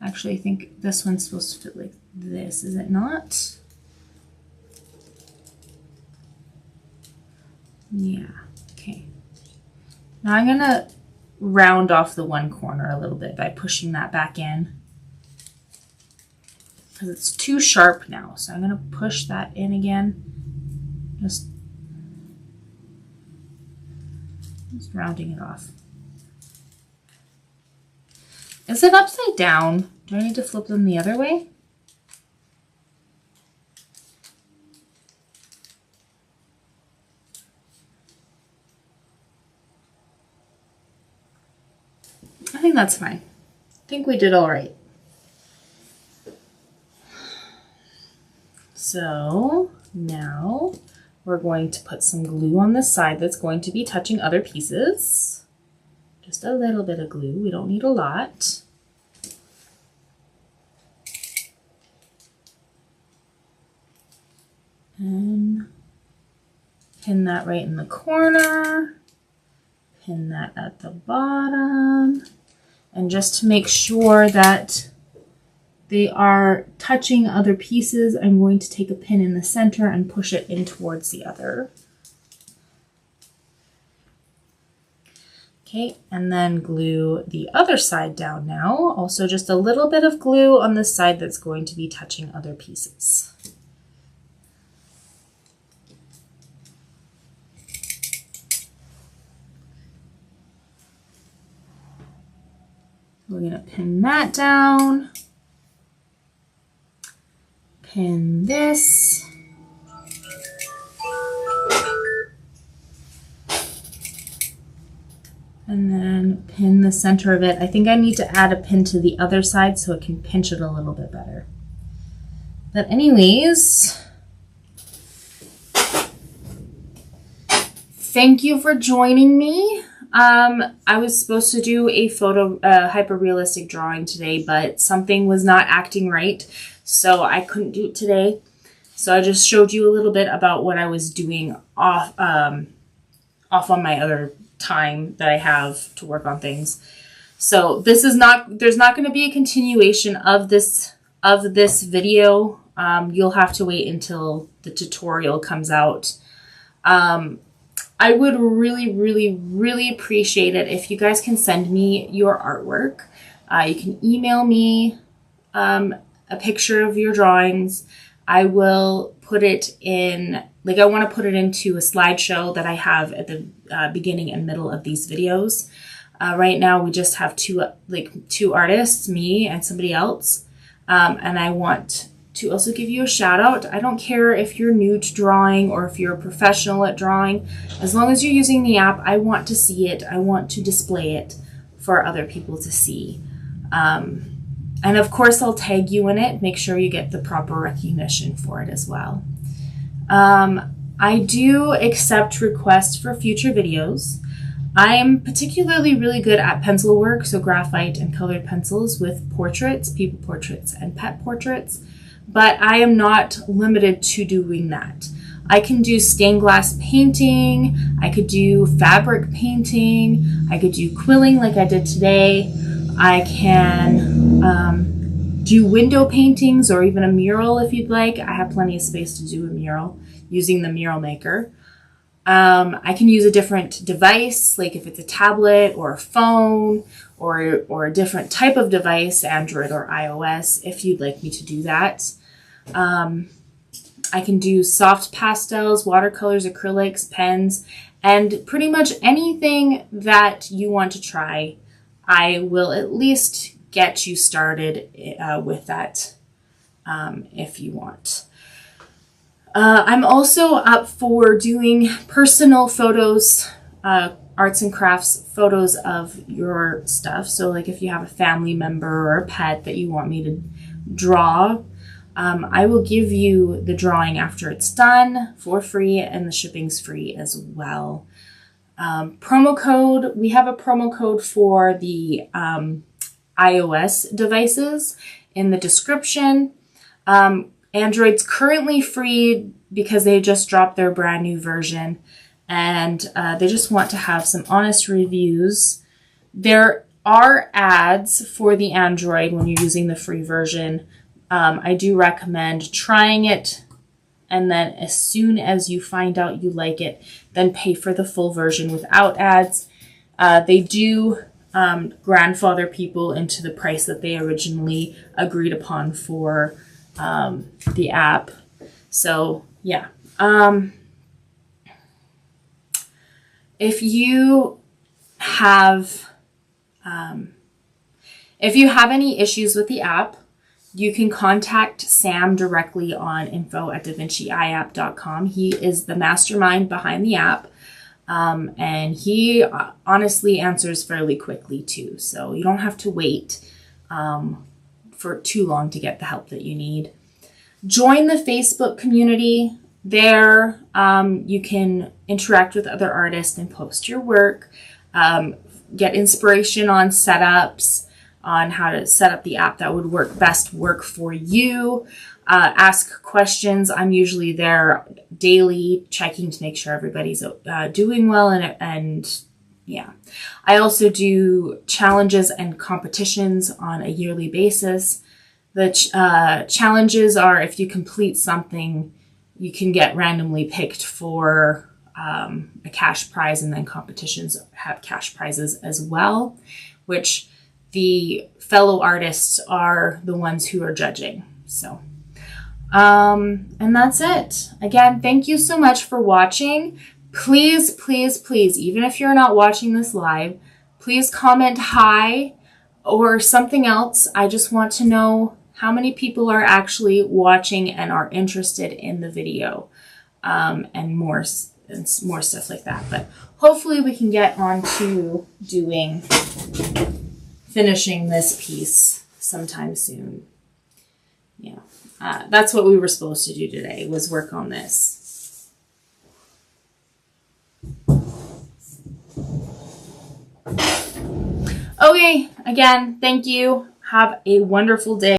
Actually, I think this one's supposed to fit like this, is it not? Yeah, okay. Now I'm gonna round off the one corner a little bit by pushing that back in. because it's too sharp now. So I'm going to push that in again. Just rounding it off. Is it upside down? Do I need to flip them the other way? I think that's fine. I think we did all right. So now we're going to put some glue on this side that's going to be touching other pieces. Just a little bit of glue. We don't need a lot. And pin that right in the corner. Pin that at the bottom. And just to make sure that they are touching other pieces, I'm going to take a pin in the center and push it in towards the other. Okay, and then glue the other side down now. Also just a little bit of glue on the side that's going to be touching other pieces. We're going to pin that down. Pin this. And then pin the center of it. I think I need to add a pin to the other side so it can pinch it a little bit better. But anyways, thank you for joining me. I was supposed to do a hyper-realistic drawing today, but something was not acting right, so I couldn't do it today. So I just showed you a little bit about what I was doing off on my other time that I have to work on things. So this is there's not going to be a continuation of this video. You'll have to wait until the tutorial comes out. I would really, really, really appreciate it if you guys can send me your artwork. You can email me a picture of your drawings. I will put it in, I want to put it into a slideshow that I have at the beginning and middle of these videos. Right now we just have two artists, me and somebody else. And I want to also give you a shout out. I don't care if you're new to drawing or if you're a professional at drawing. As long as you're using the app, I want to see it. I want to display it for other people to see. And of course, I'll tag you in it. Make sure you get the proper recognition for it as well. I do accept requests for future videos. I'm particularly really good at pencil work, so graphite and colored pencils with portraits, people portraits, and pet portraits. But I am not limited to doing that. I can do stained glass painting, I could do fabric painting, I could do quilling like I did today. I can do window paintings or even a mural if you'd like. I have plenty of space to do a mural using the mural maker. I can use a different device, like if it's a tablet or a phone or a different type of device, Android or iOS, if you'd like me to do that. I can do soft pastels, watercolors, acrylics, pens, and pretty much anything that you want to try. I will at least get you started with that if you want. I'm also up for doing personal photos, arts and crafts photos of your stuff. So like if you have a family member or a pet that you want me to draw, I will give you the drawing after it's done for free, and the shipping's free as well. Promo code, we have a promo code for the iOS devices in the description. Android's currently free because they just dropped their brand new version, and they just want to have some honest reviews. There are ads for the Android when you're using the free version. I do recommend trying it, and then as soon as you find out you like it, then pay for the full version without ads. They do grandfather people into the price that they originally agreed upon for the app. So yeah. If you have any issues with the app, you can contact Sam directly on info@davinciieapp.com. He is the mastermind behind the app. And he honestly answers fairly quickly too. So you don't have to wait for too long to get the help that you need. Join the Facebook community. There you can interact with other artists and post your work. Get inspiration on setups, on how to set up the app that would best work for you. Ask questions. I'm usually there daily checking to make sure everybody's doing well. And yeah, I also do challenges and competitions on a yearly basis. The challenges are, if you complete something, you can get randomly picked for a cash prize, and then competitions have cash prizes as well, which the fellow artists are the ones who are judging. So, and that's it. Again, thank you so much for watching. Please, please, please, even if you're not watching this live, please comment hi or something else. I just want to know how many people are actually watching and are interested in the video, and more stuff like that. But hopefully we can get on to finishing this piece sometime soon. Yeah, that's what we were supposed to do today, was work on this. Okay, again, thank you. Have a wonderful day.